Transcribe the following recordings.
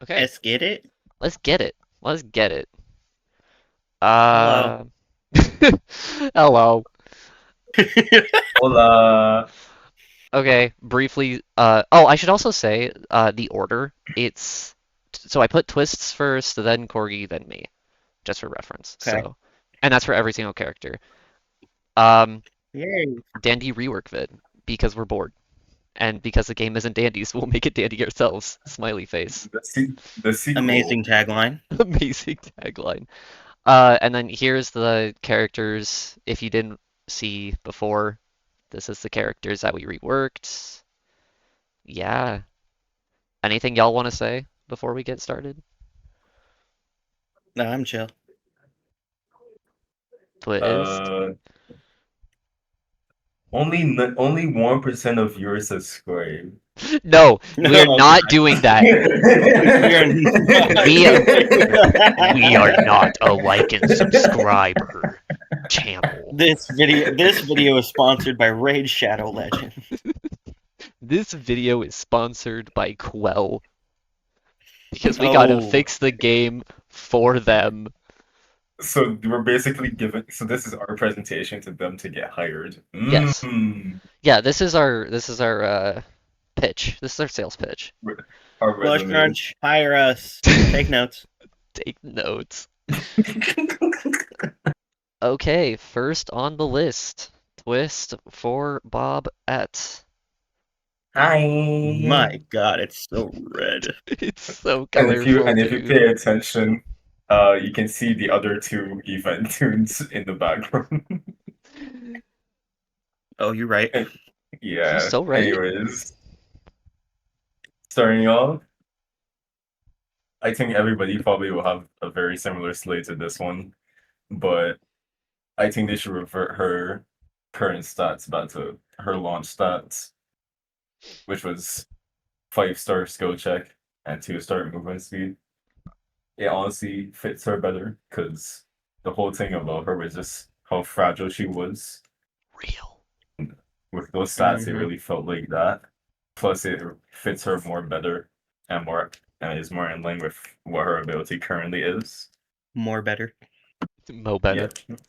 Okay, Let's get it. let's get it. Let's get it. Hello. Uh, hello. Hola. Okay, briefly. Oh, I should also say, the order. It's so I put twists first, then Corgi, then me, just for reference. Okay. So, and that's for every single character. Um, Yay. Dandy rework vid because we're bored, and because the game isn't dandy, so we'll make it dandy ourselves. Smiley face. The sequel. Amazing tagline. Amazing tagline. And then here's the characters. If you didn't see before, this is the characters that we reworked. Yeah. Anything y'all want to say before we get started? No, I'm chill. Twist? Uh, only 1% of viewers subscribe. No, No, we're not doing that. we are not We doing we are that. not a like and subscriber channel. This video is sponsored by Raid Shadow Legend. This video is sponsored by Quell because we gotta Oh, fix the game for them. So we're basically giving. So this is our presentation to them to get hired. Yes. Yeah, this is our pitch. This is our sales pitch. Our Flush resume. Crunch, hire us. Take notes. Take notes. Okay, first on the list, twist for Bobette. Hi. My God, it's so red. It's so And if you colorful, and if you dude. pay attention, you can see the other two event tunes in the background. Oh, you're right. He's Yeah. so right. Anyways, starting off, I think everybody probably will have a very similar slate to this one, but I think they should revert her current stats back to her launch stats, which was 5-star skill check and 2-star movement speed. It honestly fits her better because the whole thing about her was just how fragile she was. Real. With those stats, it Hmm. really felt like that. Plus, it fits her more better and is more in line with what her ability currently is. More better. Mo better. Yep.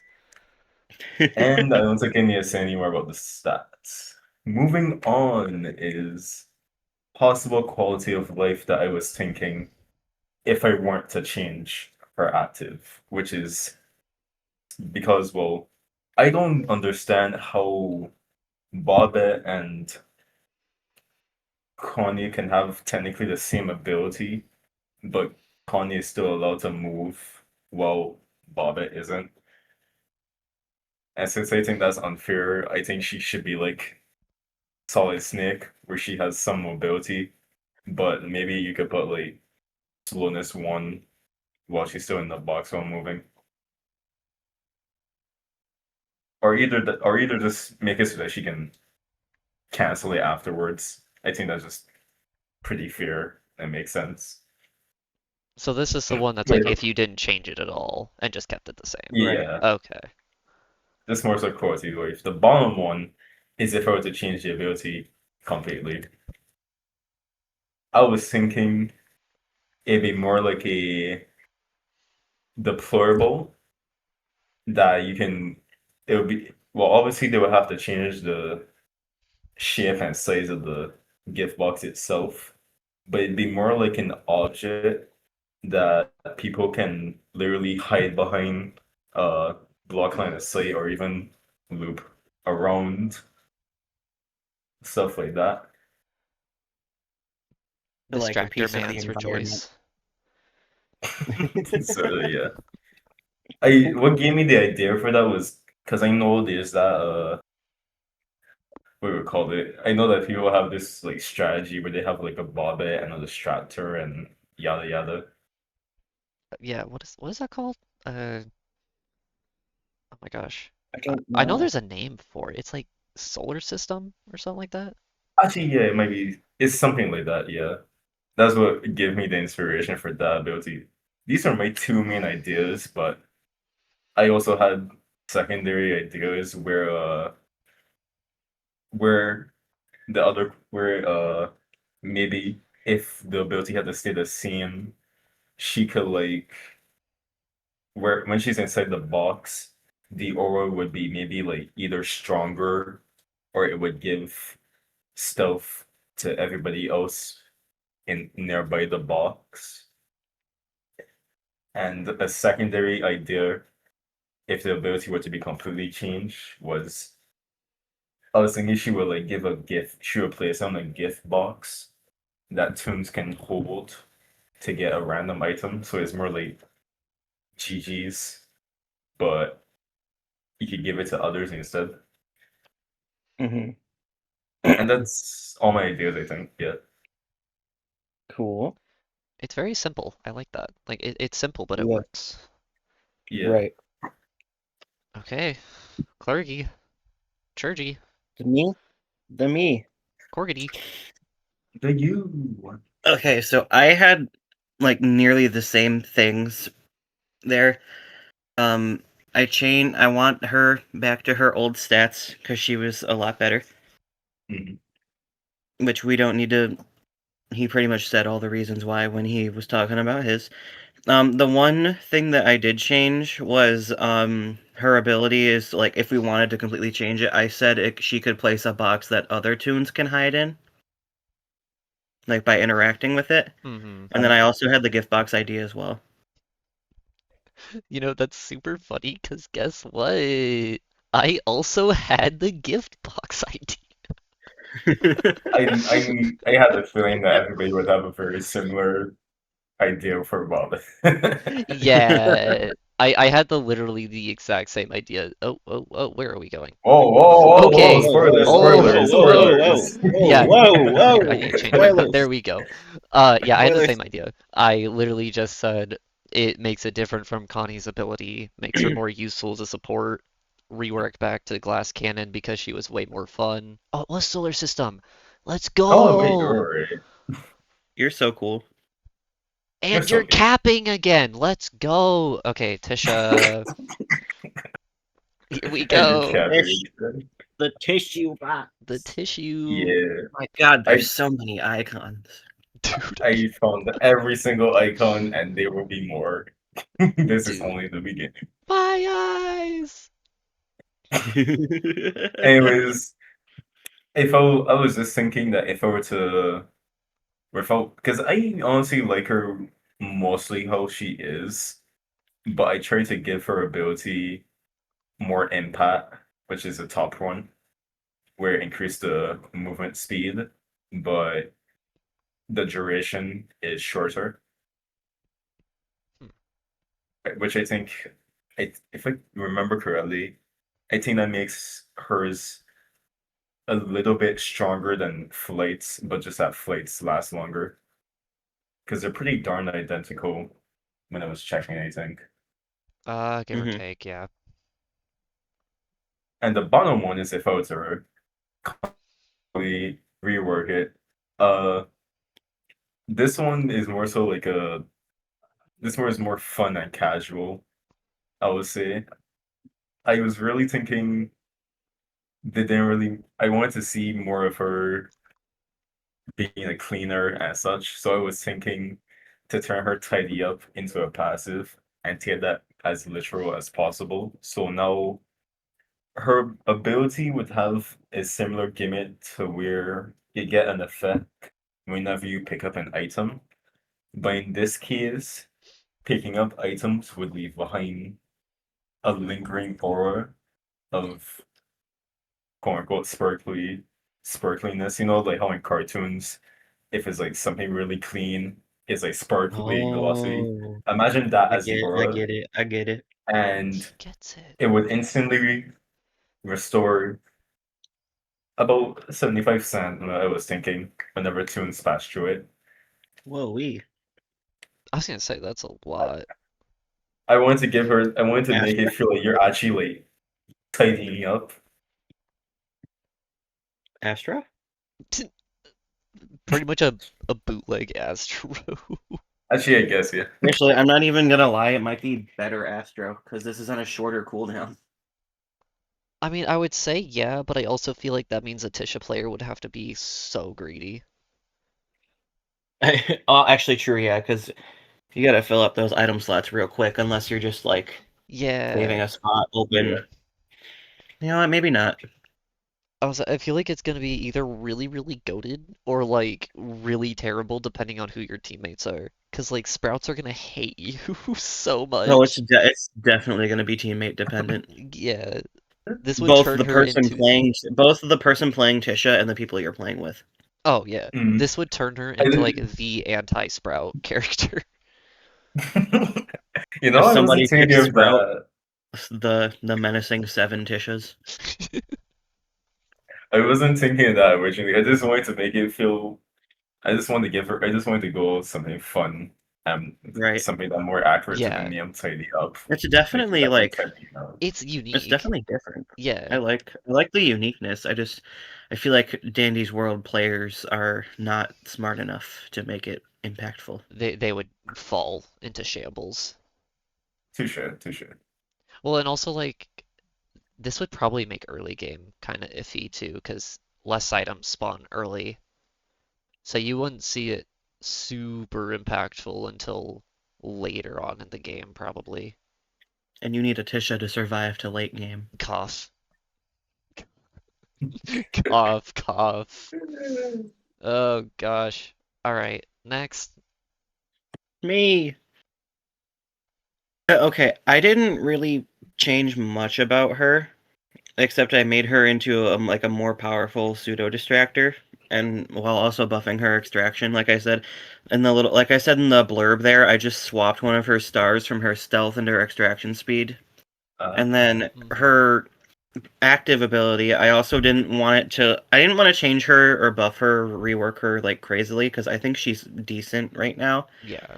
And I don't think I need to say any more about the stats. Moving on is possible quality of life that I was thinking if I weren't to change her active, which is because, well, I don't understand how Bobette and Connie can have technically the same ability, but Connie is still allowed to move while Bobette isn't. And since I think that's unfair, I think she should be like Solid Snake, where she has some mobility, but maybe you could put like slowness 1 while she's still in the box while moving. Or either just make it so that she can cancel it afterwards. I think that's just pretty fair and makes sense. So this is the one that's like Wait, if you didn't change it at all and just kept it the same. Right. yeah, Okay. this more so quality life. The bottom one is if I were to change the ability completely. I was thinking it'd be more like a deplorable that you can. It would be well. Obviously, they would have to change the shape and size of the gift box itself, but it'd be more like an object that people can literally hide behind a block line of sight or even loop around stuff like that. Like a Distractor piece of the man's environment. rejoice. So yeah, I what gave me the idea for that was because I know there's that what we call it. I know that people have this like strategy where they have like a Bobette and a Distractor and yada yada. Yeah, what is that called? Oh my gosh. I I, don't I know know. there's a name for it. It's like solar system or something like that. Actually, yeah, it might be. It's something like that. Yeah, that's what gave me the inspiration for that ability. These are my two main ideas, but I also had secondary ideas where the other where maybe if the ability had to stay the same, she could like where when she's inside the box, the aura would be maybe like either stronger or it would give stealth to everybody else in nearby the box. And a secondary idea, if the ability were to be completely changed, was I was thinking she would like give a gift. She would place on a gift box that Toons can hold to get a random item. So it's more like GG's, but you could give it to others instead. Hmm. And that's all my ideas, I think. Yeah. Cool. It's very simple. I like that. Like it's simple, but it Yeah. works. Yeah. Right. Okay, Clergy, Churgy, The me? The me. Corgity. The you. Okay, so I had like nearly the same things there. Um, I want her back to her old stats because she was a lot better. Mhm. Which we don't need to. He pretty much said all the reasons why when he was talking about his. The one thing that I did change was her ability is like if we wanted to completely change it, I said she could place a box that other Toons can hide in, like by interacting with it. Mm-hmm. And then I also had the gift box idea as well. You know, that's super funny because guess what? I also had the gift box I had a feeling that everybody would have a very similar idea for Bobette. idea. Yeah, I had literally the exact same idea. Oh, where are we going? Whoa, Okay. Whoa, whoa, spoilers, whoa, whoa, spoilers, whoa, Oh, whoa, whoa, spoilers. whoa, yeah. whoa, Here, I whoa! need to change my phone. There Spoilers, we go. Yeah, I had the spoilers. same idea. I literally just said it makes it different from Connie's ability, makes her more useful to support, rework back to glass cannon because she was way more fun. Oh, it was solar system. Let's Oh, wait, go! alright. You're so cool. You're And so you're cute. capping again. Let's go. Okay, Tisha, here we And you're go. capping. The tissue box. The tissue. Yeah. My God, I there's so many icons. Dude, I found every single icon and there will be more. This is dude, only the beginning. my eyes. Anyways, if I was just thinking that if I were to without because I honestly like her mostly how she is, but I try to give her ability more impact, which is the top one, where it increased the movement speed, but the duration is shorter, Hmm. which I think, if I remember correctly, I think that makes hers a little bit stronger than flights, but just that flights last longer because they're pretty darn identical when I was checking, I think. Give or Hmm. take, yeah. And the bottom one is if I were to really rework it. Uh, this one is more so like a. This one is more fun and casual, I would say. I was really thinking they didn't really. I wanted to see more of her being a cleaner and such. So I was thinking to turn her tidy up into a passive and take that as literal as possible. So now her ability would have a similar gimmick to where you get an effect whenever you pick up an item. But in this case, picking up items would leave behind a lingering aura of quote unquote sparkliness, like how in cartoons, if it's like something really clean, it's like sparkly and glossy. Oh, Imagine that I as get the it. I aura, get it. I get it. and He gets it. it would instantly restore about 75%, I was thinking, whenever Toons passed through it. Whoa, we I was gonna say that's a lot. I wanted to make it Astra. feel like you're actually like tidying up. Astra. Pretty much a bootleg Astro. Actually, I guess, yeah. Actually, I'm not even gonna lie. It might be better Astro because this is on a shorter cooldown. I mean, I would say yeah, but I also feel like that means a Tisha player would have to be so greedy. Oh, actually, true, yeah, because you gotta fill up those item slots real quick, unless you're just like Yeah. leaving a spot Yeah. open. You know what? Maybe not. I feel like it's gonna be either really, really goated or like really terrible depending on who your teammates are. 'Cause like Sprouts are gonna hate you so No, much. it's definitely gonna be teammate dependent. Yeah, this would Both turn the her person into playing, both the person playing Tisha and the people you're playing with. oh yeah, Mm. this would turn her into like I, the anti-Sprout character. you know, If I wasn't somebody thinking picks of Sprout, that. the menacing seven Tishas. I wasn't thinking of that originally. I just wanted to make it feel. I just wanted to give her. I just wanted to go something fun, Right. something that more accurate to the Yeah, name tidy up, It's make it definitely that more like tidy up. it's it's unique. definitely different. Yeah, I like the uniqueness. I feel like Dandy's World players are not smart enough to make it impactful. they would fall into shambles. Touche, touche. Well, and also like this would probably make early game kind of iffy too, because less items spawn early. So you wouldn't see it super impactful until later on in the game, probably. And you need a Tisha to survive to late game. Cough. Cough, cough. Oh gosh. Alright, next. Me. Okay, I didn't really change much about her, except I made her into like a more powerful pseudo distractor, and while also buffing her extraction, like I said in the little, like I said in the blurb there, I just swapped one of her stars from her stealth into her extraction speed, and then Mhm. her active ability, I didn't want to change her or buff her, rework her like crazily because I think she's decent right now. Yeah.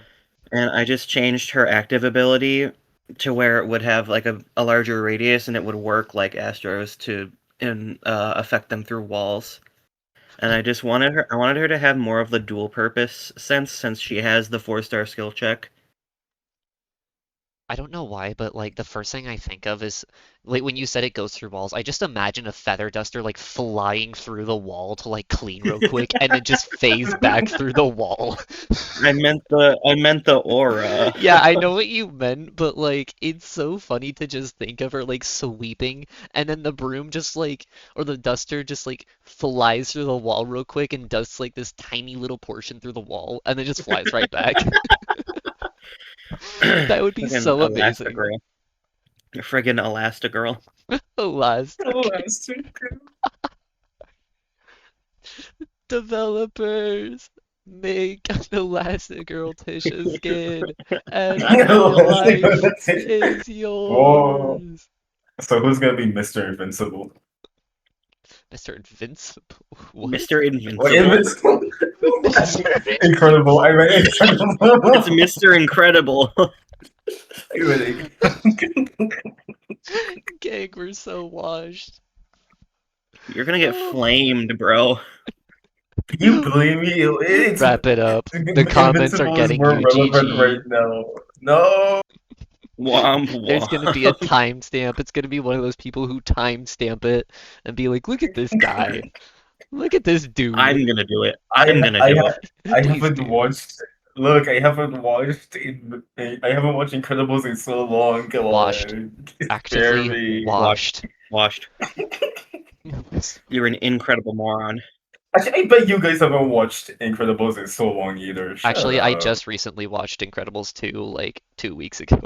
And I just changed her active ability to where it would have like a larger radius and it would work like Astro's to affect them through walls. And I I wanted her to have more of the dual purpose sense since she has the 4-star skill check. I don't know why, but like the first thing I think of is like when you said it goes through walls, I just imagine a feather duster like flying through the wall to like clean real quick and then just phase back through the wall. I meant the aura. Yeah, I know what you meant, but like it's so funny to just think of her like sweeping and then the broom just like or the duster just like flies through the wall real quick and does like this tiny little portion through the wall and then just flies right back. That would be Fucking so amazing. Elastigirl. Friggin' Elastigirl. Elastic Last week. developers make an Elastigirl Tisha skin and real Last life is Whoa. yours. So who's gonna be Mr. Invincible? Mr. Invincible. What? Mr. Or Invincible. Invincible? Mr. Incredible. I Invincible. meant It's incredible. Mr. Incredible. I meant Gang, we're so washed. You're gonna get Oh. flamed, bro. you believe me? It's Wrap it up. The comments are Invincible is getting more you. relevant right GG. now. No. Womp There's gonna be a womp. timestamp. It's gonna be one of those people who timestamp it and be like, look at this guy. Look at this dude. I'm gonna do it. I I'm gonna I do it. ha- I Please haven't do. watched. Look, I haven't watched Incredibles in so long. Come Washed. on, spare Actively me. Washed. washed. Washed. You're an incredible moron. Actually, I bet you guys haven't watched Incredibles in so long either. Shut Actually, I up. just recently watched Incredibles 2 like 2 weeks ago.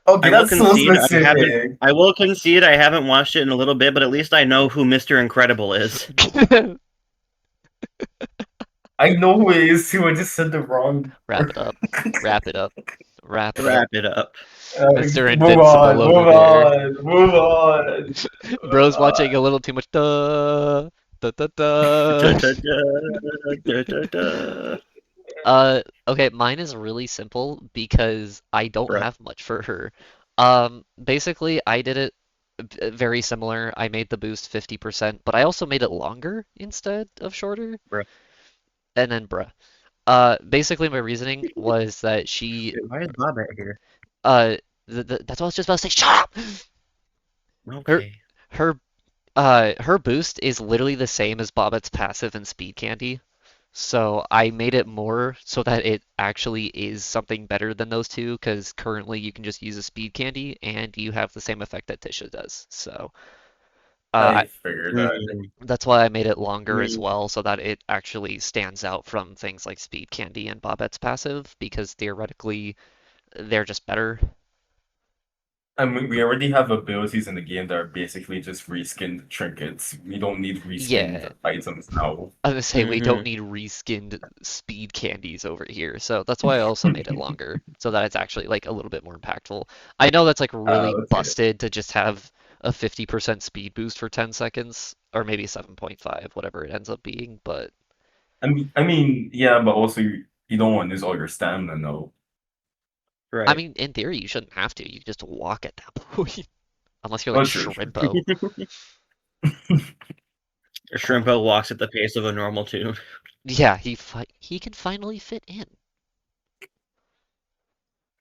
Okay, I will that's so concede specific. I haven't watched it in a little bit, but at least I know who Mr. Incredible is. I know who it is too. I just said the wrong Wrap word. it up. Wrap it up. Wrap it up. Wrap it up. Mr. Move on, Invincible over move there. on, move on. Bro's watching a little too much. Duh. Da, da, Da, da. da, da, da, da, da. Okay, mine is really simple because I don't Bruh, have much for her. Basically, I did it very similar. I made the boost 50%, but I also made it longer instead of shorter. bruh. And then, bruh. Basically, my reasoning was that she, Dude, why is Bobette here? uh, that's what I was just about to say. Shut up! Her, Okay. her, her boost is literally the same as Bobette's passive in Speed Candy. So I made it more so that it actually is something better than those two, because currently you can just use a speed candy and you have the same effect that Tisha does. So I figured that. Mhm. that's why I made it longer as Mm, well, so that it actually stands out from things like speed candy and Bobette's passive, because theoretically they're just better. I mean, we already have abilities in the game that are basically just reskinned trinkets. We don't need reskinned Yeah, items now. I was gonna say we don't mhm. need reskinned speed candies over here, so that's why I also made it longer, so that it's actually like a little bit more impactful. I know that's like really Okay. busted to just have a 50% speed boost for 10 seconds, or maybe 7.5, whatever it ends up being, but Yeah, but also you don't want to lose all your stamina, no. I Right. mean, in theory, you shouldn't have to. You just walk at that point, unless you're like Oh, true, true. Shrimpo. Uh, Shrimpo walks at the pace of a normal tune. yeah, he can finally fit in.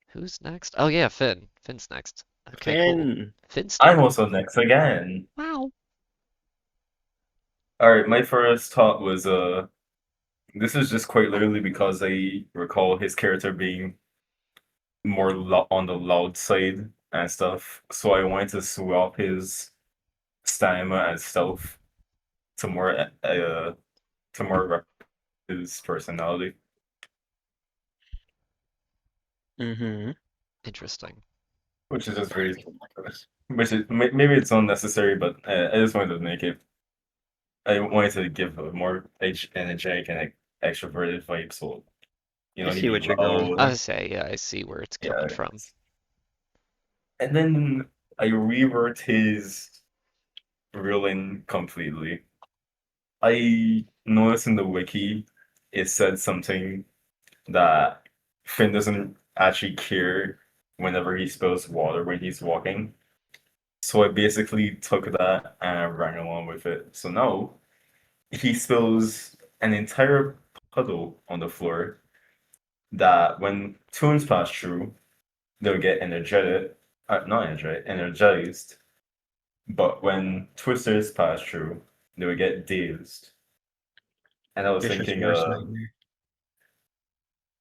Who's next? Oh yeah, Finn. Finn's next. Okay, cool. Finn. I'm Finnster. also next again. Wow. All right, my first thought was this is just quite literally because I recall his character being more on the loud side and stuff. So I wanted to swap his stamina and stealth to more rep his personality, Mhm. Interesting. which is just very which is maybe it's unnecessary, but I just wanted to make it. I wanted to give a more energetic and extroverted vibe, so I he'd see be what you're going I loud. for. would say, yeah, I see where it's coming Yeah. from. And then I reworked his ruling completely. I noticed in the wiki it said something that Finn doesn't actually care whenever he spills water when he's walking. So I basically took that and ran along with it. So now he spills an entire puddle on the floor that when Toons pass through, they'll get not energetic, energized. But when Twisters pass through, they would get dazed. And I was Tisha's thinking, worst nightmare.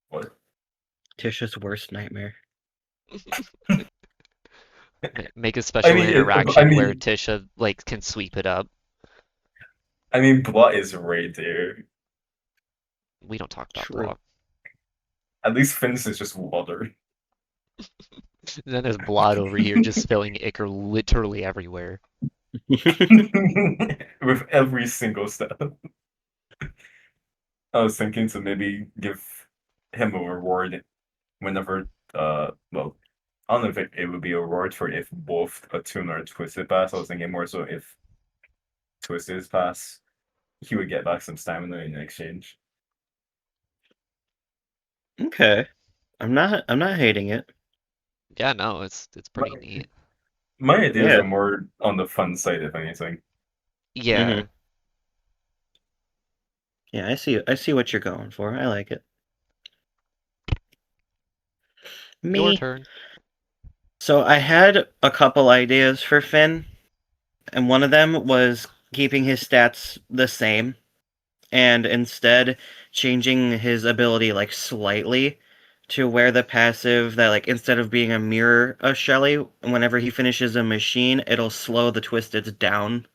what? Tisha's worst nightmare. Make a I special mean, I interaction where mean, Tisha like can sweep it up. Blood is right there. We don't talk about True. block. At least Finns is just water. Then there's blood over here just spilling ichor literally everywhere. With every single step. I was thinking to maybe give him a reward whenever, well, I don't know if it would be a reward for if both a tune or a twisted pass. I was thinking more so if twisted pass, he would get back some stamina in exchange. Okay. I'm not hating it. Yeah, no, it's My, pretty neat. my ideas Yeah. are more on the fun side, if anything. Yeah, Mhm. Yeah, I see what you're going for. I like it. your Me. turn. So I had a couple ideas for Finn, and one of them was keeping his stats the same and instead changing his ability like slightly to where the passive that like instead of being a mirror of Shelly, whenever he finishes a machine, it'll slow the Twisteds down.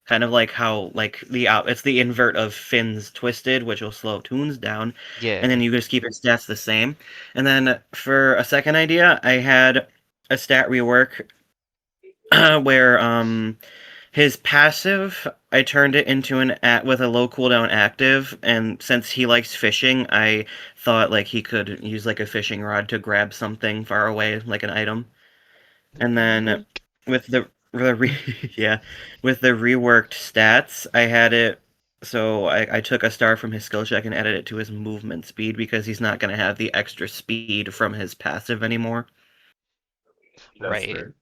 Kind of like how like it's the invert of Finn's Twisted, which will slow Toons down, and then Yeah. you just keep his stats the same. And then for a second idea, I had a stat rework where his passive, I turned it into an at with a low cooldown active, and since he likes fishing, I thought like he could use like a fishing rod to grab something far away, like an item. And then Yoink. with yeah, with the reworked stats, I had it. So I took a star from his skill check and added it to his movement speed because he's not going to have the extra speed from his passive anymore. That's Right. fair.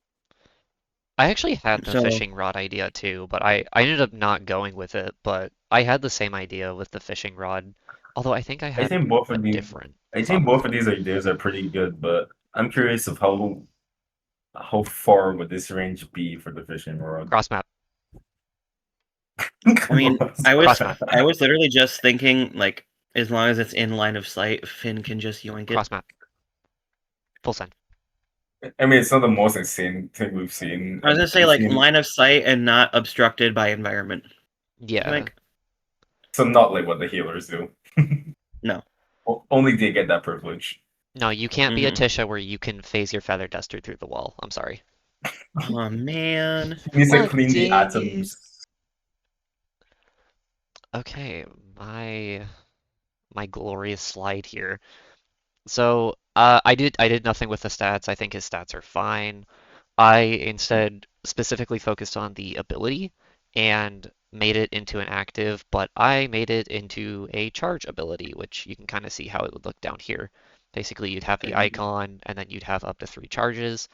I actually had the So fishing rod idea too, but I ended up not going with it, but I had the same idea with the fishing rod. Although I think I I had think both a of these, different I thought think both of process. these ideas are pretty good, but I'm curious of how far would this range be for the fishing rod? Cross map. I mean, I was Cross map. I was literally just thinking like As long as it's in line of sight, Finn can just yoink it. Cross map. Full send. I mean, it's not the most insane thing we've seen. I was gonna say We've like seen line of sight and not obstructed by environment. Yeah. Like so not like what the healers do. no. Only they get that privilege. No, you can't be a Hmm. Tisha where you can phase your feather duster through the wall. I'm sorry. Oh man. He needs to Oh, clean the dang it. atoms. Okay, my glorious slide here. So, I did nothing with the stats. I think his stats are fine. I instead specifically focused on the ability and made it into an active, but I made it into a charge ability, which you can kind of see how it would look down here. Basically, you'd have the icon, and then you'd have up to 3 charges.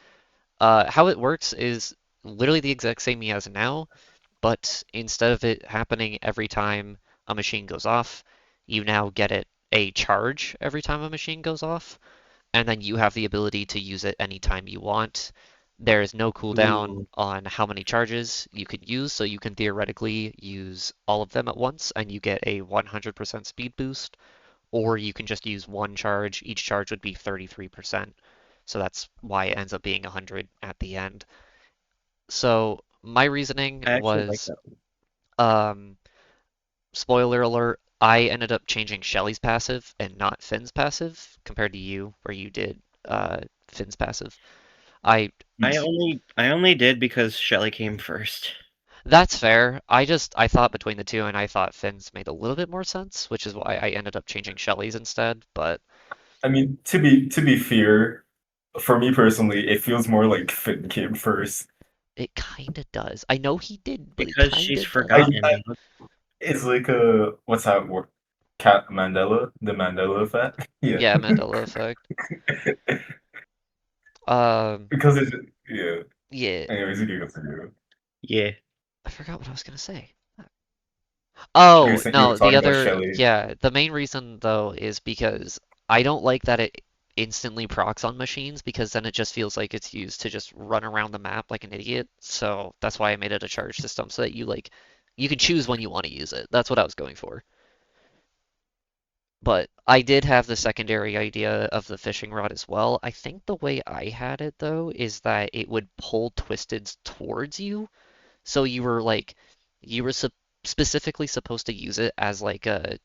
How it works is literally the exact same as now, but instead of it happening every time a machine goes off, you now get it a charge every time a machine goes off, and then you have the ability to use it anytime you want. There is no cooldown Ooh. on how many charges you can use, so you can theoretically use all of them at once and you get a 100% speed boost, or you can just use one charge. Each charge would be 33%, so that's why it ends up being 100 at the end. So my reasoning I actually like was, that. um, spoiler alert, I ended up changing Shelly's passive and not Finn's passive compared to you, where you did Finn's passive. I I only did because Shelly came first. That's fair. I thought between the two, and I thought Finn's made a little bit more sense, which is why I ended up changing Shelly's instead. But I mean, to be fair, for me personally, it feels more like Finn came first. it kind of does. I know he did, but it Because kind she's of does. I forgotten. it's like a what's that word? Cat Mandela, the Mandela effect. Yeah, Yeah, Mandela effect. Um, because it's yeah. yeah, Anyways, you can continue. Yeah. I forgot what I was gonna say. You were Oh, saying you were no, the talking about other, Shelly. yeah, the main reason though is because I don't like that it instantly procs on machines because then it just feels like it's used to just run around the map like an idiot. So that's why I made it a charge system so that you can choose when you want to use it. That's what I was going for. But I did have the secondary idea of the fishing rod as well. I think the way I had it though is that it would pull twisteds towards you, so you were specifically supposed to use it as like a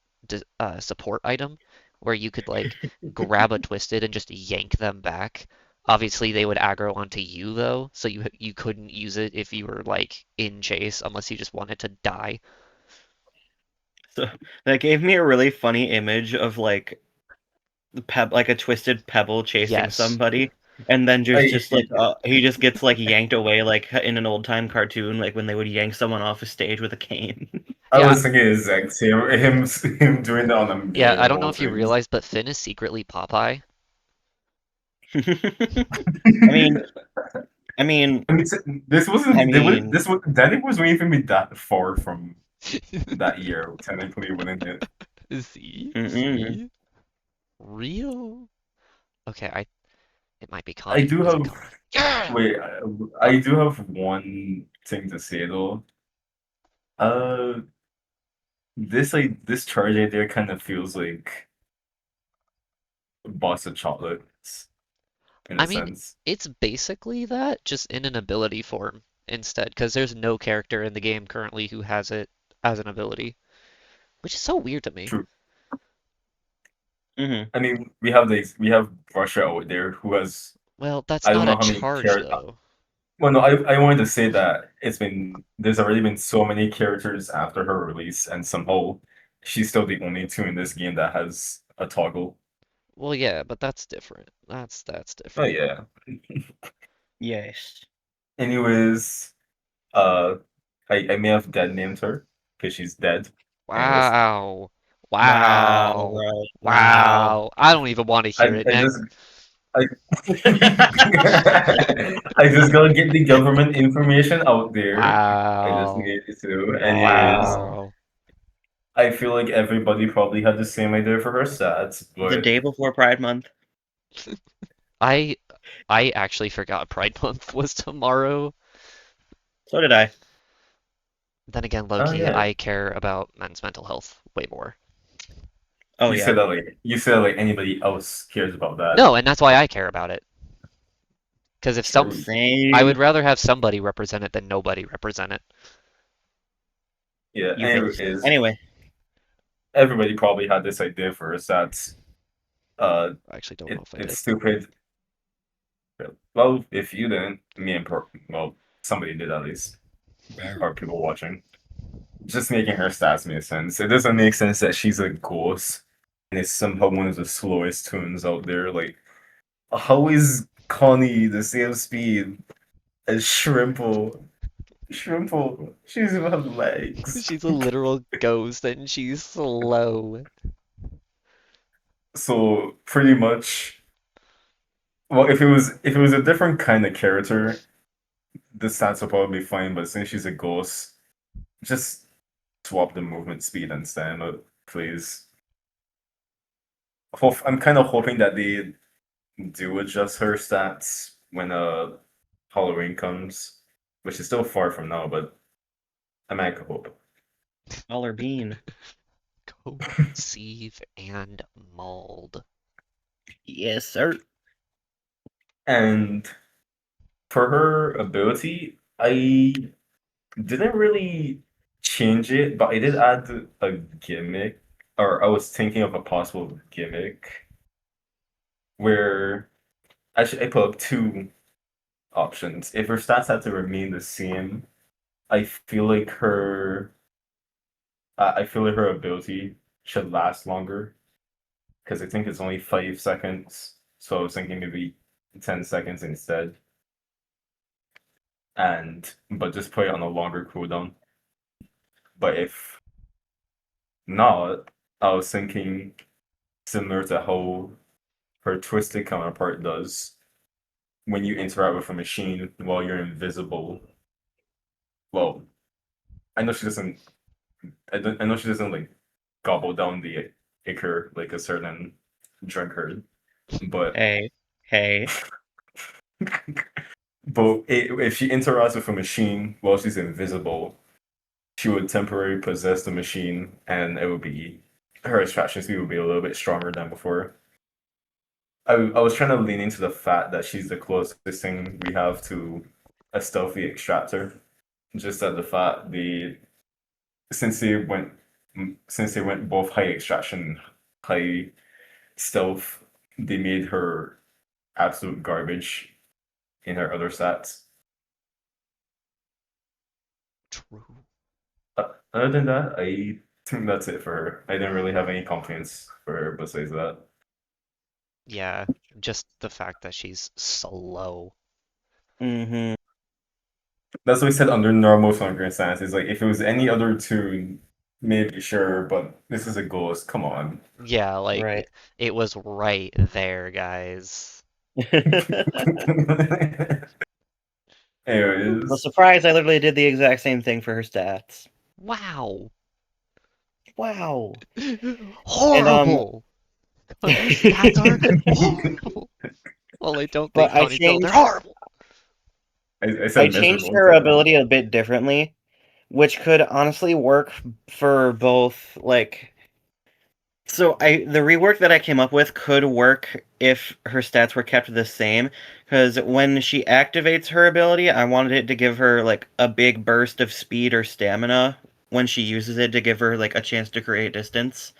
support item where you could like grab a twisted and just yank them back. Obviously, they would aggro onto you though, so you couldn't use it if you were like in chase unless you just wanted to die. So that gave me a really funny image of like like a twisted pebble chasing Yes. somebody, and then I just like he just gets like yanked away like in an old time cartoon, like when they would yank someone off a stage with a cane. I Yeah, was thinking the exact same. Him doing that on a yeah, million I of don't know all if you things. realized, but Finn is secretly Popeye. I mean, I mean, I mean, this I wasn't. They would. mean, This was. Danny wasn't even be that far from that year. Technically, wouldn't it? See? mm-mm. See? Real? Okay, it might be I Connie. do Is it have. Connie? Yeah! Wait, I do have one thing to say though. Uh, this charge idea kind of feels like a box of chocolates in I a mean, sense. it's basically that, just in an ability form instead, because there's no character in the game currently who has it as an ability, which is so weird to me. True. Mm-hmm. I mean, we have Brusha out there who has Well, that's I don't not a know how many charge, characters. though. Well, no, I wanted to say that there's already been so many characters after her release, and somehow she's still the only two in this game that has a toggle. Well, yeah, but that's different. That's Oh different. yeah. Yes. Anyways, uh, I may have dead named her because she's dead. Anyways, Wow. Wow, Wow. bro. Wow. Wow. I don't even want to hear it I next. just I I just gotta get the government information out there. I just Wow. need to. Anyways, Wow. I feel like everybody probably had the same idea for her stats, The but day before Pride Month. I I actually forgot Pride Month was tomorrow. So did I. Then again, oh low-key, yeah. I care about men's mental health way more. Oh You yeah. said that like anybody else cares about that. No, and that's why I care about it. Because if True. I Same. would rather have somebody represent it than nobody represent it. Yeah, You and think it so? is. Anyway. Everybody probably had this idea first that uh I actually don't know if I it's did. stupid. Well, if you didn't, me and well, somebody did at least, or people watching. Just making her stats make sense. It doesn't make sense that she's a ghost and is somehow one of the slowest tunes out there. Like, how is Connie the same speed as Shrimpo? Shrimpo, she doesn't even have legs. She's a literal ghost and she's slow. So pretty much, well, if it was a different kind of character, the stats would probably be fine. But since she's a ghost, just swap the movement speed and stamina, please. I'm kind of hoping that they do adjust her stats when Halloween comes, which is still far from now, but I might hope. Color bean. Conceive and mold. Yes, sir. And for her ability, I didn't really change it, but I did add a gimmick, or I was thinking of a possible gimmick where actually I put up two options. If her stats had to remain the same, I feel like her ability should last longer because I think it's only 5 seconds. So I was thinking maybe 10 seconds instead, and but just put it on a longer cooldown. But if not, I was thinking similar to how her twisted counterpart does when you interact with a machine while you're invisible. Well, I know she doesn't. I know she doesn't like gobble down the ichor like a certain drunkard, but Hey. Hey. if she interacts with a machine while she's invisible, she would temporarily possess the machine, and it would be her extraction speed would be a little bit stronger than before. I was trying to lean into the fact that she's the closest thing we have to a stealthy extractor. Just that the fact since they went since they went both high extraction, high stealth, they made her absolute garbage in her other stats. True. Other than that, I think that's it for her. I didn't really have any complaints for her besides that. Yeah, just the fact that she's slow. Mm-hmm. That's what we said under normal circumstances. Like if it was any other tune, maybe sure, but this is a ghost. Come on. Yeah, like Right. it was right there, guys. Well, Anyways, surprise, I literally did the exact same thing for her stats. Wow. Wow. And Horrible. Connie's stats are horrible. Well, I don't think but I Connie's build. They're changed horrible. I I said changed miserable. her ability a bit differently, which could honestly work for both like so the rework that I came up with could work if her stats were kept the same because when she activates her ability, I wanted it to give her like a big burst of speed or stamina when she uses it to give her like a chance to create distance.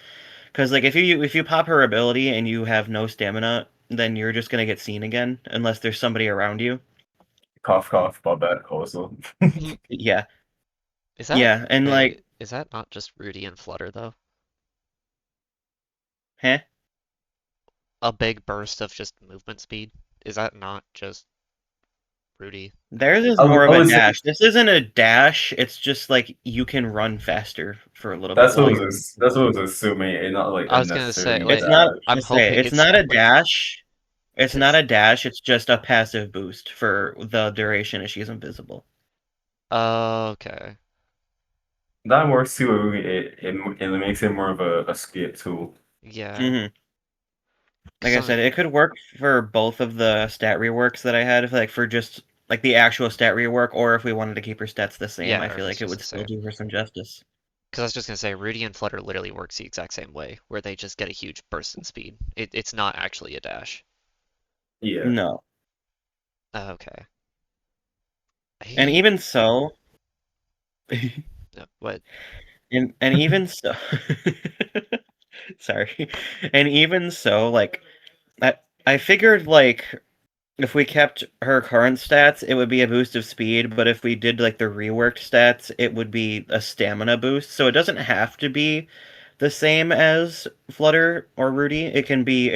Because like if you pop her ability and you have no stamina, then you're just gonna get seen again unless there's somebody around you. Cough, cough, Bobette also. Yeah, Is that yeah, and like, wait, is that not just Rudy and Flutter though? huh? A big burst of just movement speed? Is that not just Rudy? Theirs is I would, more I of a would say dash. This isn't a dash. It's just like you can run faster for a little bit longer. that's what I was assuming, and not like I was gonna say, unnecessarily a like, It's not I'm dash. to say hoping it's it's not a like, dash. It's not cause, a dash. It's just a passive boost for the duration as she's invisible. okay, That works too. It makes it more of a escape tool. yeah, Hmm Like cause I said, I'm, it could work for both of the stat reworks that I had, like for just like the actual stat rework, or if we wanted to keep her stats the same, I yeah, feel if like it's it just would the still same. do her some justice. Because I was just gonna say, Rudy and Flutter literally works the exact same way, where they just get a huge burst in speed. It's not actually a dash. Yeah. No. Okay. And Hey, even so, what? and even so, sorry, and even so, like I I figured like if we kept her current stats, it would be a boost of speed, but if we did like the reworked stats, it would be a stamina boost. So it doesn't have to be the same as Flutter or Rudy. It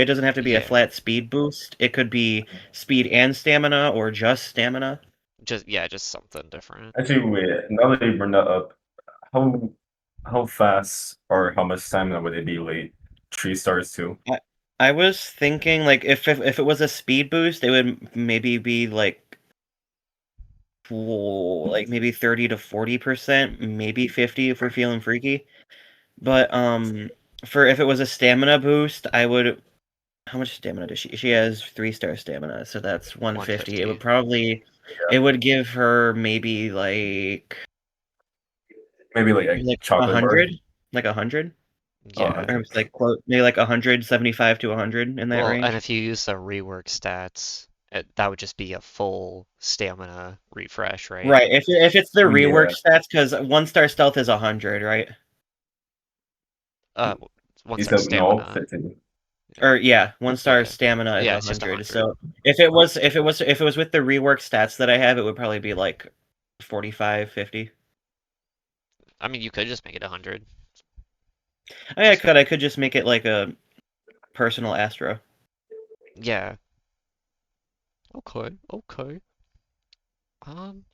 doesn't have to be a Yeah, flat speed boost. It could be speed and stamina or just stamina. just something different. Actually, wait. Now that you bring that up, how how fast or how much stamina would it be late? 3 stars too. I, I was thinking like if it was a speed boost, it would maybe be like maybe 30 to 40%, maybe 50 if we're feeling freaky. But for if it was a stamina boost, I would how much stamina does she? She has 3-star stamina, so that's 150. 150. It would give her Maybe like maybe a like a chocolate bar. hundred, like 100, Oh, Yeah. or 100. it's like close, maybe like 175 to 100 in that Well, and range. if you use the rework stats, that would just be a full stamina refresh, right? Right. If it's the rework Yeah. stats, because 1-star stealth is 100, right? Uh, one You star said no, stamina. 50. Or yeah, 1-star Yeah. stamina is Yeah, it's just 100. 100. So if it was with the rework stats that I have, it would probably be like 45, 50. I mean, you could just make it 100. Oh, yeah, I Just could. I could just make it like a personal Astro. yeah. Okay. Okay. Um,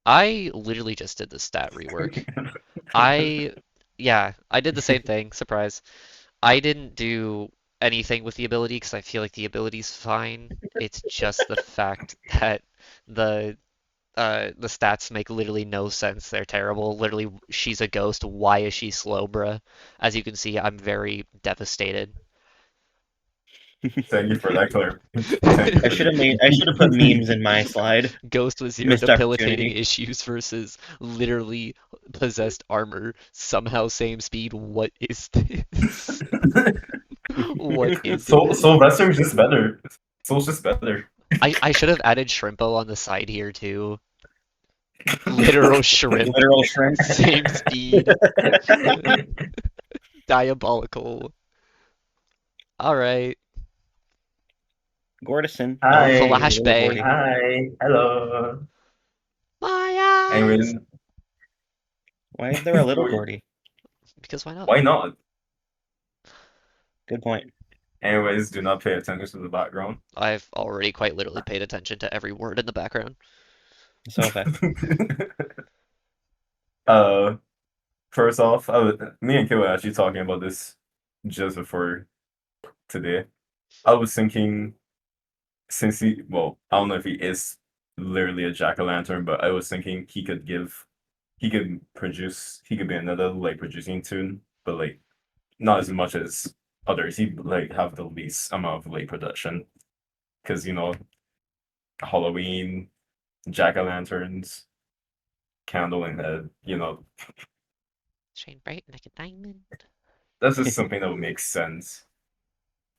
I literally just did the stat rework. I yeah, I did the same thing. Surprise. I didn't do anything with the ability because I feel like the ability's fine. It's just the fact that the the stats make literally no sense. They're terrible. Literally, she's a ghost. Why is she slow, bruh? As you can see, I'm very devastated. Thank you for that clarification. Thank you for I should have put memes the. in my slide. Ghost with zero Missed debilitating opportunity. issues versus literally possessed armor. Somehow same speed. What is this? What is this? Soulvester is just better. Soul's just better. I should have added Shrimpo on the side here too. Literal shrimp. Literal shrimp. Same speed. Diabolical. Alright. Gordison. No, Hi, Flash little Bay. Gordy. hi, hello. My eyes! Anyways, Why is there a little Gordy? Because why not? why not? Good point. Anyways, do not pay attention to the background. I've already quite literally paid attention to every word in the background. So have I. uh, First off, me and Kay were actually talking about this just before today. I was thinking, since I don't know if he is literally a jack-o'-lantern, but I was thinking he could be another like producing tune, but like not as much as others. He like have the least amount of late production because Halloween, jack-o'-lanterns, candle in head. Shine bright like a diamond. That's just something that would make sense.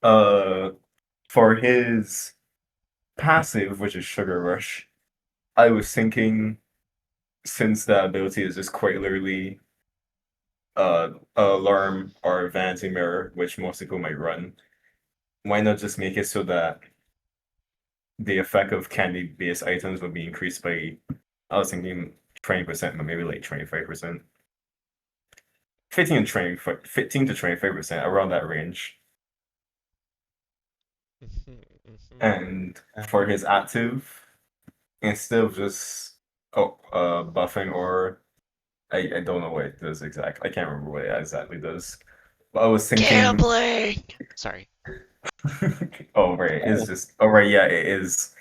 Uh, for his passive, which is Sugar Rush, I was thinking since that ability is just quite literally alarm or vanity mirror, which most people might run, why not just make it so that the effect of candy-based items will be increased by, I was thinking 20%, but maybe like 25%. 15 to 25%, around that range. And for his active, instead of just buffing or I don't know what it does exactly. I can't remember what it exactly does. But I was thinking, Gambling! Sorry. oh right, it's Oh. just oh right, yeah, it is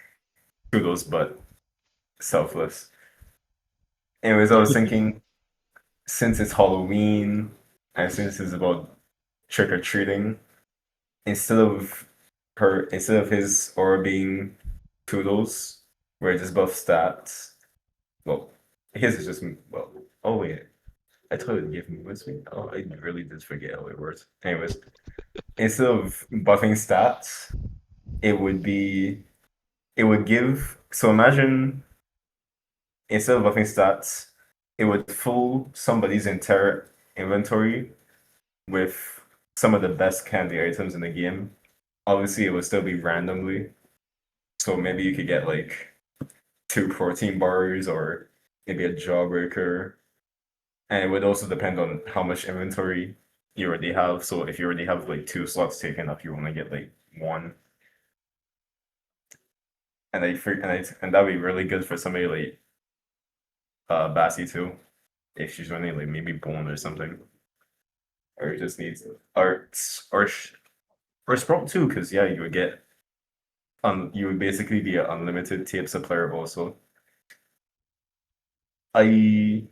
Toodles, but selfless. Anyways, I was thinking since it's Halloween and since it's about trick or treating, instead of his aura being Toodles, where it just buff stats. Well, his is just well. Oh wait. I told you to give me movement speed. Oh, I really did forget how it works. Anyways, instead of buffing stats, it would be it would give. So imagine instead of buffing stats, it would fill somebody's entire inventory with some of the best candy items in the game. Obviously, it would still be randomly. So maybe you could get like two protein bars or maybe a jawbreaker. And it would also depend on how much inventory you already have. So if you already have like two slots taken up, you only get like one. And that'd be really good for somebody like Bassie too, if she's running like maybe Bone or something. Or just needs or Sprout too, because yeah, you would get you would basically be an unlimited tape supplier also. I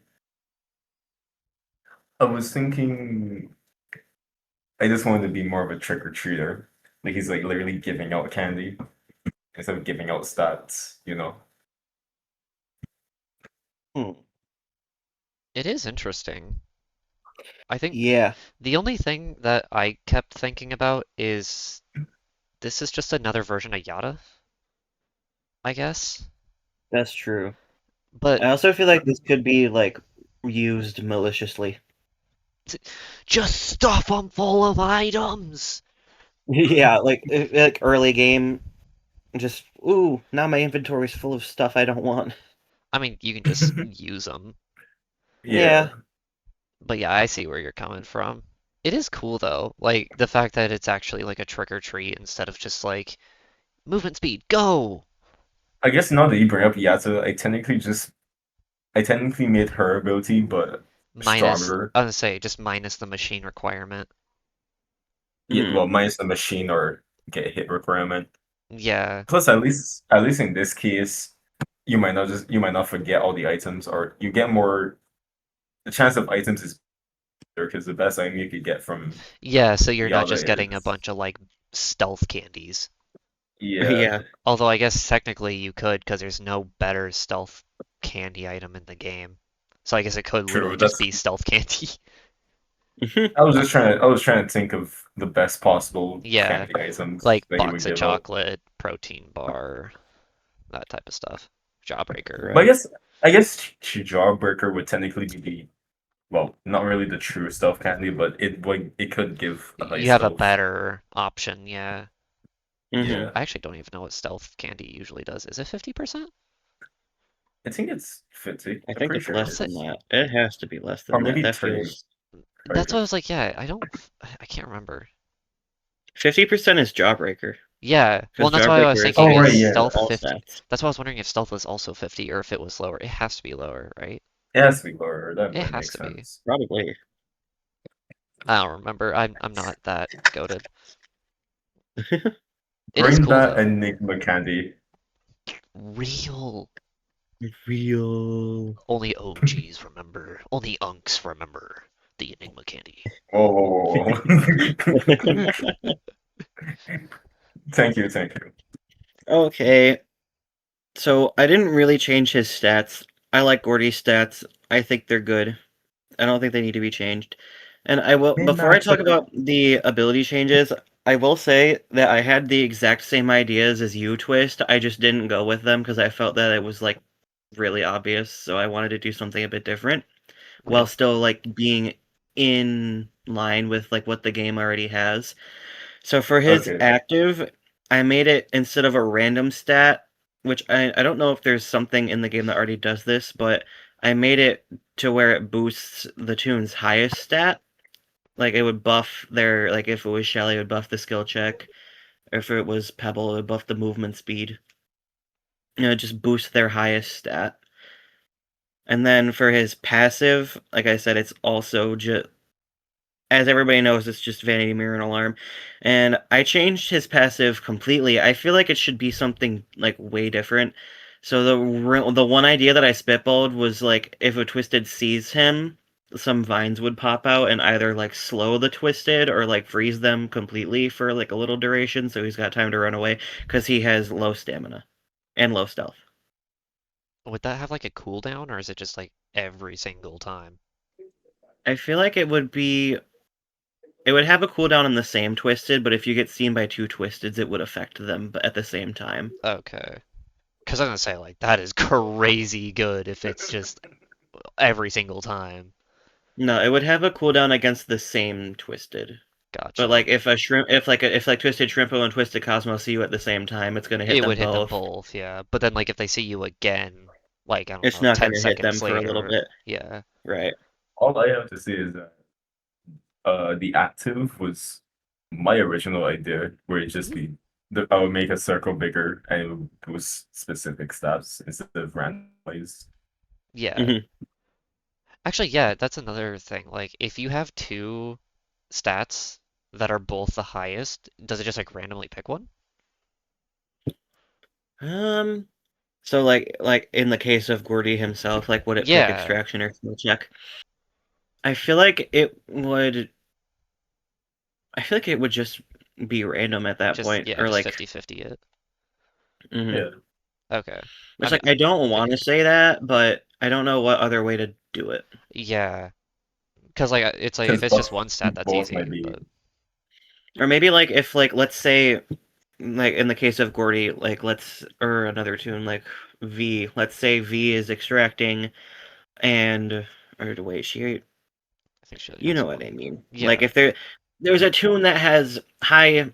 I was thinking I just wanted to be more of a trick or treater. Like he's like literally giving out candy instead of giving out stats, you know? Hmm. It is interesting. I think Yeah, the only thing that I kept thinking about is this is just another version of Yada, I guess. that's true. But I also feel like this could be like used maliciously. just stuff them full of items. Yeah, like early game, just ooh, now my inventory's full of stuff I don't want. I mean, you can just use them. Yeah, Yeah. But yeah, I see where you're coming from. It is cool though, like the fact that it's actually like a trick or treat instead of just like movement speed, go! I guess now that you bring up Yatta, I technically made her ability, but Minus, stronger. I was gonna say, just minus the machine requirement. Yeah, hmm. well, minus the machine or get hit requirement. Yeah, Plus, at least in this case, you might not forget all the items, or you get more. The chance of items is better because the best item you could get from yeah, so you're not Yada just getting a is bunch of like stealth candies. yeah, Yeah. Although I guess technically you could, because there's no better stealth candy item in the game. So I guess it could literally true. just That's be stealth candy. I was trying to think of the best possible Yeah, candy items like that he would box of give out. chocolate, protein bar, that type of stuff. Jawbreaker. But Right. I guess Jawbreaker would technically be well, not really the true stealth candy, but it could give a high You have a stealth. better option, yeah. Hmm. Yeah, I actually don't even know what stealth candy usually does. Is it 50%? I think it's 50. I I'm think pretty it's sure it I'll less say than is, that. It has to be less or than that. maybe That 30. feels that's what I was like, yeah, I can't remember. 50% is Jawbreaker Yeah, well, because that's why I was Jawbreaker is thinking Oh is right, limited yeah. to stealth all 50. stats. That's why I was wondering if stealth was also 50 or if it was lower. It has to be lower, right? It has to be lower. That It might has make to be. sense. Probably. I don't remember. I'm not that goated. It is Bring cool that though. Enigma candy. Real. Real. Only OGs remember. Only unks remember the Enigma candy. Whoa. Thank you, thank you. Okay, so I didn't really change his stats. I like Gourdy's stats. I think they're good. I don't think they need to be changed. And I will, Min before I max. talk about the ability changes, I will say that I had the exact same ideas as you, Twist. I just didn't go with them because I felt that it was like really obvious. So I wanted to do something a bit different while Okay. still like being in line with like what the game already has. So for his Okay. active, I made it instead of a random stat, which I don't know if there's something in the game that already does this, but I made it to where it boosts the Toon's highest stat. Like it would buff their like if it was Shelly, it would buff the skill check. Or if it was Pebble, it would buff the movement speed. Just boost their highest stat. And then for his passive, like I said, it's also just as everybody knows, it's just Vanity Mirror and Alarm. And I changed his passive completely. I feel like it should be something like way different. So the one idea that I spitballed was like if a Twisted sees him, some vines would pop out and either like slow the Twisted or like freeze them completely for like a little duration, so he's got time to run away because he has low stamina and low stealth. Would that have like a cooldown or is it just like every single time? I feel like it would have a cooldown on the same twisted, but if you get seen by two twisteds, it would affect them at the same time. Okay. Because I'm gonna say, like, that is crazy good if it's just every single time. No, it would have a cooldown against the same twisted. But Gotcha. like if a shrimp, if Twisted Shrimpo and Twisted Cosmo see you at the same time, it's gonna hit It them would hit them both. both, yeah. But then, like, if they see you again, like, I don't It's know, not 10 gonna hit seconds them for a little later, bit, yeah. right? All I have to say is that the active was my original idea, where it just Mhm. be I would make a circle bigger and it would boost specific stats instead of randomized. Yeah. Hmm. Actually, yeah, that's another thing. Like, if you have two stats that are both the highest, does it just, like, randomly pick one? Um. So like in the case of Gourdy himself, like would it pick Yeah, Extraction or Skill Check? I feel like it would. I feel like it would just be random at that just, point, yeah, or just like. 50-50 it. Hmm. Yeah. Okay. I It's mean, like I don't it want to could, say that, but I don't know what other way to do it. yeah. Because, like, it's like, if Because it's just one stat, that's both easy, might be. but Or maybe like if like let's say like in the case of Gourdy, like let's or another tune like V. Let's say V is extracting and or wait, she I think she only you has know what one. I mean. Like Yeah. if there's a tune that has high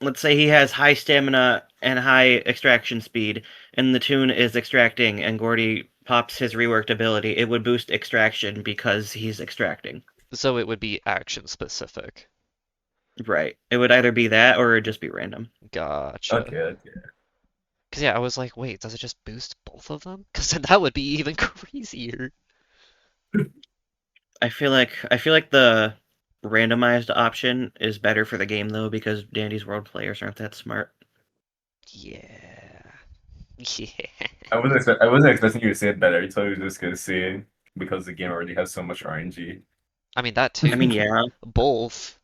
let's say he has high stamina and high extraction speed, and the tune is extracting and Gourdy pops his reworked ability, it would boost extraction because he's extracting. So it would be action specific. Right. It would either be that or it'd just be random. Gotcha. Okay, okay. Because, yeah, I was like, wait, does it just boost both of them? Because then that would be even crazier. I feel like the randomized option is better for the game though because Dandy's World players aren't that smart. Yeah. Yeah. I wasn't expecting you to say it better. I thought you were just gonna say because the game already has so much RNG. I mean, that I mean, too. yeah, Both.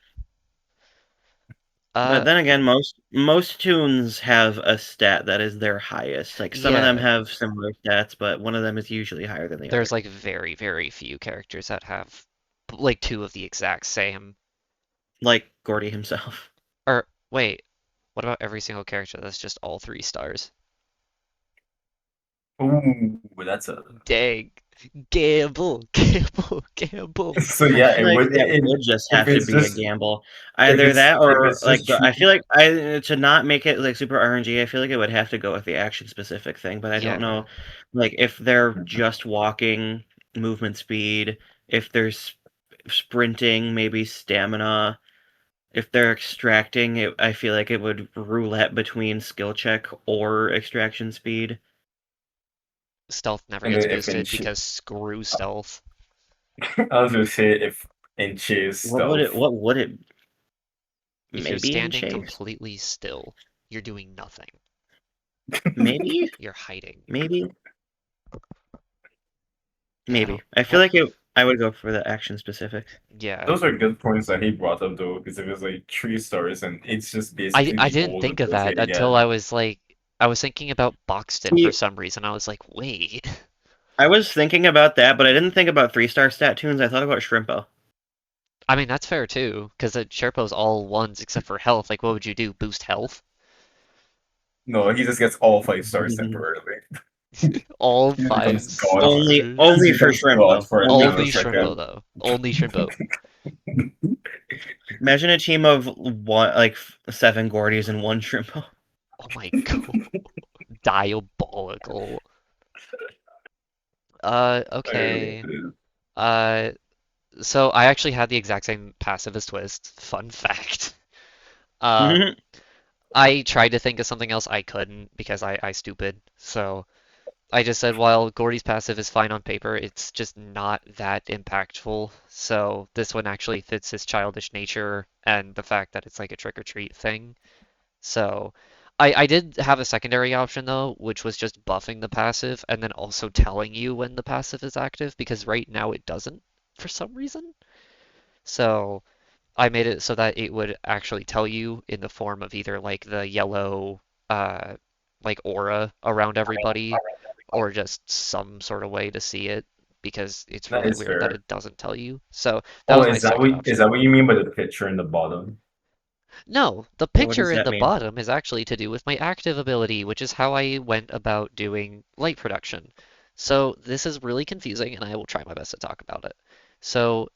but then again, most tunes have a stat that is their highest. Like some of them Yeah. have similar stats, but one of them is usually higher than the There's other. like very, very few characters that have like two of the exact same. Like Gordy himself. Or wait, what about every single character that's just all 3 stars? Ooh, that's a Dang. Gamble, gamble, gamble. so I yeah, feel it like would that would just if have to it's be a just gamble. Either that if or it's like just true. I feel like I to not make it like super RNG, I feel like it would have to go with the action specific thing, but I don't Yeah. know like if they're just walking, movement speed, if there's sprinting, maybe stamina, if they're extracting, I feel like it would roulette between skill check or extraction speed. Stealth never And gets then if in boosted because screw stealth. I was gonna say if in chase stealth. What would it If you're maybe in standing chase? completely still, you're doing nothing. Maybe? You're hiding. Maybe? Yeah, I don't. Maybe. I feel What? like I would go for the action specific. Yeah. Those are good points that he brought up though, because if it's like 3 stars and it's just I basically I the didn't old think of that ability until again. I was like I was thinking about Boxton for See, some reason. I was like, wait. I was thinking about that, but I didn't think about 3-star stat tunes. I thought about Shrimpo. I mean, that's fair too, because Sherpo's all ones except for health. Like, what would you do? Boost health? No, he just gets all 5 stars temporarily. All He five becomes God. He Only just stars. for becomes God Shrimpo. for a Only for Only Shrimpo. Shrimpo nanosecond. though. Only Shrimpo. Imagine a team of one, like 7 Gordys and 1 Shrimpo. Oh my god. Diabolical. I really Okay. did. Uh, so I actually had the exact same passive as Twist. Fun fact. Um, I tried to think of something else. I couldn't because I stupid. So I just said, while Gordy's passive is fine on paper, it's just not that impactful. So this one actually fits his childish nature and the fact that it's like a trick or treat thing. So I did have a secondary option though, which was just buffing the passive and then also telling you when the passive is active because right now it doesn't for some reason. So I made it so that it would actually tell you in the form of either like the yellow uh like aura around everybody or just some sort of way to see it. because it's That really is weird that fair. it doesn't tell you. So that Oh, was my second is option. that what you mean by the picture in the bottom? No, the What does picture in that the mean? bottom is actually to do with my active ability, which is how I went about doing light production. So this is really confusing, and I will try my best to talk about it. So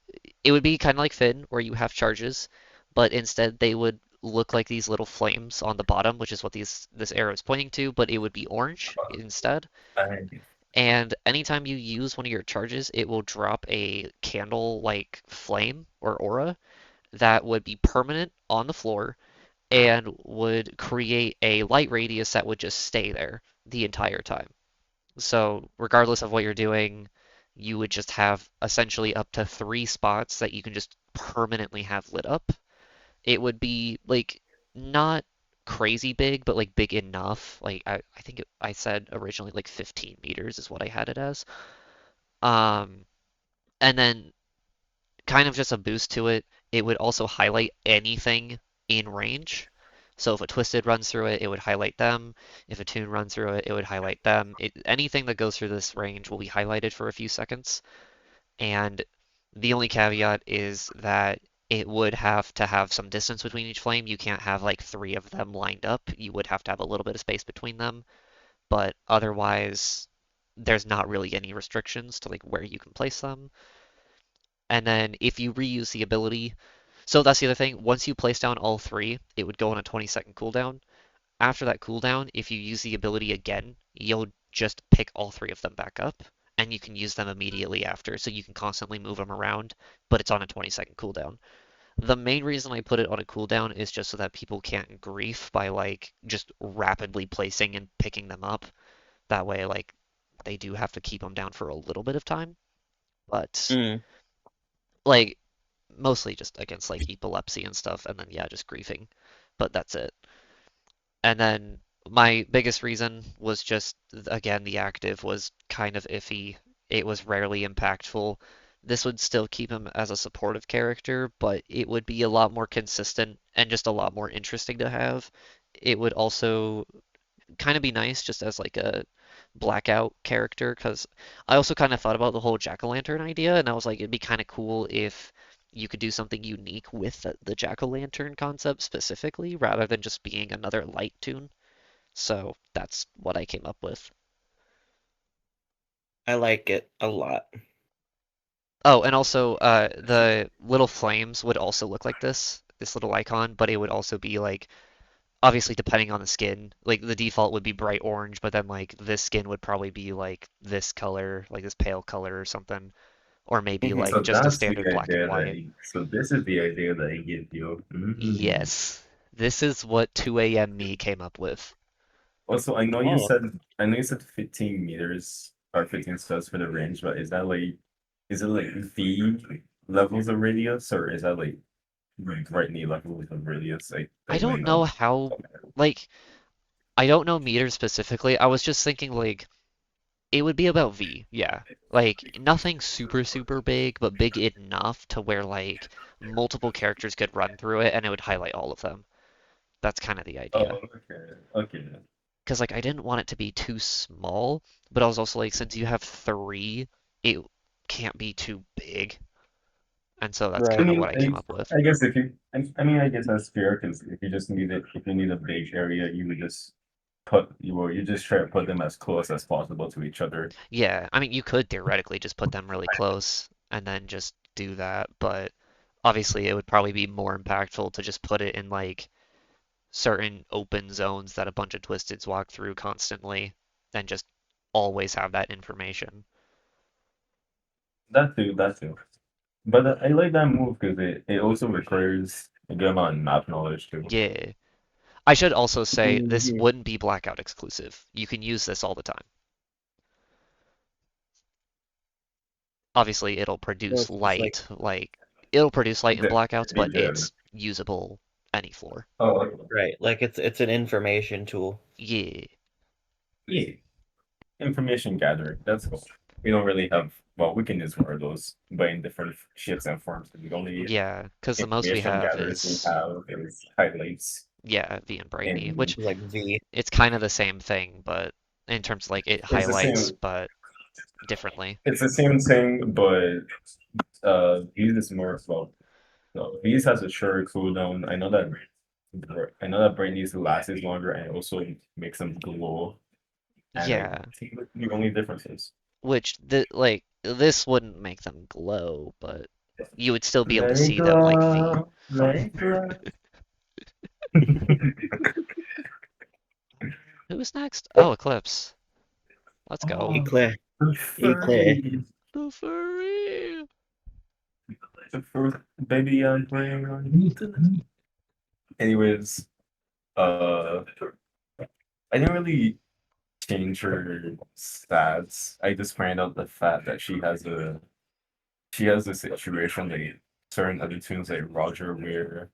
it would be kind of like Finn, where you have charges, but instead they would look like these little flames on the bottom, which is what this arrow is pointing to, but it would be orange instead. I, And anytime you use one of your charges, it will drop a candle-like flame or aura that would be permanent on the floor and would create a light radius that would just stay there the entire time. So, regardless of what you're doing, you would just have essentially up to three spots that you can just permanently have lit up. It would be like not crazy big, but like big enough. Like I think I said originally like 15 meters is what I had it as. Um, and then kind of just a boost to it. It would also highlight anything in range. So if a Twisted runs through it, it would highlight them. If a Toon runs through it, it would highlight them. Anything that goes through this range will be highlighted for a few seconds. And the only caveat is that it would have to have some distance between each flame. You can't have like three of them lined up. You would have to have a little bit of space between them. But otherwise, there's not really any restrictions to like where you can place them. And then if you reuse the ability, so that's the other thing. Once you place down all three, it would go on a 20-second cooldown. After that cooldown, if you use the ability again, you'll just pick all three of them back up, and you can use them immediately after, so you can constantly move them around, but it's on a 20-second cooldown. The main reason I put it on a cooldown is just so that people can't grief by like just rapidly placing and picking them up. That way, like they do have to keep them down for a little bit of time, but Mm. like mostly just against like epilepsy and stuff, and then yeah, just griefing. But that's it. And then my biggest reason was just again the active was kind of iffy. It was rarely impactful. This would still keep him as a supportive character, but it would be a lot more consistent and just a lot more interesting to have. It would also kind of be nice just as like a blackout character because I also kind of thought about the whole jack-o'-lantern idea and I was like it'd be kind of cool if you could do something unique with the jack-o'-lantern concept specifically rather than just being another light tune. So that's what I came up with. I like it a lot. Oh, and also the little flames would also look like this little icon, but it would also be like obviously depending on the skin, like the default would be bright orange, but then like this skin would probably be like this color, like this pale color or something, or maybe Hmm. like so just a that's the standard black and idea that white. so this is the idea that he gives you. Yes, this is what 2 a.m. me came up with. Also, Oh, I know you said 15 meters or 15 steps for the range, but is it like the levels of radius or is that like Brightney levels of radius? I I might don't not. know how, like, I don't know meters specifically. I was just thinking like it would be about V, yeah. Like nothing super super big, but big enough to where like multiple characters could run through it and it would highlight all of them. That's kind of the idea. Oh, okay. Okay. Because like I didn't want it to be too small, but I was also like since you have three, it can't be too big, and so that's I kind right. of what mean, I came up with. I guess if you, I mean, I guess that's fair because if you just need it, if you need a big area, you would just you just try to put them as close as possible to each other. Yeah, I mean you could theoretically just put them really close and then just do that, but obviously it would probably be more impactful to just put it in like certain open zones that a bunch of Twisteds walk through constantly than just always have that information. That too. But I like that move because it also requires a good amount of map knowledge too. Yeah. I should also say this Mhm. wouldn't be Blackout exclusive. You can use this all the time. Obviously, So it's just like, it'll produce light in The, blackouts, but the, it's usable any floor. oh, okay. right, like it's an information tool. Yeah. Yeah, information gathering. That's cool. We don't really have, well, we can use more of those, but in different shapes and forms. The only Yeah, because the most we information have gatherers we is have is highlights yeah, V and Brightney, which and Like V. it's kind of the same thing, but in terms of like it it's the highlights, same. but differently. It's the same thing, but V's is more well. No, V's has a shorter cooldown. I know that Brightney's lasts longer and also makes them glow. And I Yeah, think the only difference is which like this wouldn't make them glow, but you would still be able to let it see them like V. go, let it go. Who's next? Oh, Eclipse. Let's go. Oh, Eclair. the Eclair. furry. The furry. The first baby I'm praying on. Anyways, uh, I didn't really change her stats. I just pointed out the fact that she has a situation like certain other tunes like Rodger where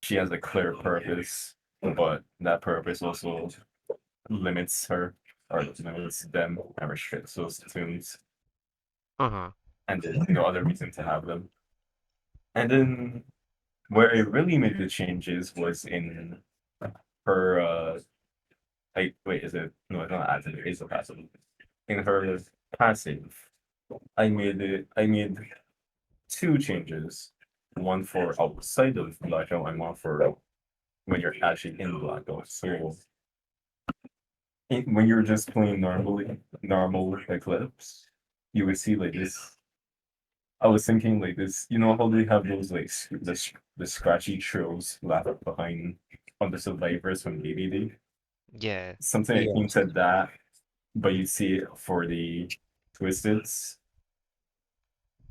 she has a clear purpose, but that purpose also limits her or limits them and restricts those tunes, Uh-huh. and there's no other reason to have them. And then where it really made the changes was in her like wait, is it no, it's not active, it's a passive. In her passive, I made two changes. One for outside of blackout and one for when you're actually in blackout. So when you're just playing normal Eclipse, you would see like this. I was thinking like this, you know how they have those like the scratchy trails left behind on the survivors from DVD? Yeah. Something Yeah. akin to that, but you see it for the Twisteds.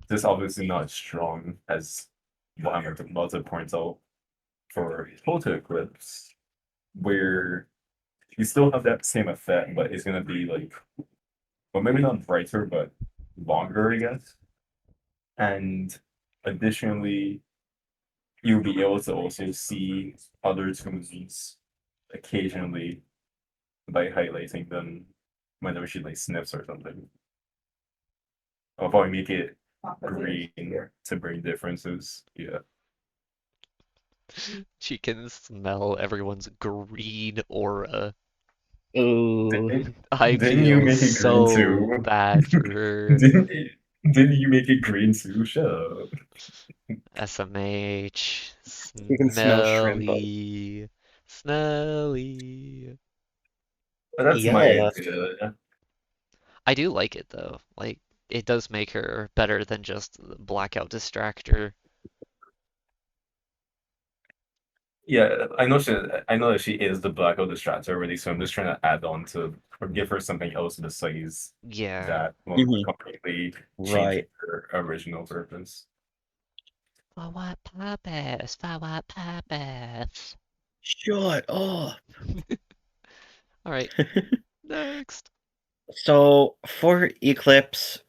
This obviously not as strong as what I'm about to point out for Total Eclipse, where you still have that same effect, but it's gonna be like, well, maybe not brighter, but longer, I guess. And additionally, you'll be able to also see other tunes occasionally by highlighting them whenever she like sniffs or something. I'll probably make it green to bring differences. Yeah. She can smell everyone's green aura. Ooh. I Didn't you feel make it green so too? bad for her. Didn't didn't you make it green too? Shut up. SMH. You can smell Shrimpo. Smelly. Smelly. But that's my Yeah. idea. I do like it though. Like, it does make her better than just the blackout distractor. Yeah, I know that she is the Blacko distractor already, so I'm just trying to add on to or give her something else besides Yeah. that won't Hmm. completely change Right. her original purpose. For what purpose? For what purpose? Shut up. Alright, next. So for Eclipse,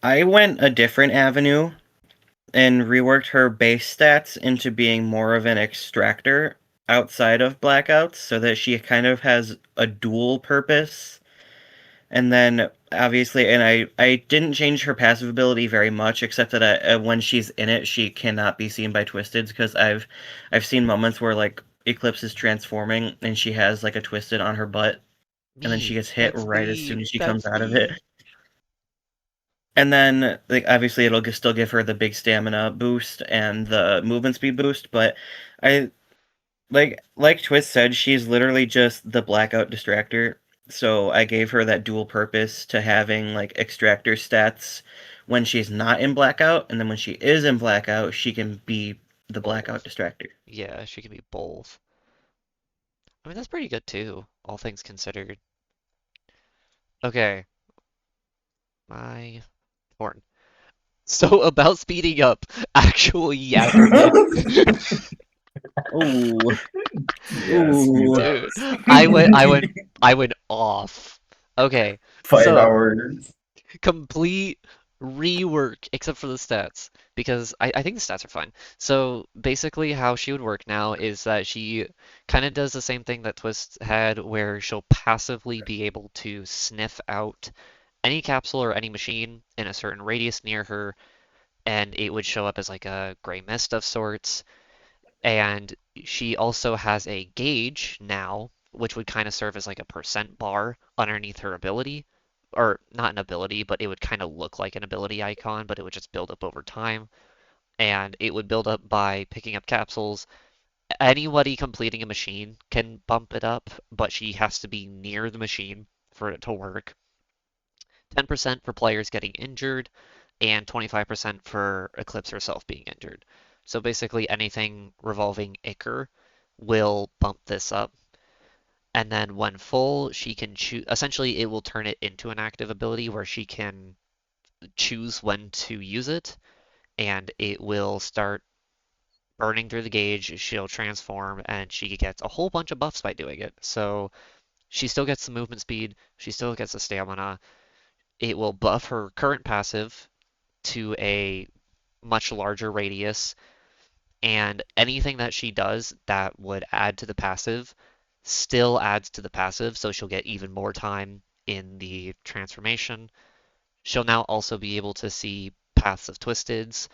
I went a different avenue and reworked her base stats into being more of an extractor outside of blackouts so that she kind of has a dual purpose. And then obviously, and I didn't change her passive ability very much, except that when she's in it, she cannot be seen by Twisteds because I've seen moments where like Eclipse is transforming and she has like a Twisted on her butt, and then she Me. gets hit That's right as soon me. as she comes That's out of it. me. And then, like, obviously, still give her the big stamina boost and the movement speed boost. But I like Twist said, she's literally just the blackout distractor. So I gave her that dual purpose to having like extractor stats when she's not in blackout, and then when she is in blackout, she can be the blackout Both. distractor. Yeah, she can be both. I mean, that's pretty good too, all things considered. Okay, my turn. So about speeding up, actual yapping. Ooh, Yes, we ooh. Dude, love. I went off. Okay, 5 so hours. complete rework except for the stats because I think the stats are fine. So basically how she would work now is that she kind of does the same thing that Twist had where she'll passively be able to sniff out any capsule or any machine in a certain radius near her, and it would show up as like a gray mist of sorts. And she also has a gauge now, which would kind of serve as like a percent bar underneath her ability. or not an ability, but it would kind of look like an ability icon, but it would just build up over time. And it would build up by picking up capsules. Anybody completing a machine can bump it up, but she has to be near the machine for it to work. 10% for players getting injured, and 25% for Eclipse herself being injured. So basically anything revolving Iker will bump this up. And then when full, she can choose. Essentially, it will turn it into an active ability where she can choose when to use it, and it will start burning through the gauge. She'll transform, and she gets a whole bunch of buffs by doing it. So she still gets the movement speed, she still gets the stamina. It will buff her current passive to a much larger radius, and anything that she does that would add to the passive still adds to the passive, so she'll get even more time in the transformation. She'll now also be able to see paths of Twisteds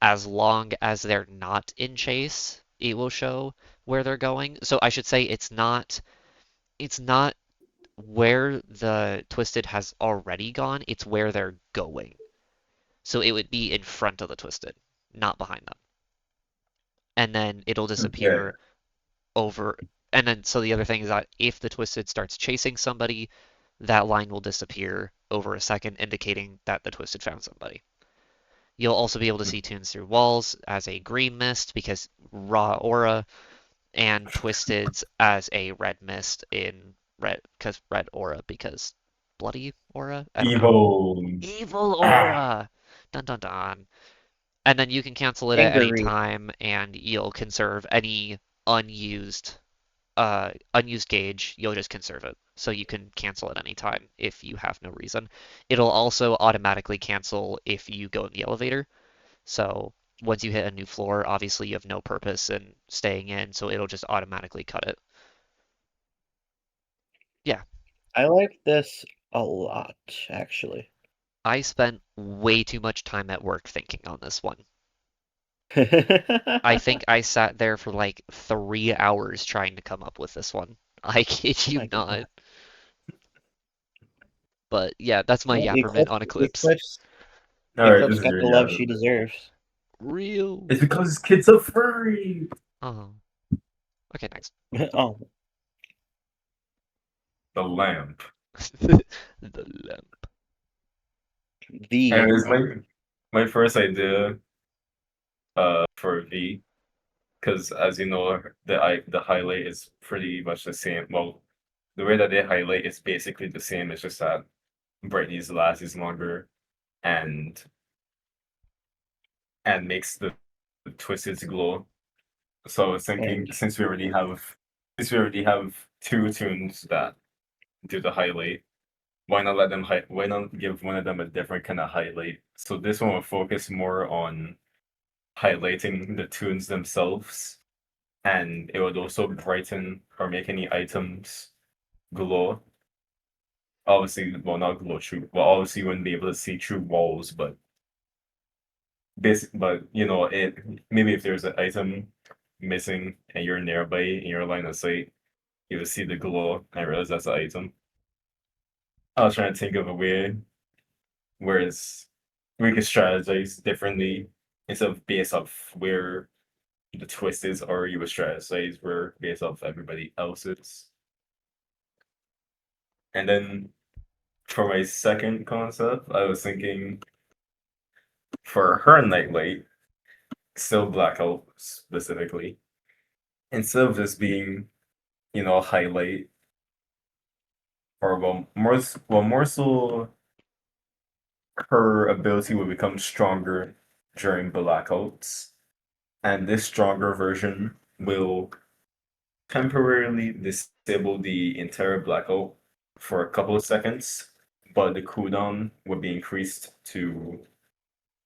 as long as they're not in chase. It will show where they're going. So I should say it's not where the Twisted has already gone, it's where they're going. So it would be in front of the Twisted, not behind them. And then it'll Yeah. disappear over. And then, so the other thing is that if the Twisted starts chasing somebody, that line will disappear over a second, indicating that the Twisted found somebody. You'll also be able to see Toons through walls as a green mist because raw aura, and Twisted's as a red mist in red because red aura because bloody aura. I don't know. Evil. Evil Ah. aura. Dun dun dun. And then you can cancel it at any Angry. time, and you'll conserve any unused unused gauge. You'll just conserve it, so you can cancel at any time if you have no reason. It'll also automatically cancel if you go in the elevator. So once you hit a new floor, obviously you have no purpose in staying in, so it'll just automatically cut it. Yeah, I like this a lot, actually. I spent way too much time at work thinking on this one. I think I sat there for like 3 hours trying to come up with this one. I kid Oh you my not. god. But yeah, that's my Well, yapperment on Eclipse. All right, this Eclipse is got your the love yeah. she deserves. Real. It's because kids are furry. Oh. Okay, next. Oh, The lamp. The lamp. the And it's lamp. my first idea for V, because as you know, the highlight is pretty much the same. Well, the way that they highlight is basically the same. It's just that Brightney's last is longer and makes the twisted glow. So I was thinking, And since we already have two tunes that do the highlight, why not let them why not give one of them a different kind of highlight? So this one will focus more on highlighting the tunes themselves, and it would also brighten or make any items glow. Obviously, well, not glow through. Well, obviously, you wouldn't be able to see through walls, but but you know, it maybe if there's an item missing and you're nearby in your line of sight, you will see the glow and realize that's the item. I was trying to think of a way whereas we could strategize differently instead of based off where the twist is, or you would strategize where based off everybody else's. And then for my second concept, I was thinking for her nightlight, still blackout specifically, instead of just being, a highlight, or more so her ability will become stronger during blackouts, and this stronger version will temporarily disable the entire blackout for a couple of seconds, but the cooldown will be increased to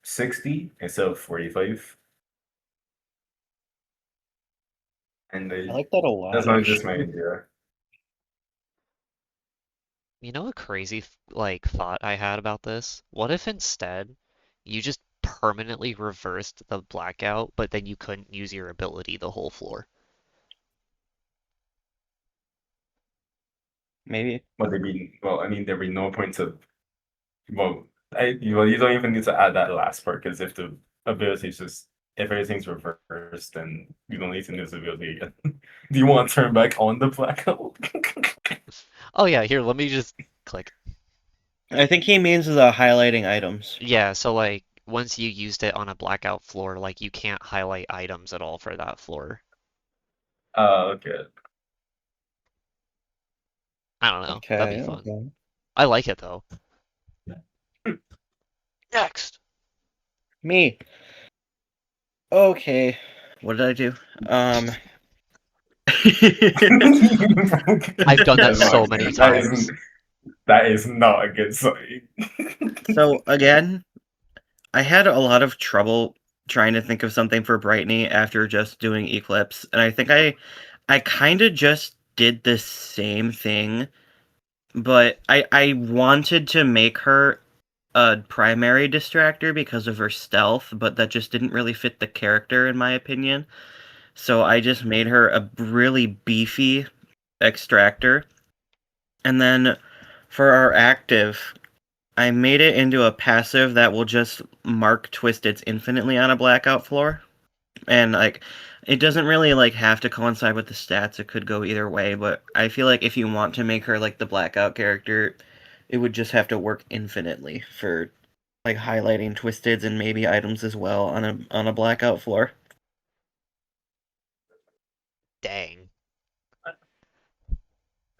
60 instead of 45. And I like that a that's lot, not just my actually. idea. You know a crazy like thought I had about this? What if instead you just permanently reversed the blackout, but then you couldn't use your ability the whole floor? Maybe. But there'd be well, I mean, there'd be no point to well, you don't even need to add that last part because if the ability is just if everything's reversed, then you don't need to use the ability again. Do you want to turn back on the blackout? Oh yeah, here, let me just click. I think he means the highlighting items. Yeah, so like once you used it on a blackout floor, like you can't highlight items at all for that floor. Okay. I don't know. That'd be Okay, fun. okay. I like it though. Next. Me. Okay. What did I do? I've done that That's not so many good. That isn't. times. That is not a good sign. So again, I had a lot of trouble trying to think of something for Brightney after just doing Eclipse, and I think I kind of just did the same thing, but I wanted to make her a primary distractor because of her stealth, but that just didn't really fit the character in my opinion. So I just made her a really beefy extractor. And then for our active, I made it into a passive that will just mark twisteds infinitely on a blackout floor. And like it doesn't really like have to coincide with the stats. It could go either way, but I feel like if you want to make her like the blackout character, it would just have to work infinitely for like highlighting twisteds and maybe items as well on a blackout floor. Dang.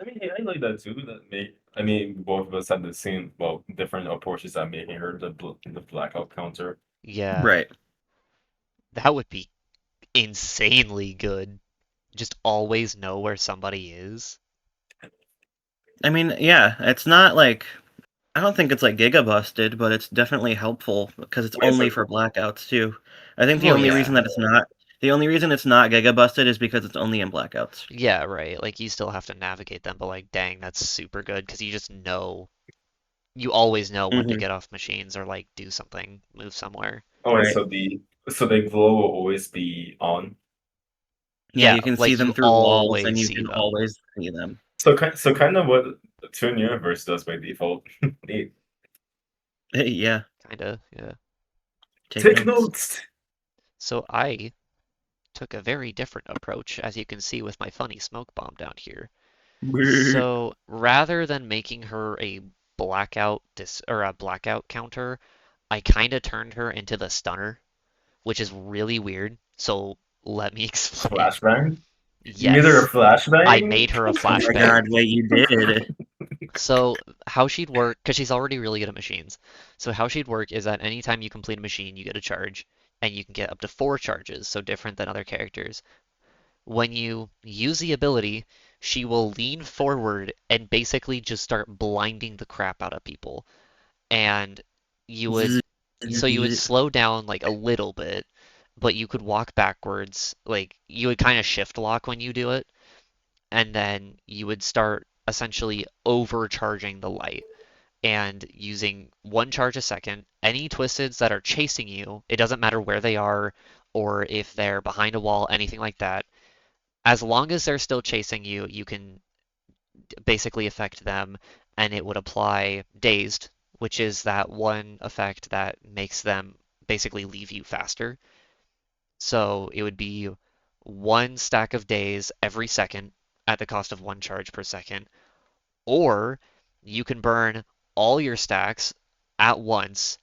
I mean, hey, I like that too. That make I mean, both of us had the same, well, different approaches at making her the blackout counter. Yeah. Right. That would be insanely good. Just always know where somebody is. I mean, yeah, it's not like I don't think it's like giga busted, but it's definitely helpful because it's Wait, only so for blackouts too. I think Well, yeah. the only reason it's not giga busted is because it's only in blackouts. Yeah, right. Like you still have to navigate them, but like dang, that's super good because you just know you always know when to Hmm. get off machines or like do something, move somewhere. oh, wait, Right. so the glow will always be on. Yeah, Yeah, you can see like you them through walls and always you see can them. always see them. So kind of what Toon Universe does by default. Neat. Yeah, Kinda, yeah. take Take notes. notes. So I took a very different approach, as you can see with my funny smoke bomb down here. So rather than making her a blackout dis or a blackout counter, I kind of turned her into the stunner, which is really weird. So let me explain. Flashbang. You made her a Yes, I flashbang. made her a Oh my flashbang. god, wait, you did. So how she'd work, because she's already really good at machines. So how she'd work is that anytime you complete a machine, you get a charge, and you can get up to 4 charges, so different than other characters. When you use the ability, she will lean forward and basically just start blinding the crap out of people. And you would, so you would slow down like a little bit, but you could walk backwards. Like you would kind of shift lock when you do it, and then you would start essentially overcharging the light and using 1 charge a second. Any twisteds that are chasing you, it doesn't matter where they are or if they're behind a wall, anything like that. As long as they're still chasing you, you can basically affect them, and it would apply dazed, which is that one effect that makes them basically leave you faster. So it would be 1 stack of daze every second at the cost of 1 charge per second, or you can burn all your stacks at once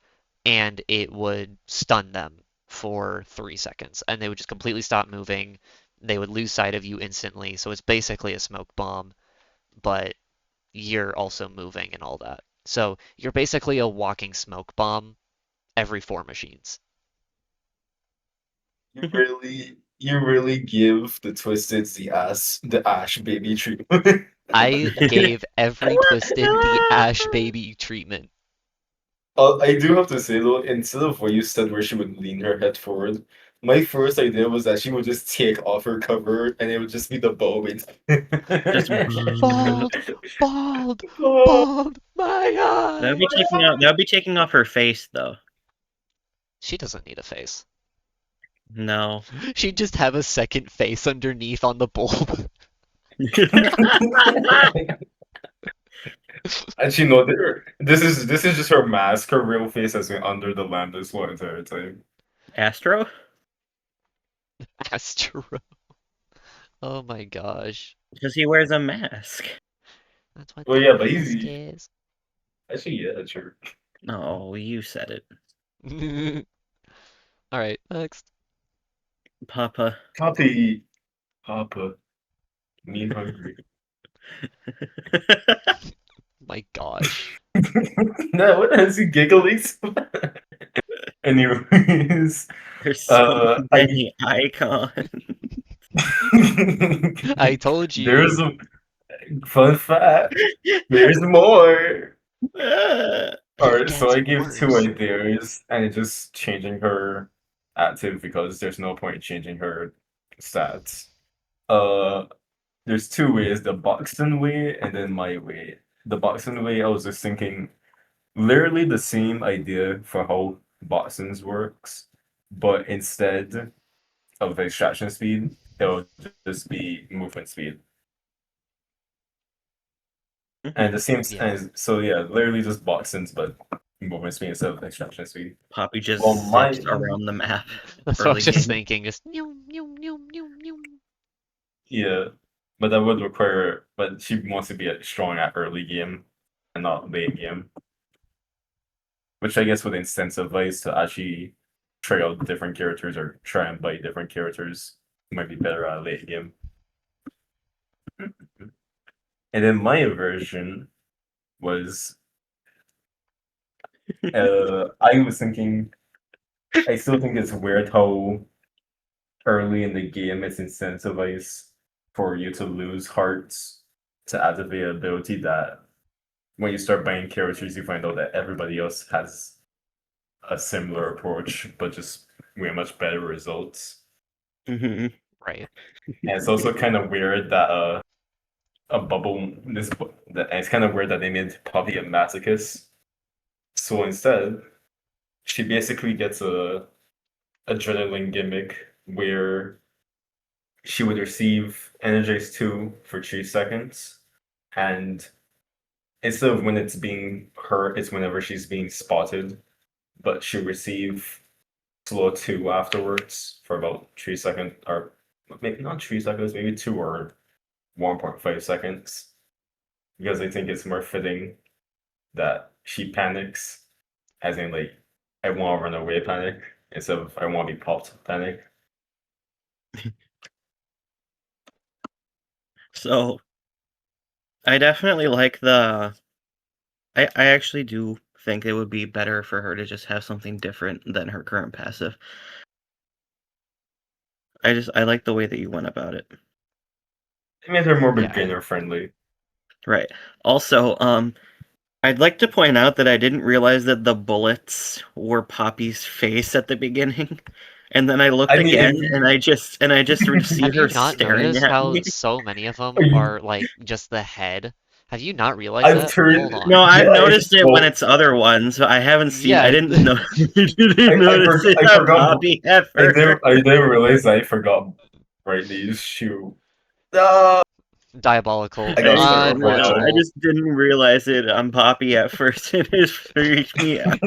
and it would stun them for 3 seconds and they would just completely stop moving. They would lose sight of you instantly. So it's basically a smoke bomb, but you're also moving and all that. So you're basically a walking smoke bomb every 4 machines. You really give the Twisteds the Ash baby treatment. I gave every Twisted the Ash Baby treatment. I do have to say though, instead of what you said where she would lean her head forward, my first idea was that she would just take off her cover and it would just be the bow wait. Just Bald, bald, Oh, bald, my eye. that would be taking off her face though. She doesn't need a face. No. She'd just have a second face underneath on the bulb. Actually, no. This is just her mask. Her real face has been under the lamp this whole entire time. Astro? Astro. Oh my gosh. Because he wears a mask. That's what Well, that yeah, but mask he's is. actually yeah, sure. No, you said it. All right, next. Papa. Copy, Papa, me hungry. My gosh. No, what is he giggling? Anyways, There's so I many icons. I told there's you. a fun fact. There's more. It Alright, so gets I give two worse. ideas, and it's just changing her active because there's no point in changing her stats. Uh, there's two ways: the Buxton way and then my way. The Buxton way, I was just thinking literally the same idea for how Buxton's works, but instead of extraction speed, it'll just be movement speed. And the same, Yeah, and so yeah, literally just Buxton's, but movement speed instead of extraction speed. Poppy just Well, zips my around the map that's what I early was just game. thinking. Just nyum, nyum, nyum, nyum, nyum. yeah, but that would require. But she wants to be strong at early game and not late game, which I guess would incentivize to actually try out different characters or try and bite different characters who might be better at late game. And then my version was, I was thinking, I still think it's weird how early in the game it's incentivized for you to lose hearts to activate an ability that when you start buying characters, you find out that everybody else has a similar approach, but just way much better results. Mhm. Right. And it's also kind of weird that a bubble that and it's kind of weird that they made Poppy a masochist. So instead, she basically gets a adrenaline gimmick where she would receive Energize 2 for 3 seconds, and instead of when it's being hurt, it's whenever she's being spotted, but she'll receive slow 2 afterwards for about 3 seconds, or maybe not 3 seconds, maybe 2 or 1.5 seconds, because I think it's more fitting that she panics, as in, like, I want to run away panic, instead of I want to be popped panic. So I definitely like the. I actually do think it would be better for her to just have something different than her current passive. I like the way that you went about it. It made her more Yeah. beginner friendly. Right. Also, I'd like to point out that I didn't realize that the bullets were Poppy's face at the beginning. And then I looked I again mean, and I just see Have you her not staring noticed at how me. so many of them are you, are like just the head? Have you not realized I've that? Hold turned, No, on. I've yeah, noticed it when well, it's other ones, but I haven't seen I Yeah. didn't know I didn't notice it I on forgot, Poppy at first. I never realized I forgot Brightney's shoe. No, Diabolical. I got started on my I Unfortunate. just didn't realize it on Poppy at first. It just freaked me out.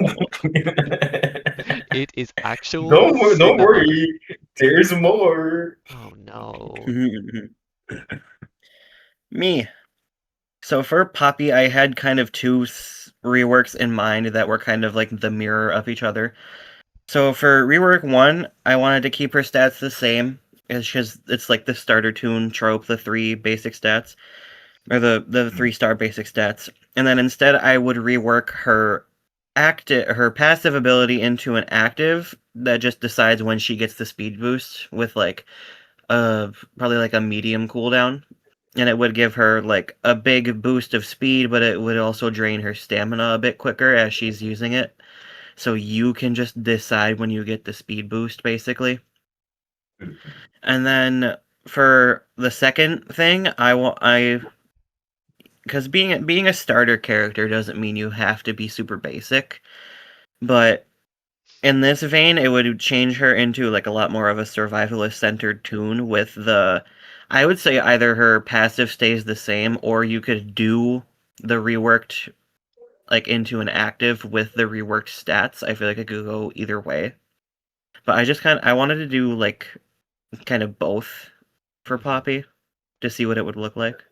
It is actual Don't cinema. worry, there's more. Oh no. Me. So for Poppy, I had kind of two reworks in mind that were kind of like the mirror of each other. So for rework one, I wanted to keep her stats the same. It's like the starter tune trope, the three basic stats, or the 3-star basic stats. And then instead I would rework her passive ability into an active that just decides when she gets the speed boost with like probably like a medium cooldown. And it would give her like a big boost of speed, but it would also drain her stamina a bit quicker as she's using it. So you can just decide when you get the speed boost, basically. And then for the second thing, because being a starter character doesn't mean you have to be super basic, but in this vein, it would change her into like a lot more of a survivalist centered tune with I would say either her passive stays the same or you could do the reworked like into an active with the reworked stats, I feel like it could go either way. But I wanted to do like kind of both for Mhm. Poppy to see what it would look like.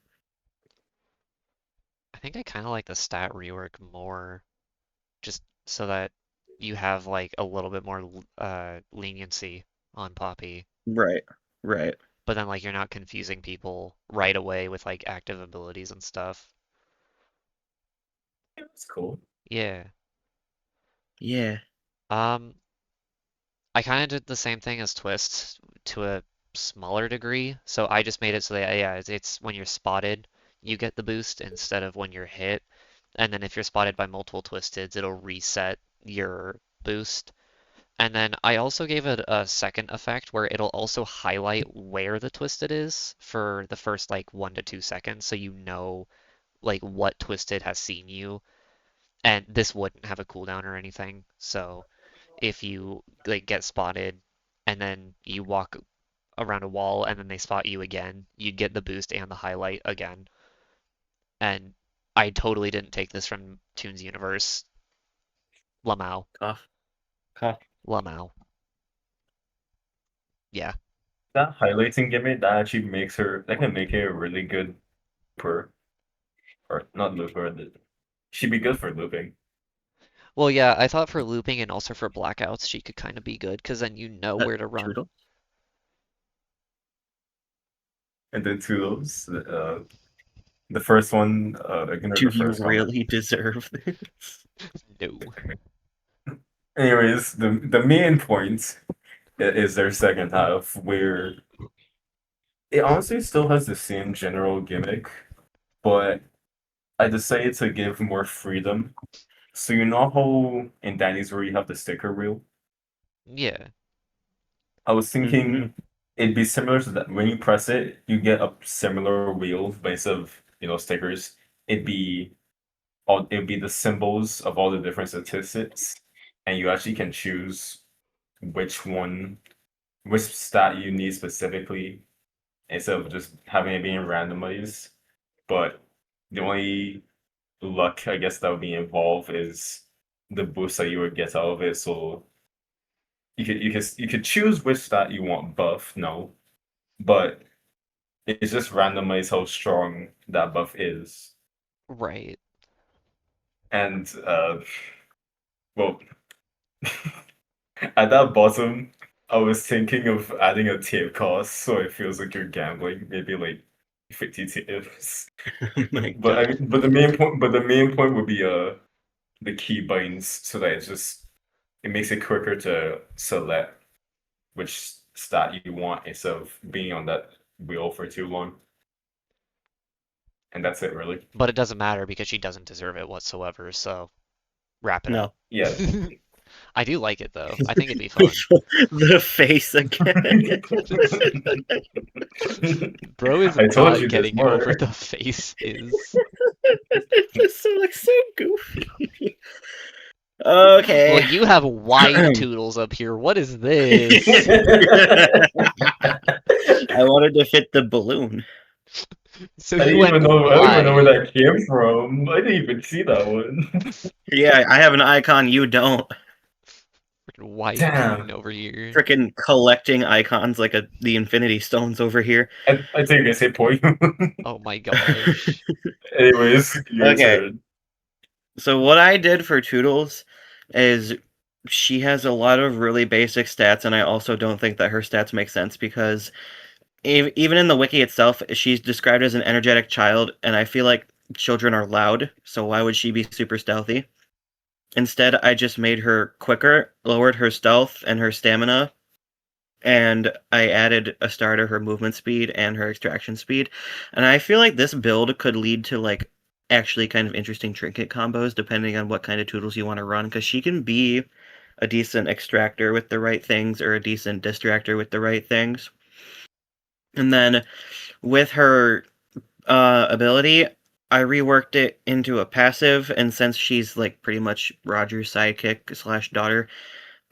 I think I kind of like the stat rework more, just so that you have like a little bit more leniency on Poppy, Right. Right. but then like you're not confusing people right away with like active abilities and stuff. Yeah, that's cool. Yeah. Yeah. Um, I kind of did the same thing as Twist to a smaller degree. So I just made it so that, yeah, it's when you're spotted, you get the boost instead of when you're hit. And then if you're spotted by multiple Twisteds, it'll reset your boost. And then I also gave it a second effect where it'll also highlight where the Twisted is for the first like 1 to 2 seconds, so you know like what Twisted has seen you. And this wouldn't have a cooldown or anything, so if you like get spotted and then you walk around a wall and then they spot you again, you'd get the boost and the highlight again. And I totally didn't take this from Toons Universe. Lamau. Cough. Cough. Lamau. Yeah. That highlighting gimmick that actually makes her that can make her a really good looper. Or not looper, she'd be good for looping. Well, yeah, I thought for looping and also for blackouts, she could kind of be good because then you know where to run. Toodle. And then Toodles, the first one, ignore Do the you first comment. really deserve this? No. Anyways, the main point is their second half, where it honestly still has the same general gimmick, but I decided to give more freedom. So you know how in Danny's where you have the sticker reel? Yeah. I was Mm-hmm. thinking it'd be similar to that. When you press it, you get a similar wheel, but instead of, stickers, it'd be it'd be the symbols of all the different statistics, and you actually can choose which one, which stat you need specifically, instead of just having it being randomized. But the only luck, I guess, that would be involved is the boost that you would get out of it. So you could choose which stat you want buff, no, but it's just randomized how strong that buff is. Right. And well, at that bottom, I was thinking of adding a tip cost so it feels like you're gambling, maybe like 50 tips. Oh my But I god. mean, but the main point would be the key binds so that it makes it quicker to select which stat you want instead of being on that wheel for too long. And that's it really. But it doesn't matter because she doesn't deserve it whatsoever, so wrap it up. No. Yeah. I do like it though. I think it'd be fun. The face again. Bro is I told not you there's getting over more. the face is. It just looks so goofy. Well, Okay. you have wide Toodles up here. What is this? I wanted to fit the balloon. So I you didn't went even know. I don't even know where wide. that came from. I didn't even see that one. Yeah, I have an icon, you don't. Freaking wide Damn. balloon over here. Freaking collecting icons like the Infinity Stones over here. I think I say point. Oh my gosh. Anyways, your Okay, turn. so what I did for Toodles is she has a lot of really basic stats, and I also don't think that her stats make sense because even in the wiki itself, she's described as an energetic child, and I feel like children are loud, so why would she be super stealthy? Instead, I just made her quicker, lowered her stealth and her stamina, and I added a star to her movement speed and her extraction speed. And I feel like this build could lead to like actually kind of interesting trinket combos depending on what kind of Toodles you want to run, because she can be a decent extractor with the right things or a decent distractor with the right things. And then with her ability, I reworked it into a passive, and since she's like pretty much Rodger's sidekick slash daughter,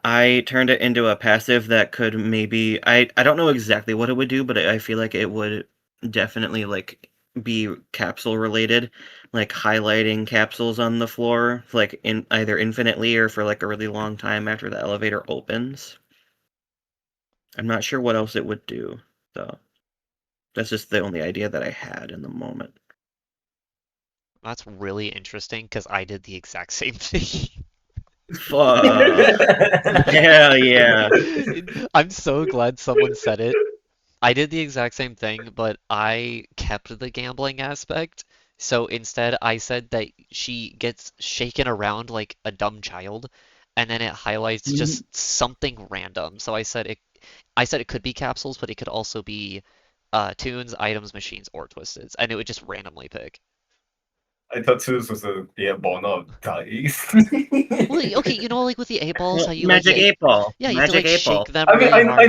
I turned it into a passive that could maybe I don't know exactly what it would do, but I feel like it would definitely like be capsule related, like highlighting capsules on the floor, like in either infinitely or for like a really long time after the elevator opens. I'm not sure what else it would do, though. That's just the only idea that I had in the moment. That's really interesting because I did the exact same thing. Fuck. Hell yeah. I'm so glad someone said it. I did the exact same thing, but I kept the gambling aspect. So instead, I said that she gets shaken around like a dumb child, and then it highlights Mhm. just something random. So I said it could be capsules, but it could also be tunes, items, machines, or twisteds, and it would just randomly pick. I thought Toons was a ball, not dice. Well, okay, you know, like with the eight balls, Well, how you like, Magic yeah, 8 Ball. yeah, you have to Magic like 8 shake Ball. them I mean, really hard. I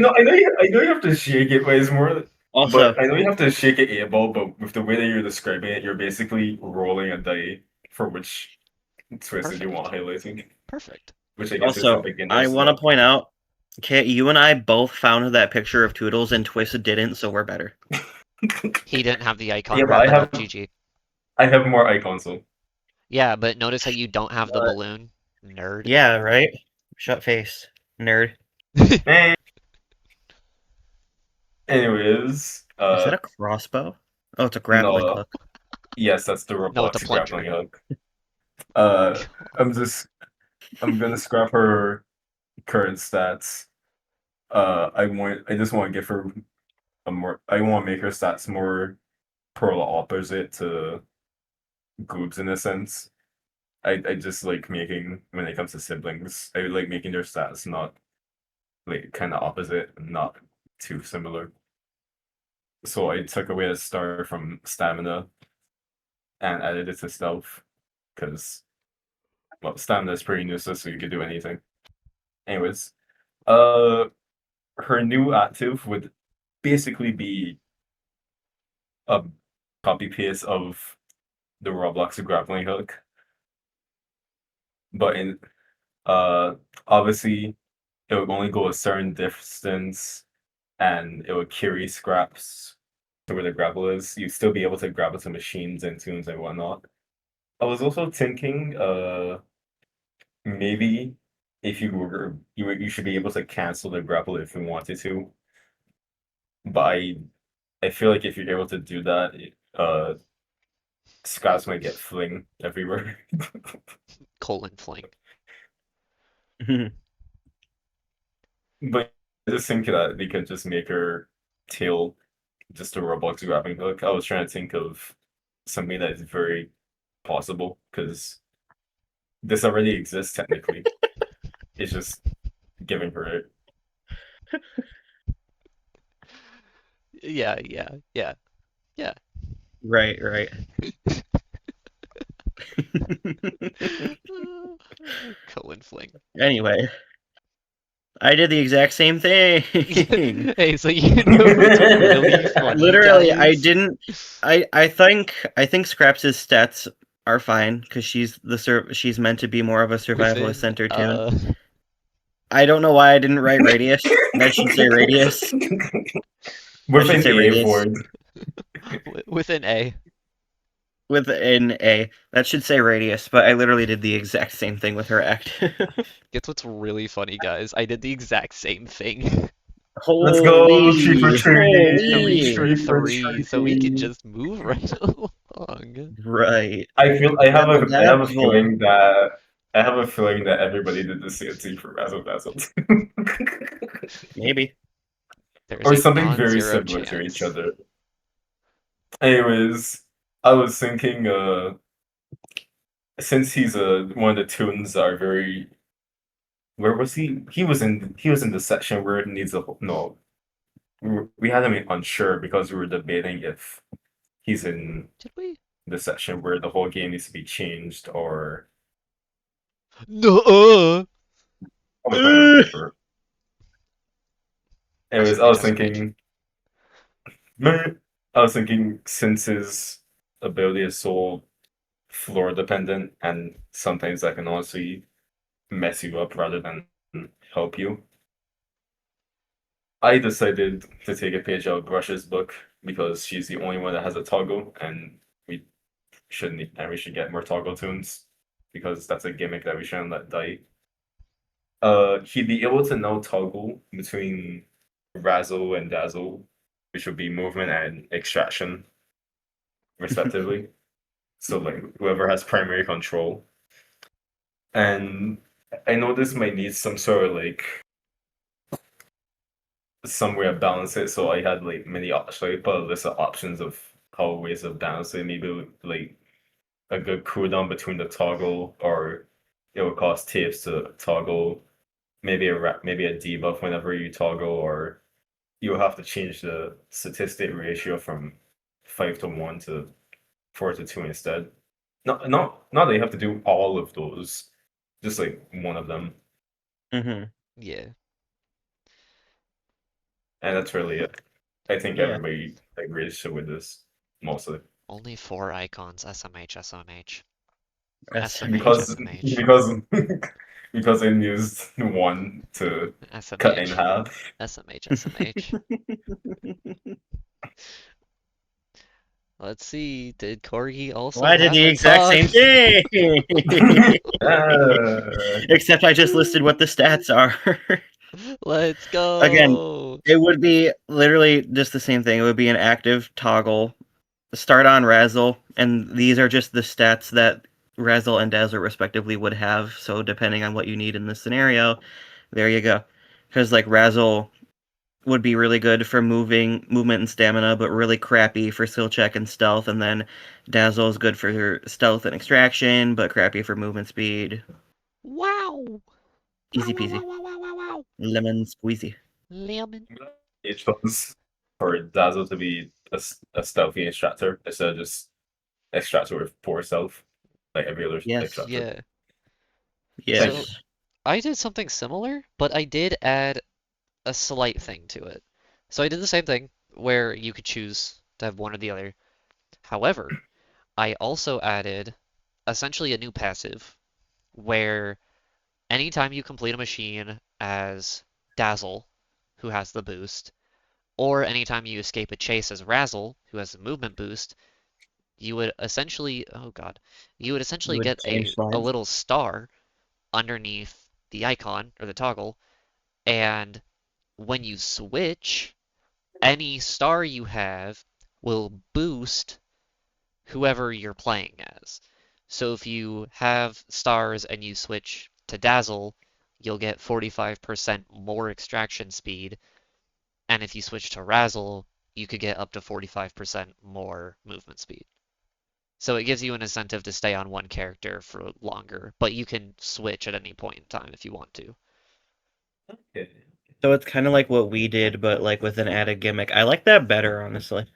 know you have to shake it, but it's more. Also, But I know you have to shake it 8 ball, but with the way that you're describing it, you're basically rolling a die for which twisted you want Perfect. highlighting, Perfect. which I guess is for also, I beginners, want to not. point out, okay, you and I both found that picture of Toodles and Twist didn't, so we're better. He didn't have the icon Yeah, but wrapping up GG. I have more icons, so. Yeah, but notice how you don't have the But balloon? Nerd. yeah, right? Shut face, nerd. Eh. Anyways, Is that a crossbow? Oh, it's a grappling no, hook. yes, that's the No, it's a Roblox plunger. grappling hook. Uh, God. I'm just I'm gonna scrap her current stats. I just want to give her a more. I want to make her stats more polar opposite to Goob's in a sense. I just like making when it comes to siblings. I like making their stats not like kind of opposite, not too similar. So I took away a star from stamina and added it to stealth because well, stamina is pretty useless, so you could do anything. Anyways, uh, her new active would basically be a copy paste of the Roblox grappling hook, but in uh obviously it would only go a certain distance and it would carry scraps to where the grapple is. You'd still be able to grapple to machines and tunes and whatnot. I was also thinking maybe if you should be able to cancel the grapple if you wanted to. But I feel like if you're able to do that, scraps might get fling everywhere. Colon fling. But I just think that they could just make her tail just a Roblox grappling hook. I was trying to think of something that is very possible because this already exists technically. It's just giving her it. Yeah, yeah, yeah, yeah. Right, right. Colon fling. Anyway, I did the exact same thing. Hey, so you know what's really funny, Literally, I guys? didn't. I think Scraps' stats are fine because she's meant to be more of a survivalist Within center tune. I don't know why I didn't write radius. That should say radius. That With should an say A radius board. within A. with an A. That should say radius. But I literally did the exact same thing with her active. Guess what's really funny, guys? I did the exact same thing. Let's go, three for Holy, three, Three holy. for three for three, so we can three. just move right along. Right. I feel Razzle I have a dazzle. feeling that everybody did the same thing for Razzle Dazzle. Maybe. There's Or a something very non-zero similar to each chance. other. Anyways, I was thinking since he's one of the tunes that are very where was he? He was in the section where it needs a no. We had him unsure because we were debating if he's in Did we? the section where the whole game needs to be changed or No. oh wait, I remember. Anyways, Pressing me, pressing me. meh, I was thinking since his ability is so floor dependent and sometimes that can honestly mess you up rather than help you. I decided to take a page out of Brusha's book because she's the only one that has a toggle, and we we should get more toggle tunes because that's a gimmick that we shouldn't let die. He'd be able to now toggle between Razzle and Dazzle, which would be movement and extraction, respectively. So like whoever has primary control. And I know this might need some sort of like some way of balance it. So I had like many options. So I put a list of options of how ways of balancing. Maybe like a good cooldown between the toggle, or it would cost tapes to toggle. Maybe a debuff whenever you toggle, or you'll have to change the statistic ratio from 5 to 1 to 4 to 2 instead. Not that you have to do all of those, just like one of them, Mm-hmm. Yeah. and that's really it. I think Yeah. everybody agrees with this mostly Only 4 icons. SMH, SMH. That's SMH, because SMH. because because I used one to cut in SMH. half. SMH, SMH. Let's see. Did Corgi also Well, I did have the a exact tog? same thing. Uh, Except I just listed what the stats are. Let's Again, go. it would be literally just the same thing. It would be an active toggle. Start on Razzle, and these are just the stats that Razzle and Dazzle respectively would have. So depending on what you need in this scenario, there you go. Because like Razzle would be really good for movement and stamina, but really crappy for skill check and stealth. And then Dazzle is good for stealth and extraction, but crappy for movement speed. Wow. Wow, Easy wow, peasy. wow, wow, wow, wow, wow. Lemon squeezy. Lemon. it chose for Dazzle to be a stealthy extractor instead of just extractor with poor stealth, like every other Yes. extractor. Yeah. Thank So you. Yes. I did something similar, but I did add a slight thing to it. So I did the same thing where you could choose to have one or the other. However, I also added essentially a new passive where anytime you complete a machine as Dazzle, who has the boost, or anytime you escape a chase as Razzle, who has the movement boost, you would essentially, oh god, you would You essentially would get change a slides. little star underneath the icon or the toggle, and when you switch, any star you have will boost whoever you're playing as. So if you have stars and you switch to Dazzle, you'll get 45% more extraction speed, and if you switch to Razzle, you could get up to 45% more movement speed. So it gives you an incentive to stay on one character for longer, but you can switch at any point in time if you want to. Okay. So it's kind of like what we did, but like with an added gimmick. I like that better, honestly.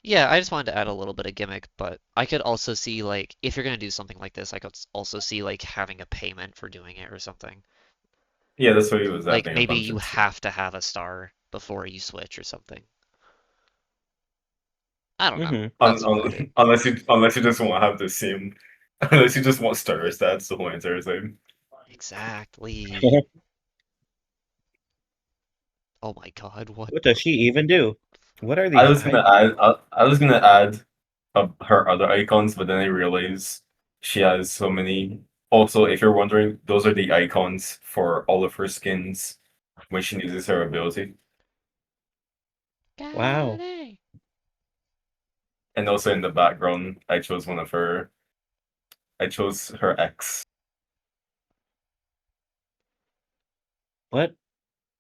Yeah, I just wanted to add a little bit of gimmick, but I could also see like if you're gonna do something like this, I could also see like having a payment for doing it or something. Yeah, that's what he was Like adding a maybe bunch you of. have to have a star before you switch or something. I don't know. Mm-hmm. That's what I did. Unless you just want to have the same, unless you just want stirrers, that's the whole entire thing. Exactly. Oh my God, what? What does she even do? What are I these was gonna icons? add, I was gonna add her other icons, but then I realized she has so many. Also, if you're wondering, those are the icons for all of her skins when she uses her ability, Got Wow. it. and also in the background, I chose one of her. I chose her ex. What?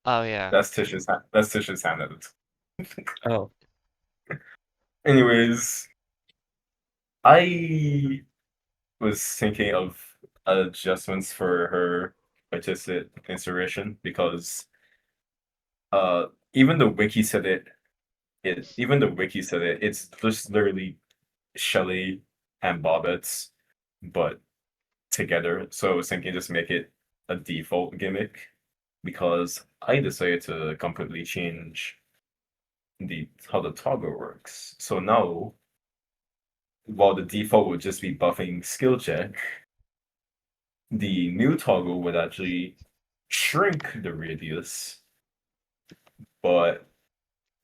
Oh yeah. That's Tisha's. That's Tisha's hand at it. Oh. Anyways, I was thinking of adjustments for her artistic inspiration because even the wiki said it's just literally Shelly and Bobette's but together. So I was thinking just make it a default gimmick because I decided to completely change the how the toggle works. So now while the default would just be buffing skill check, the new toggle would actually shrink the radius, but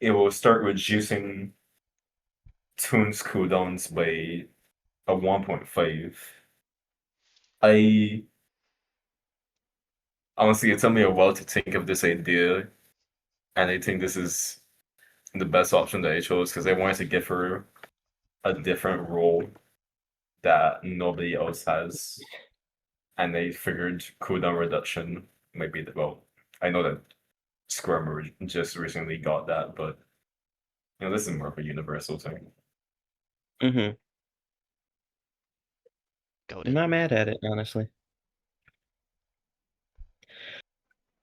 it will start reducing Toons cooldowns by a 1.5. I honestly, it took me a while to think of this idea, and I think this is the best option that I chose because I wanted to give her a different role that nobody else has, and I figured cooldown reduction might be the well. I know that Scrummer just recently got that, but this is more of a universal thing. I'm Goated. not mad at it, honestly.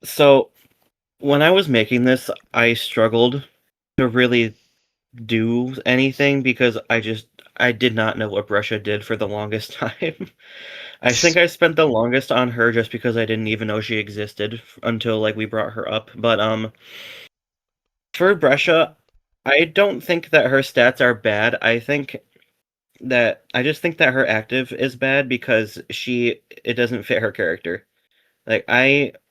So, when I was making this, I struggled to really do anything because I did not know what Brusha did for the longest time. I think I spent the longest on her just because I didn't even know she existed until like we brought her up. But for Brusha, I don't think that her stats are bad. I just think that her active is bad because it doesn't fit her character. Like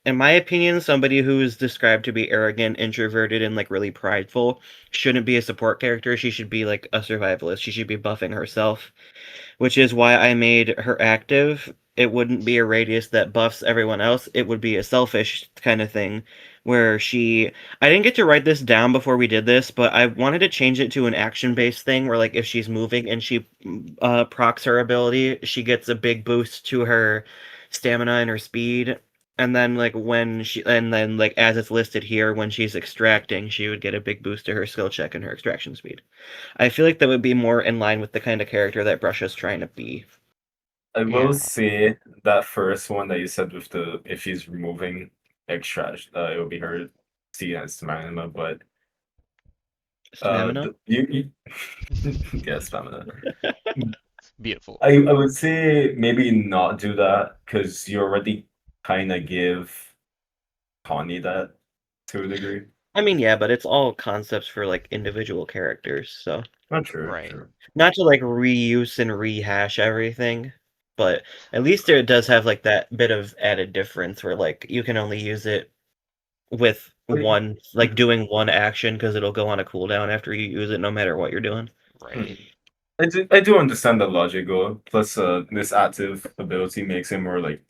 in my opinion, somebody who is described to be arrogant, introverted, and like really prideful shouldn't be a support character. She should be like a survivalist. She should be buffing herself, which is why I made her active. It wouldn't be a radius that buffs everyone else. It would be a selfish kind of thing where I didn't get to write this down before we did this, but I wanted to change it to an action-based thing where like if she's moving and she procs her ability, she gets a big boost to her stamina and her speed. And then like as it's listed here, when she's extracting, she would get a big boost to her skill check and her extraction speed. I feel like that would be more in line with the kind of character that Brusha's trying to be. I Yeah. will say that first one that you said with the if she's removing extract, it will be her C as stamina, but Stamina? you yeah, stamina. Beautiful. I would say maybe not do that because you already kind of give Connie that to a degree. I mean, yeah, but it's all concepts for like individual characters, so Not true, Right. true. not to like reuse and rehash everything, but at least it does have like that bit of added difference where like you can only use it with Wait. one like doing one action because it'll go on a cooldown after you use it no matter what you're doing. Right. I do understand the logic though. Plus, this active ability makes it more like,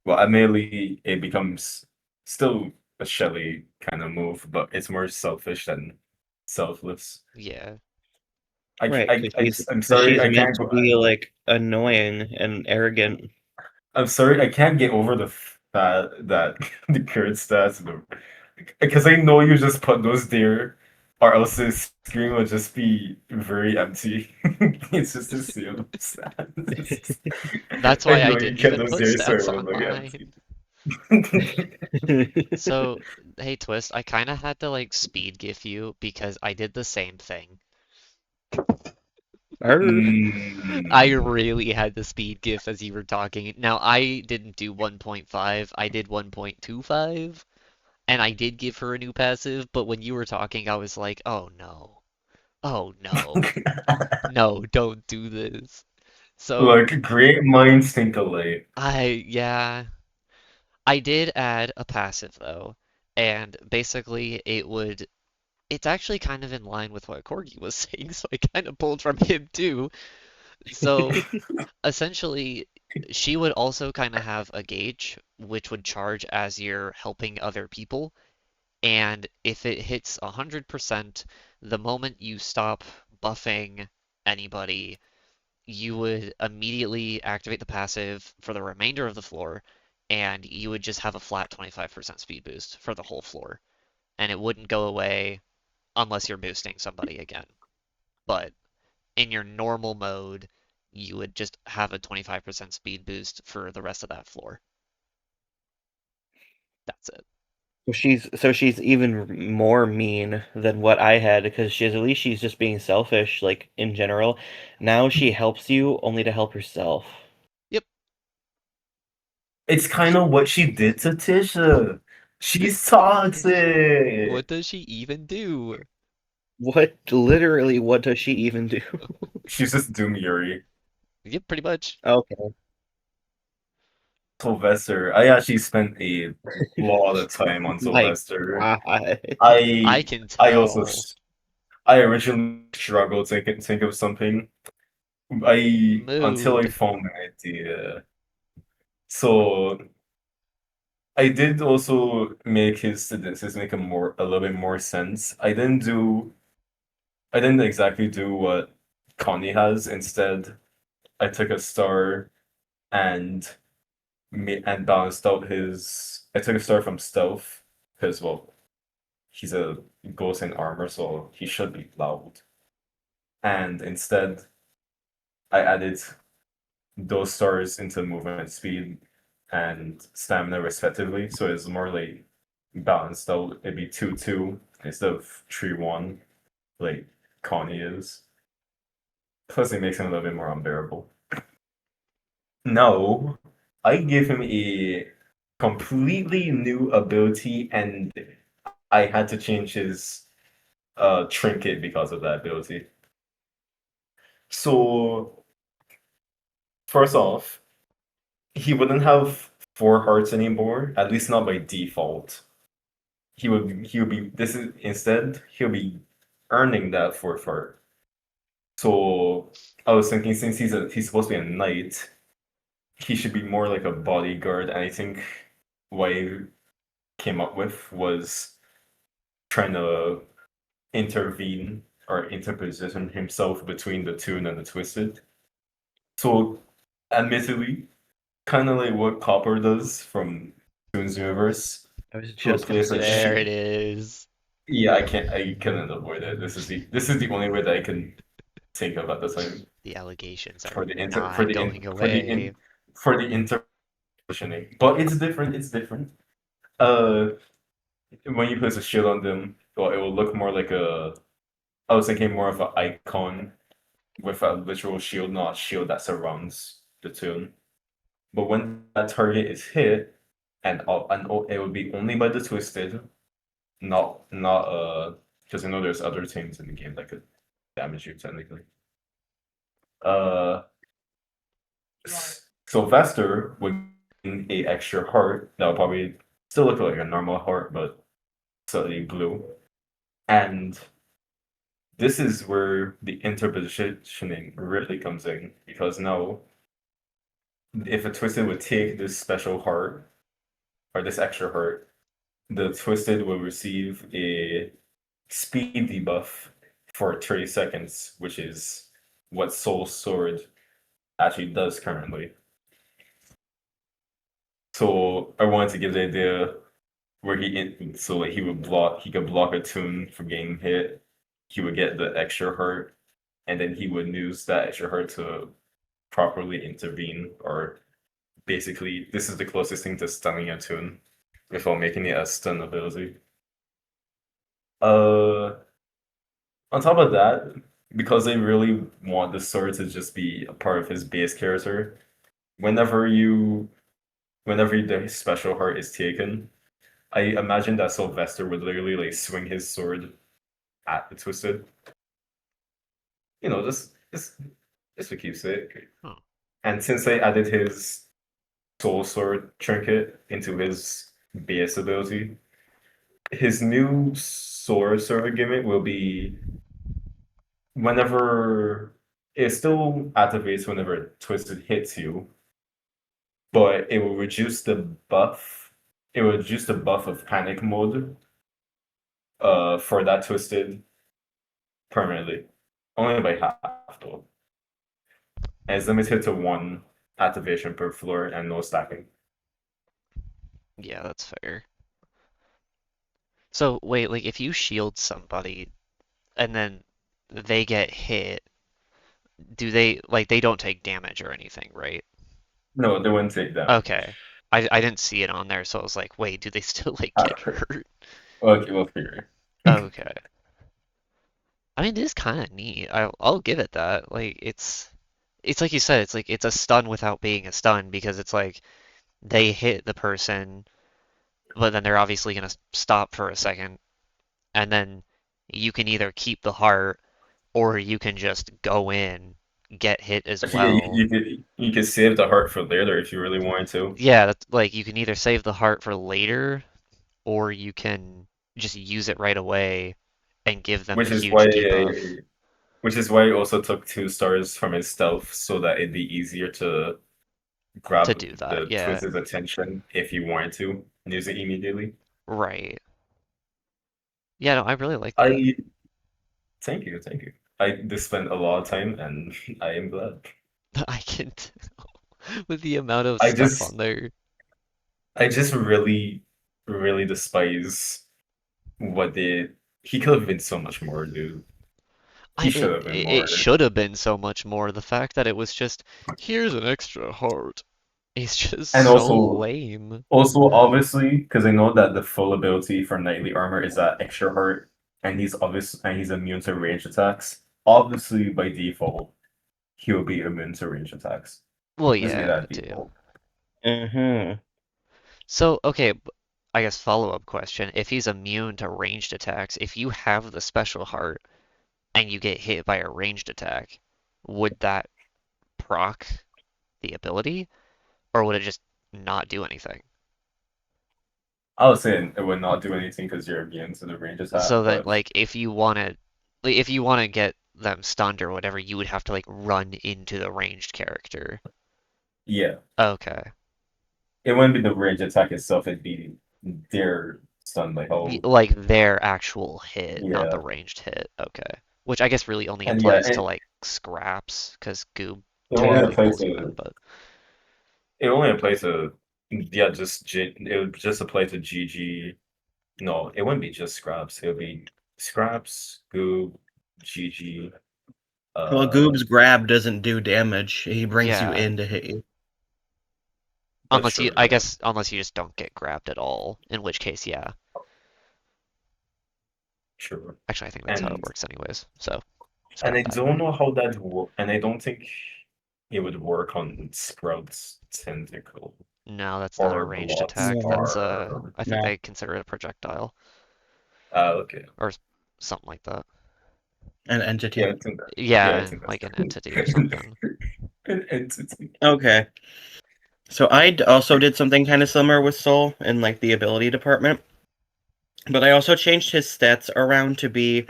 well, at melee it becomes still a Shelly kind of move, but it's more selfish than selfless. Yeah. Right, I'm because sorry, she's I meant can't to go. be like annoying and arrogant. I'm sorry, I can't get over the fact that the current stats, because I know you just put those there, or else the screen would just be very empty. It's just the same stats. That's I why I know you didn't kept even those put there, so it stats would on look mine. empty. So, hey, Twist, I kind of had to like speed gif you because I did the same thing. Arr. I Mm. really had the speed gif as you were talking. Now, I didn't do 1.5, I did 1.25, and I did give her a new passive, but when you were talking, I was like, oh no. Oh no. No, don't do this. So, Look, great minds think alike. yeah, I did add a passive though, and basically it's actually kind of in line with what Corgi was saying, so I kind of pulled from him too. So essentially, she would also kind of have a gauge, which would charge as you're helping other people. And if it hits 100%, the moment you stop buffing anybody, you would immediately activate the passive for the remainder of the floor, and you would just have a flat 25% speed boost for the whole floor. And it wouldn't go away unless you're boosting somebody again. But in your normal mode, you would just have a 25% speed boost for the rest of that floor. That's it. So she's even more mean than what I had because she's at least she's just being selfish, like in general. Now she helps you only to help herself. Yep. It's kind of what she did to Tisha. She's toxic. What does she even do? What does she even do? She's just Doom Yuri. Yep, pretty much. Okay. Soulvester. I actually spent a lot of time on My Soulvester. God. I I can I also tell. I originally struggled to think of something. I until I Mood. found an idea. So I did also make his sentences make a little bit more sense. I didn't exactly do what Connie has. Instead, I took a star and and balanced out his. I took a star from stealth because well, he's a ghost in armor, so he should be loud. And instead, I added those stars into movement speed and stamina respectively. So it's more like balanced out. It'd be 2-2 instead of 3-1, like Connie is. Plus, it makes him a little bit more unbearable. No, I give him a completely new ability, and I had to change his trinket because of that ability. So, first off, he wouldn't have 4 hearts anymore, at least not by default. He would be this is instead he'll be earning that 4th heart. So I was thinking since he's supposed to be a knight, he should be more like a bodyguard, and I think what I came up with was trying to intervene or interposition himself between the Toon and the Twisted. So admittedly, kind of like what Copper does from Toon's universe, I was who just gonna plays like say that. There it is. Yeah, I couldn't avoid it. This is the only way that I can think of at the time The allegations are for the inter not going away. for the interpositioning. But it's different. It's different. Uh, when you place a shield on them, well, it will look more like a. I was thinking more of an icon with a literal shield, not a shield that surrounds the tune. But when that target is hit, it will be only by the twisted, not because I know there's other things in the game that could damage you technically. Uh, Soulvester would gain a extra heart that will probably still look like a normal heart, but slightly blue. And this is where the interpositioning really comes in because now, if a twisted would take this special heart or this extra heart, the twisted will receive a speed debuff for 30 seconds, which is what Soul Sword actually does currently. So I wanted to give the idea where so like he could block a tune from getting hit. He would get the extra hurt, and then he would use that extra hurt to properly intervene, or basically this is the closest thing to stunning a tune without making it a stun ability. Uh, on top of that, because they really want the sword to just be a part of his base character, whenever you whenever the special heart is taken, I imagine that Soulvester would literally like swing his sword at the twisted. You know, just for keepsake. Huh. And since they added his soul sword trinket into his base ability, his new sword sort of gimmick will be whenever it still activates whenever twisted hits you, but it will reduce the buff. It will reduce the buff of panic mode for that twisted permanently. Only by half though. And it's limited to 1 activation per floor and no stacking. Yeah, that's fair. So wait, like if you shield somebody and then they get hit, do they like they don't take damage or anything, right? No, they wouldn't take damage. Okay. I didn't see it on there, so I was like, wait, do they still like get Okay, hurt? we'll figure. Okay. I mean, it is kind of neat. I'll give it that. Like it's like you said, it's like it's a stun without being a stun because it's like they hit the person, but then they're obviously gonna stop for a second, and then you can either keep the heart or you can just go in, get hit as Actually, yeah, well. you could save the heart for later if you really wanted to. Yeah, that's like you can either save the heart for later or you can just use it right away and give them the which is why huge debuff he also took 2 stars from his stealth so that it'd be easier to to grab do that. the Yeah, Twist's attention if you wanted to and use it immediately. right. Yeah, no, I really like that. I Thank you, thank you. I did spend a lot of time and I am glad. I can with the amount of I stuff just on there. I just really, really despise what they he could have been so much more, dude. He should have been It more. should have been so much more. The fact that it was just here's an extra heart is just And so lame. also obviously, because I know that the full ability for knightly armor is that extra hurt, and he's immune to range attacks. Obviously, by default, he'll be immune to range attacks. Well, Just made yeah, that too. default. Mm-hmm. So, okay, I guess follow-up question. If he's immune to ranged attacks, if you have the special heart and you get hit by a ranged attack, would that proc the ability, or would it just not do anything? I was saying it would not do anything because you're immune to the range attack, So then, but like, if you want to get them stunned or whatever, you would have to like run into the ranged character. yeah, Okay. it wouldn't be the range attack itself, it'd be their stun, like, oh, Like their actual hit, not the yeah. ranged hit. Okay. Which I guess really only And yeah, applies to like scraps, because Goob it only technically applies pulls you in, to but it only applies to yeah, it would just apply to GG. No, it wouldn't be just scraps. It would be scraps, goob, GG. Well, Uh, Goob's grab doesn't do damage. He brings you yeah. in to hit you. that's Unless you, true. I Yeah, guess, unless you just don't get grabbed at all, in which case, yeah. true. Actually, I think that's how it And works anyways. So, and scrap I that. don't know how that work. And I don't think it would work on Sprout's tentacle No, that's not a or ranged Blot's attack. No, That's R. I think no. they consider it a projectile Okay. or something like that. An Yeah, entity. I think that. Yeah, I Yeah, think that's like an entity or something. an entity. Okay. So also did something kind of similar with Soul in like the ability department, but I also changed his stats around to be.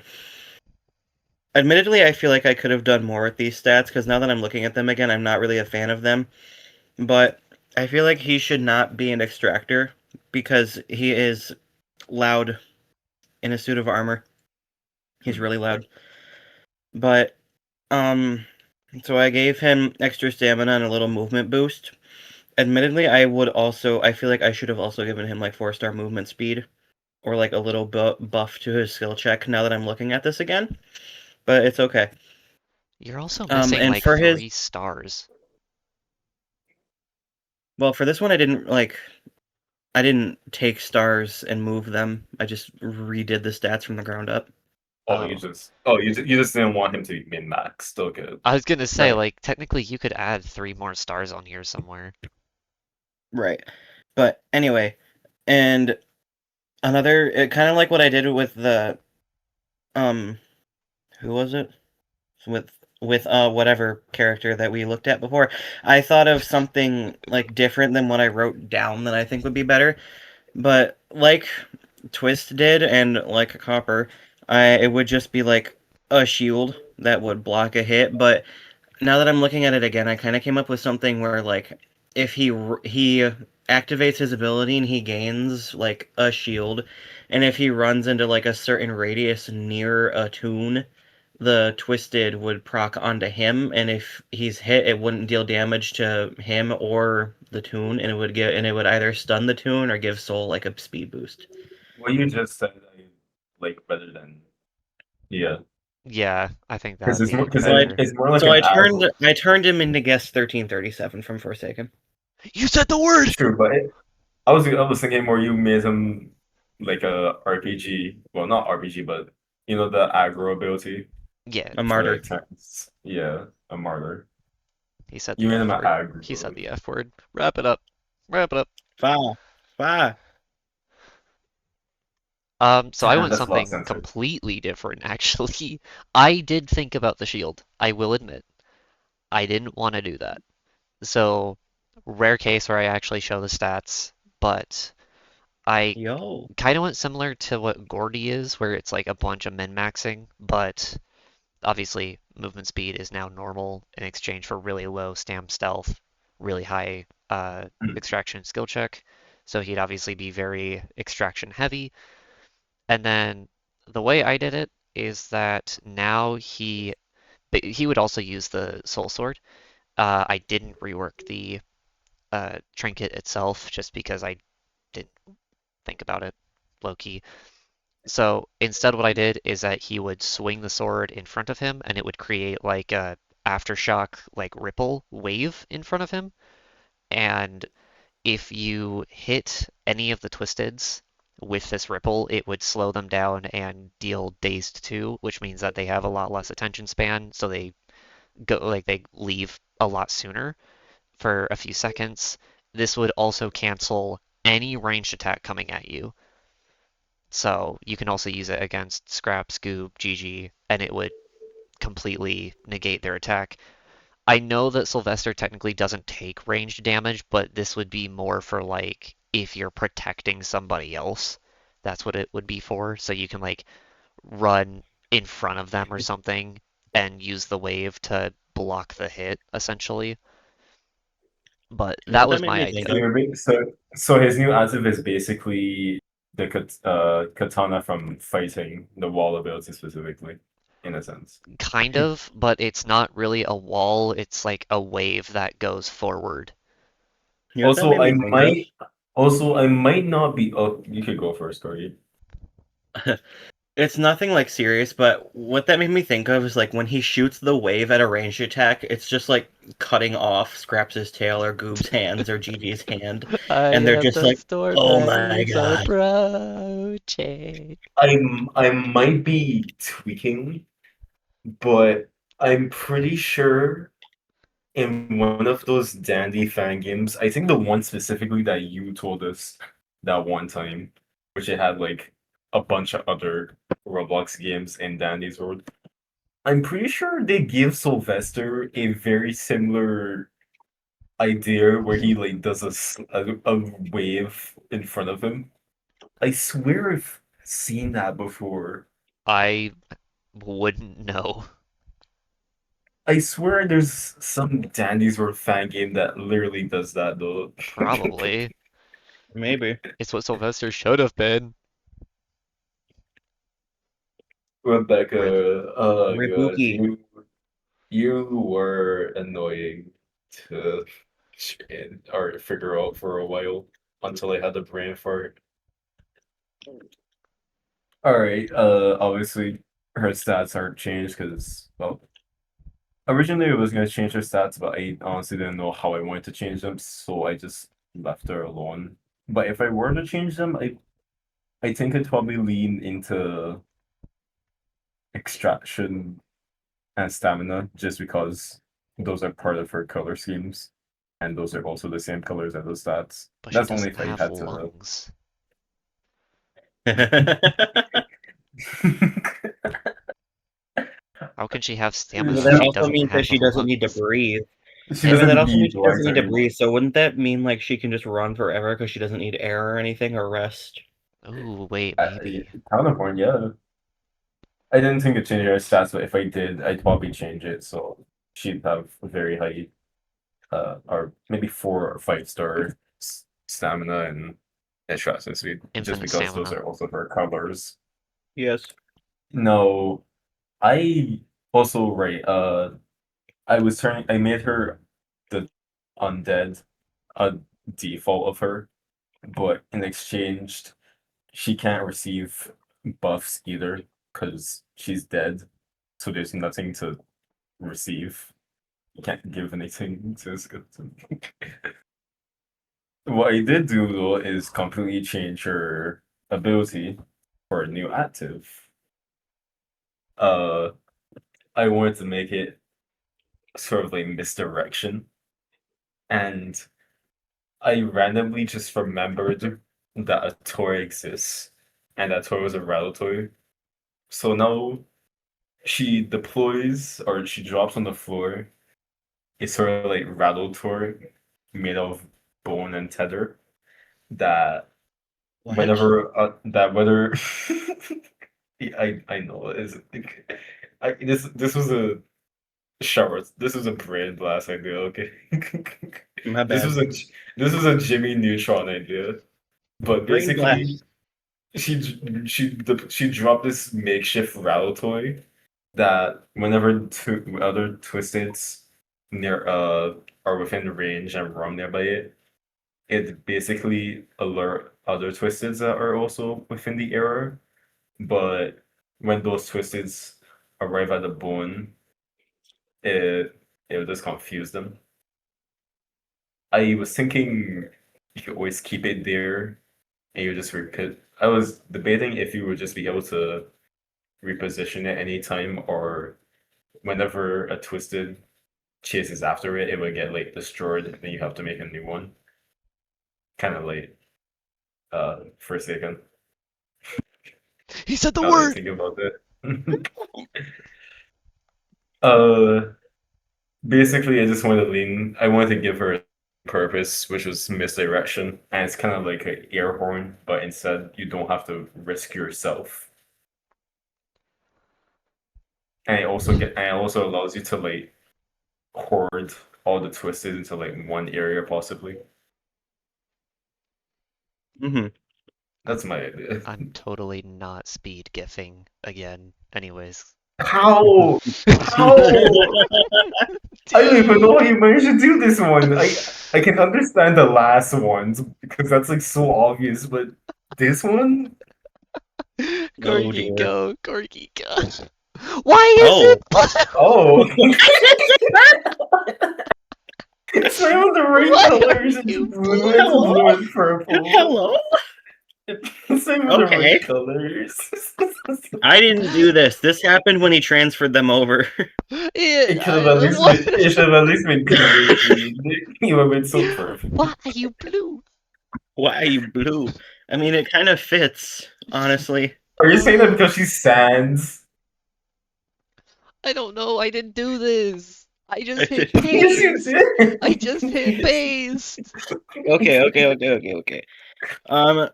Admittedly, I feel like I could have done more with these stats because now that I'm looking at them again, I'm not really a fan of them. But I feel like he should not be an extractor because he is loud in a suit of armor. He's Hmm. really loud. But um so I gave him extra stamina and a little movement boost. Admittedly, I feel like I should have also given him like 4-star movement speed or like a little buff to his skill check now that I'm looking at this again, but it's okay. You're also missing And like for his 3 stars. well, for this one I didn't take stars and move them. I just redid the stats from the ground up. Oh. You just didn't want him to be min max. Still good. I was gonna say, Right. like, technically you could add 3 more stars on here somewhere. Right. But anyway, and another kind of like what I did with the um who was it? with whatever character that we looked at before. I thought of something like different than what I wrote down that I think would be better. But like Twist did and like a Copper, it would just be like a shield that would block a hit. But now that I'm looking at it again, I kind of came up with something where like if he activates his ability and he gains like a shield, and if he runs into like a certain radius near a toon, the twisted would proc onto him, and if he's hit, it wouldn't deal damage to him or the toon, and it would either stun the toon or give Soul like a speed boost. What you just said, I like better than yeah, Yeah, I think because that'd be So I better. it's more like so an I turned him into guest 1337 from Forsaken. You said the word! true, but I was thinking more you made him like a RPG. Well, not RPG, but you know the aggro ability Yeah, A for martyr. like tanks. Yeah, a martyr. he said You the made him F an word. aggro He said the ability. F word. Wrap it up. Wrap it up. Fa. Fa. So I went That's a lot something censored. completely different, actually. I did think about the shield. I will admit. I didn't want to do that. So, rare case where I actually show the stats, but I Yo. kind of went similar to what Gourdy is, where it's like a bunch of min-maxing, but obviously movement speed is now normal in exchange for really low stam stealth, really high extraction skill check. So he'd obviously be very extraction heavy. And then the way I did it is that now he would also use the soul sword. I didn't rework the trinket itself just because I didn't think about it low key. So instead, what I did is that he would swing the sword in front of him, and it would create like a aftershock, like ripple wave in front of him. And if you hit any of the twisteds with this ripple, it would slow them down and deal dazed 2, which means that they have a lot less attention span, so they leave a lot sooner for a few seconds. This would also cancel any ranged attack coming at you. So you can also use it against Scrap, Scoob, GG, and it would completely negate their attack. I know that Soulvester technically doesn't take ranged damage, but this would be more for like if you're protecting somebody else. That's what it would be for. So you can like run in front of them or something and use the wave to block the hit, essentially. But You know that what that was made my me think So idea. of? so his new active is basically the katana from fighting the wall ability specifically, in a sense. Kind of, but it's not really a wall, it's like a wave that goes forward. You know what that Also, made me think of? I might not be. Oh, you could go first, Corey. It's nothing like serious, but what that made me think of is like when he shoots the wave at a ranged attack, it's just like cutting off Scraps' tail or Goob's hands or Gigi's hand, I and they're have just the like, storm oh my rays god. approaching. I might be tweaking, but I'm pretty sure in one of those Dandy fan games, I think the one specifically that you told us that one time, which it had like a bunch of other Roblox games in Dandy's world. I'm pretty sure they give Sylvester a very similar idea where he like does a wave in front of him. I swear I've seen that before. I wouldn't know. I swear there's some Dandy's World fan game that literally does that though. Probably. Maybe. It's what Sylvester should have been. Rip. Rebecca, oh god, Ribuki. you were annoying to or figure out for a while until I had the brain fart. All right, obviously her stats aren't changed because well, originally I was gonna change her stats, but I honestly didn't know how I wanted to change them, so I just left her alone. But if I were to change them, I think I'd probably lean into extraction and stamina just because those are part of her color schemes, and those are also the same colors as the stats. But she That's only doesn't if I have had to. lungs. How can she have But stamina if that she also doesn't means that have she doesn't need to lungs? breathe. She Yeah, but that doesn't also need means she doesn't lungs need to anymore. breathe. So wouldn't that mean like she can just run forever because she doesn't need air or anything or rest? Oh, wait, Uh, maybe. Counterpoint, yeah. I didn't think of changing her stats, but if I did, I'd probably change it so she'd have a very high, or maybe 4 or 5 star stamina and extraction speed, just Infinite because those stamina. are also her colors. Yes. No, I also right. I made her the undead, a default of her, but in exchange, she can't receive buffs either because she's dead. So there's nothing to receive. You can't give anything to this skeleton. What I did do though is completely change her ability for a new active. Uh, I wanted to make it sort of like misdirection, and I randomly just remembered that a toy exists, and that toy was a rattle toy. So now she deploys or she drops on the floor. It's sort of like rattle toy made of bone and tether that What? whenever that whether Yeah, I know it's this was a shower. This was a brain blast idea. Okay, My this bad. was a this was a Jimmy Neutron idea. But Brain basically, blast. she dropped this makeshift rattle toy that whenever two other Twisteds near are within range and roam nearby it, it basically alert other Twisteds that are also within the area. But when those Twisteds arrive at the bone, it it will just confuse them. I was thinking you could always keep it there and you just repeat. I was debating if you would just be able to reposition it anytime or whenever a twisted chases after it, it would get like destroyed and then you have to make a new one. Kind of late, for a second. He said the Now that I word! think about it. uh Basically I just wanted to lean I wanted to give her a purpose, which was misdirection. And it's kind of like an air horn, but instead you don't have to risk yourself. And it also allows you to like hoard all the twisted into like one area possibly. Hmm. That's my idea. I'm totally not speed gifting again. Anyways. How? How? I don't even know how you managed to do this one. I can understand the last ones because that's like so obvious, but this one? Oh Corgi dear. go, Corgi go. Why is it Oh. blue? Oh, it's not even the right Why are colors. It's you blue. It's blue? Hello? blue and purple. Hello? It's not even the Okay. right colors. I didn't do this. This happened when he transferred them over. It, It could have at least been. what? It should have at least been green. You would have been so perfect. Why are you blue? Why are you blue? I mean, it kind of fits, honestly. Are you saying that because she's sans? I don't know. I didn't do this. I just hit Yes, you paste. did. I just hit Yes. paste. Okay. Um,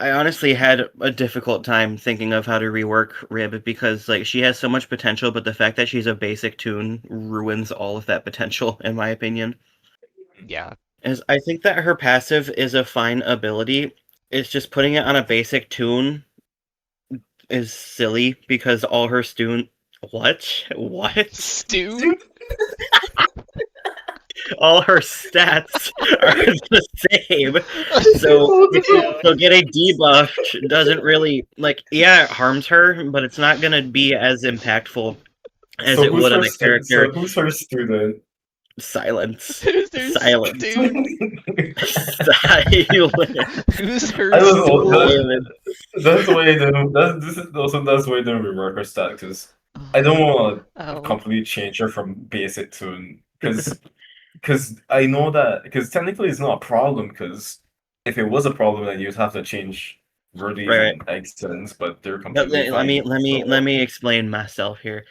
I honestly had a difficult time thinking of how to rework Rib because like she has so much potential, but the fact that she's a basic toon ruins all of that potential, in my opinion. Yeah. Is I think that her passive is a fine ability. It's just putting it on a basic toon is silly because all her stoon what? Stew? All her stats are the same. So Oh, so getting debuffed doesn't really like yeah, it harms her, but it's not gonna be as impactful as so it would on a character. who's her student? Silence. There's Silence. stew. Silence. Who's her I was all stool? that, that's why I didn't. That's why I didn't rework her stat because I don't want to Oh. completely change her from basic to because I know that because technically it's not a problem because if it was a problem then you'd have to change Verdi's Right. and Eggsons, but they're But completely fine. let So me explain myself here.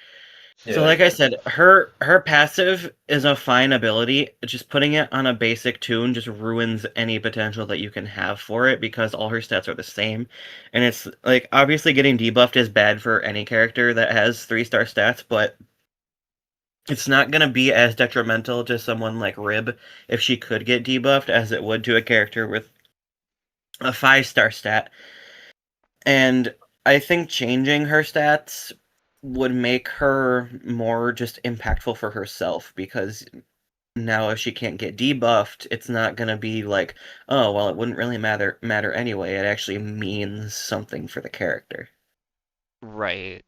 So yeah, like I okay. said, her passive is a fine ability. Just putting it on a basic toon just ruins any potential that you can have for it because all her stats are the same. And it's like obviously getting debuffed is bad for any character that has 3-star stats, but it's not gonna be as detrimental to someone like Rib if she could get debuffed as it would to a character with a 5-star stat. And I think changing her stats would make her more just impactful for herself because now if she can't get debuffed, it's not gonna be like, oh well, it wouldn't really matter anyway. It actually means something for the character. Right.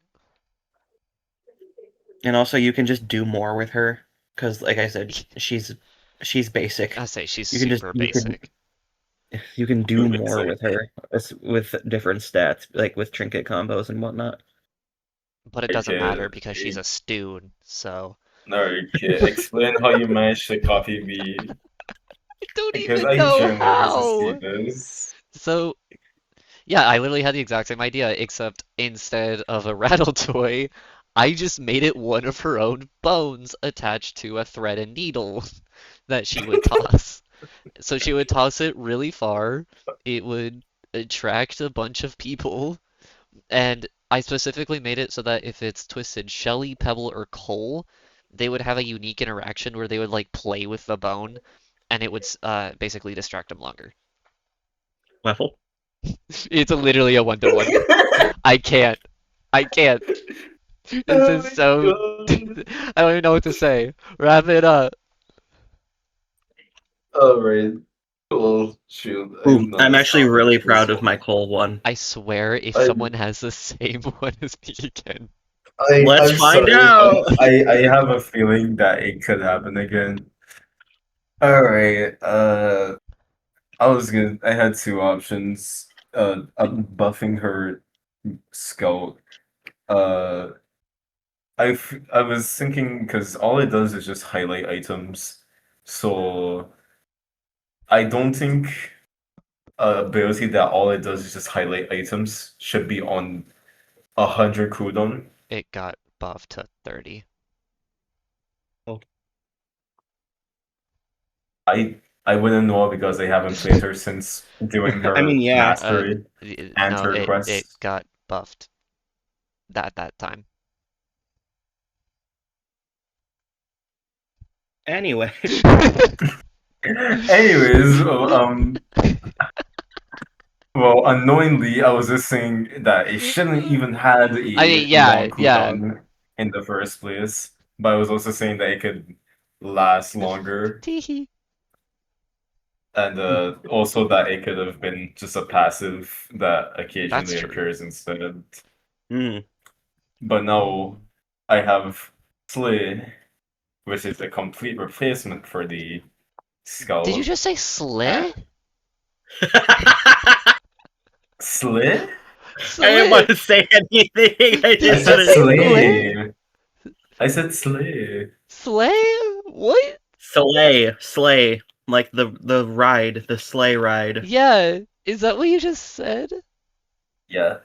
And also you can just do more with her because like I said, she's basic. I say she's You can just super basic. you can do Who is more it? with her with different stats like with trinket combos and whatnot. But it doesn't matter because she's Okay. a stoon, so Okay. Explain how you managed to copy me I don't because even I know genuinely want to see how. this. So, yeah, I literally had the exact same idea, except instead of a rattle toy, I just made it one of her own bones attached to a thread and needle that she would toss. So she would toss it really far. It would attract a bunch of people, and I specifically made it so that if it's twisted Shelly, Pebble, or Cole, they would have a unique interaction where they would like play with the bone, and it would basically distract them longer. Waffle. It's literally a one-to-one. I can't. I can't. This Oh is my so. god. I don't even know what to say. Wrap it up. Alright. Well, shoot, Ooh, I'm not I'm as actually confident really with this proud of one. my Cole one. I swear, if I'm someone has the same one as me again. Let's I'm find sorry, but out. I have a feeling that it could happen again. Alright, I had two options. I'm buffing her scout. Uh, I was thinking because all it does is just highlight items, so I don't think ability that all it does is just highlight items should be on 100 cooldown. It got buffed to 30. Oh, I wouldn't know because I haven't played her since doing I mean, her yeah. mastery and No, her it quests. got buffed that time. Anyway, Anyways, well, unknowingly, I was just saying that it shouldn't even had I a mean, long yeah, yeah. cooldown in the first place, but I was also saying that it could last longer, Teehee. and also that it could have been just a passive that That's occasionally true. occurs instead. mm. But now I have Slay, which is a complete replacement for the Did you skull. just say Uh, Slay? Slay? I didn't want Slay? to say anything. I I just Did you said wanted say to Slay? Slay. I said Slay. Slay? What? slay, like the ride, the sleigh ride. Yeah, is that what you just said? Yeah.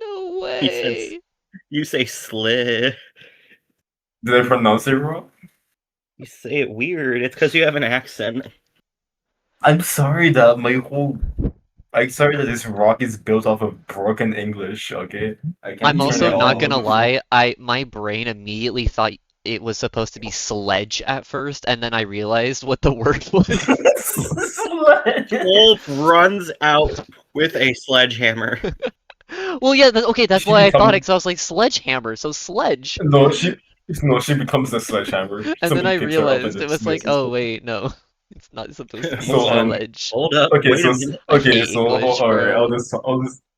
No He says, way. you say slay. Did I pronounce it wrong? You say it weird. It's because you have an accent. I'm sorry that my whole. I'm sorry that this rock is built off of broken English, okay? I I'm can't turn also it not all. gonna lie, my brain immediately thought it was supposed to be sledge at first, and then I realized what the word was. Wolf runs out with a sledgehammer. Well, yeah, okay, that's She why I thought it, becomes. 'cause I was like, sledgehammer, so sledge. No, she becomes the sledgehammer. And then Somebody I picks her up and realized it was like, dismisses oh her. wait, no, it's not supposed to be So sledge. Hold up. okay, Wait a minute. I hate English, all right, bro.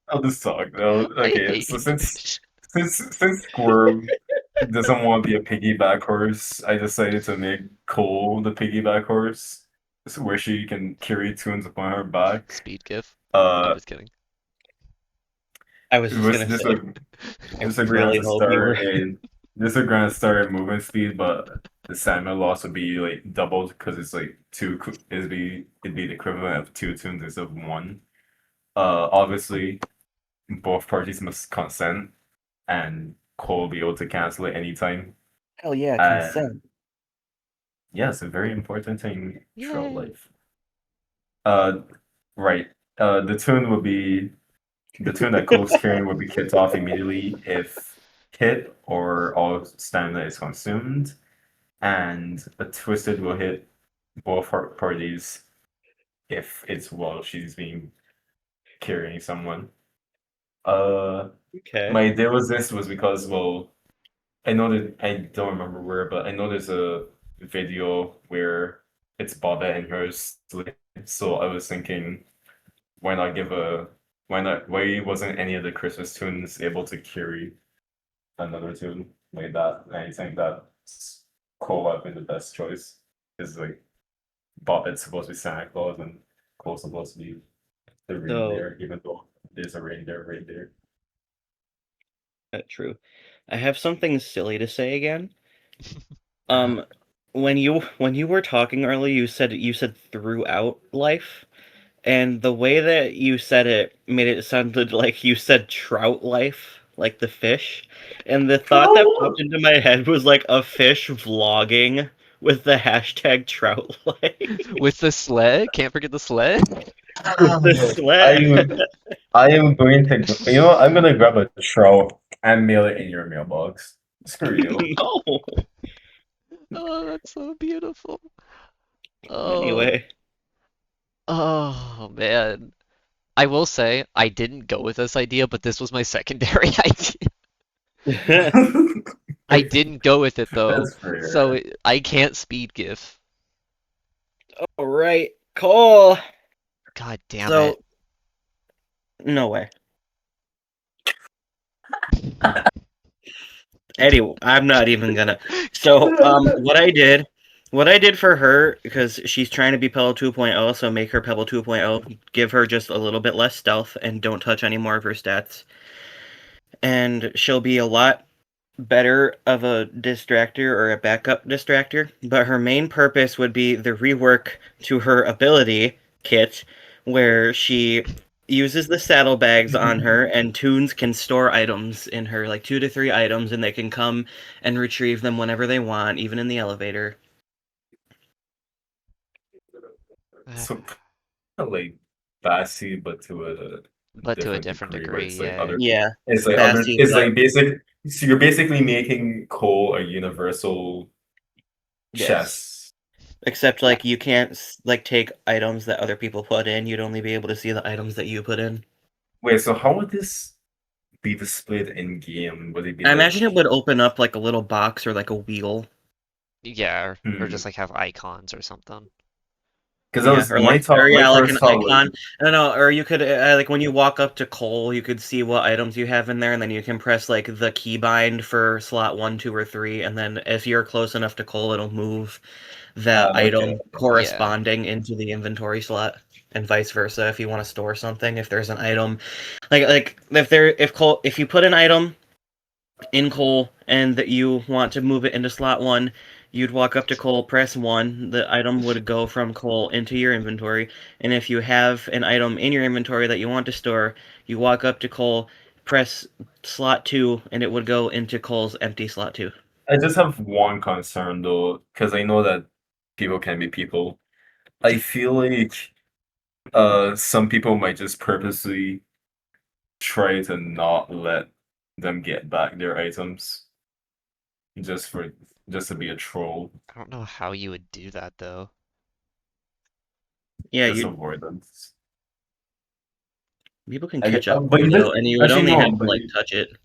I'll just talk now. I Okay, hate so English. since Squirm doesn't want to be a piggyback horse, I decided to make Cole the piggyback horse, where she can carry Toons upon her back. Speed gif. I'm Uh, just kidding. I was it just was gonna say, I this would grant really a hope you were. start in this would grant a start in movement speed, but the stamina loss would be like doubled because it's like it'd be the equivalent of two Toons instead of one. Obviously, both parties must consent, and Cole will be able to cancel it anytime. Hell yeah, Uh, consent. yes, a very important thing throughout Yay. life. Uh, right. The tune would be the tune that Cole's carrying would be kicked off immediately if hit or all stamina is consumed, and a twisted will hit both parties if it's while she's being carrying someone. Uh, Okay. my idea was this was because well, I know that I don't remember where, but I know there's a video where it's Bobette and her sleigh. So I was thinking, why not give a why wasn't any of the Christmas tunes able to carry another tune like that? And I think that Cole would have been the best choice. Because like Bobette's supposed to be Santa Claus and Cole's supposed to be the So, reindeer, even though there's a reindeer right there. true. I have something silly to say again. Um, when you were talking earlier, you said throughout life, and the way that you said it made it sounded like you said trout life, like the fish. And the thought that popped into my head was like a fish vlogging with the hashtag trout life. With the sled? Can't forget the sled? The sweat. I am going to, I'm gonna grab a trout and mail it in your mailbox. Screw you. No. Oh, that's so beautiful. Oh, Anyway. oh man. I will say I didn't go with this idea, but this was my secondary idea. I didn't go with it though, That's fair. so I can't speed GIF. All right, Cole. God damn it. So, no way. Anyway, I'm not even gonna. So, what I did for her, because she's trying to be Pebble 2.0, so make her Pebble 2.0, give her just a little bit less stealth, and don't touch any more of her stats. And she'll be a lot better of a distractor or a backup distractor, but her main purpose would be the rework to her ability kit, where she uses the saddlebags on her, and Toons can store items in her, like 2 to 3 items, and they can come and retrieve them whenever they want, even in the elevator. So like Bassy, but to a But to a different different degree, where degree, it's like yeah. other Yeah, it's like other Bassy, it's but like basic so you're basically making Cole a universal yes. chess. Except like you can't like take items that other people put in. You'd only be able to see the items that you put in. Wait, so how would this be displayed in game? Would it be I like imagine it would open up like a little box or like a wheel. Yeah, or hmm. just like have icons or something. Because that Yeah, was or like, or my yeah, like an first thought was icon. I don't know, or you could like when you walk up to Cole, you could see what items you have in there, and then you can press like the keybind for slot 1, 2, or 3, and then if you're close enough to Cole, it'll move that okay. item Yeah. corresponding into the inventory slot, and vice versa. If you want to store something, if there's an item, like if you put an item in Cole and that you want to move it into slot 1, you'd walk up to Cole, press 1, the item would go from Cole into your inventory. And if you have an item in your inventory that you want to store, you walk up to Cole, press slot 2, and it would go into Cole's empty slot 2. I just have one concern though, because I know that people can be people. I feel like some people might just purposely try to not let them get back their items just for just to be a troll. I don't know how you would do that though. Yeah, Just you avoidance. people can I catch get, up to but you you though, did and you would actually only no, have to but like touch it.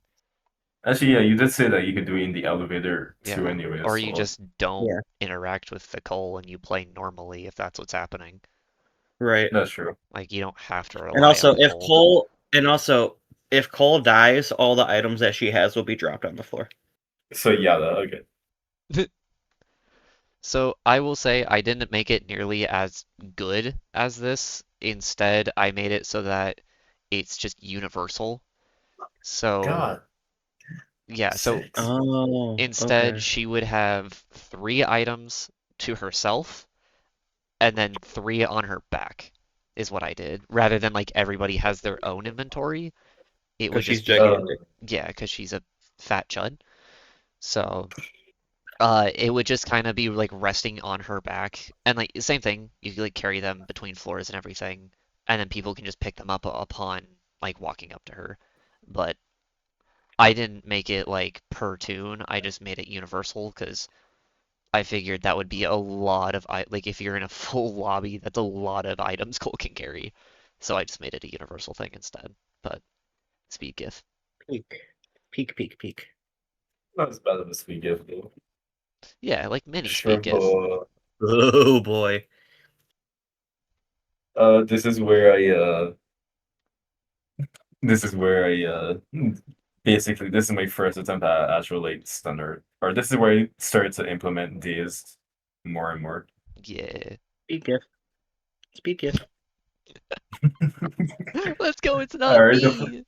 actually yeah, you did say that you could do it in the elevator too, Yeah. anyway. Or you So just don't Yeah, interact with the coal and you play normally if that's what's happening. right. that's true. Like you don't have to And rely on also, the coal. if Cole dies, all the items that she has will be dropped on the floor. So yeah, okay. So I will say I didn't make it nearly as good as this. Instead, I made it so that it's just universal. So God, yeah, so six. Oh, instead okay. she would have 3 items to herself and then 3 on her back is what I did. Rather than like everybody has their own inventory, it Because would she's just be, gigantic. yeah, because she's a fat chud. So it would just kind of be like resting on her back, and like same thing. You could like carry them between floors and everything, and then people can just pick them up upon like walking up to her. But I didn't make it like per tune. I just made it universal because I figured that would be a lot of like if you're in a full lobby, that's a lot of items Cole can carry. So I just made it a universal thing instead. But speed GIF. Peak, peak, peak, peak. Not as bad as we give though. Yeah, like mini speed GIF. Shrimpo. Oh boy. This is where this is where basically this is my first attempt at actual like standard, or this is where I started to implement dazed more and more. Yeah. Speed gift. Speed gift. Let's go, it's All not right, me.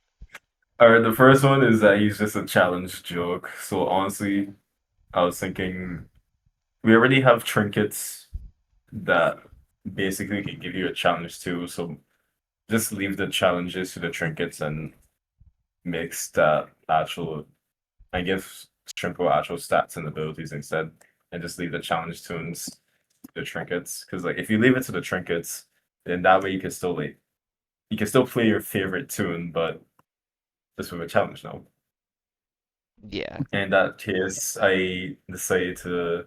all right. The first one is that he's just a challenge joke. So honestly, I was thinking we already have trinkets that basically can give you a challenge too. So just leave the challenges to the trinkets and mix that actual I give Shrimpo actual stats and abilities instead, and just leave the challenge tunes to the trinkets. Because like if you leave it to the trinkets, then that way you can still play your favorite tune, but just with a challenge now. Yeah. In that case, I decided to,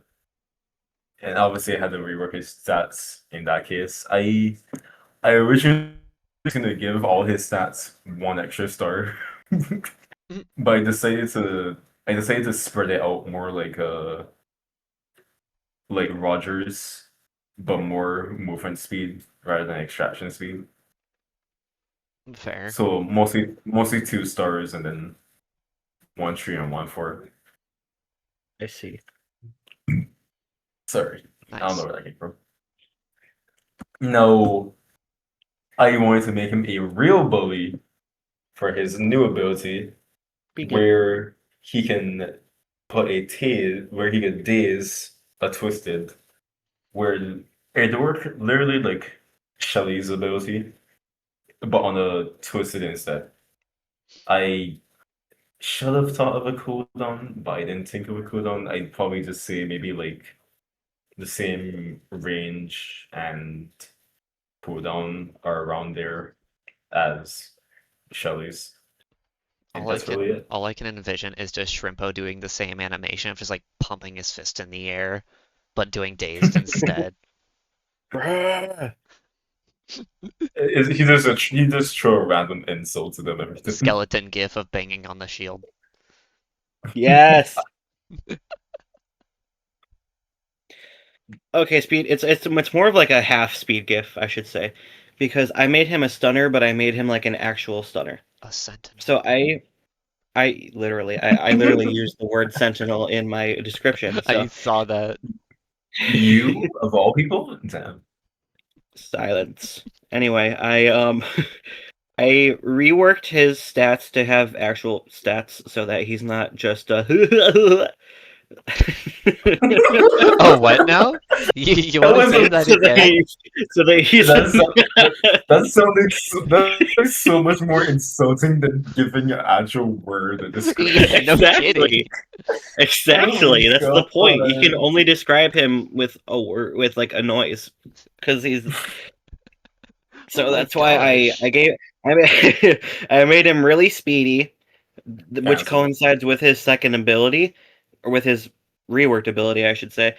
and obviously I had to rework his stats. In that case, I originally was gonna give all his stats one extra star, but I decided to spread it out more like Rodgers, but more movement speed rather than extraction speed. Fair. So mostly 2 stars and then 1 3 and 1 4. I see. Sorry, I don't know Nice. where that came from. No, I wanted to make him a real bully for his new ability, Begin. where he can where he can daze a twisted, where it worked literally like Shelly's ability, but on a twisted instead. I should have thought of a cooldown, but I didn't think of a cooldown. I'd probably just say maybe like the same range and cooldown are around there as Shelly's. And that's really it. All I can envision is just Shrimpo doing the same animation of just like pumping his fist in the air, but doing dazed instead. Bruh. He just throw random insults at them and everything. Skeleton gif of banging on the shield. Yes. Okay, speed. It's more of like a half speed gif, I should say, because I made him a stunner, but I made him like an actual stunner. A sentinel. So I literally used the word sentinel in my description. I So saw that. You of all people? Damn. silence. Anyway, I reworked his stats to have actual stats so that he's not just Oh, what now? You want to say that so that again? he's That's so much more insulting than giving an actual word a description. No kidding. Exactly. That's the God. point. You can only describe him with a word, with like a noise, because he's. So Oh my that's why gosh. I made him really speedy, which Cancel. coincides with his second ability, or with his reworked ability, I should say.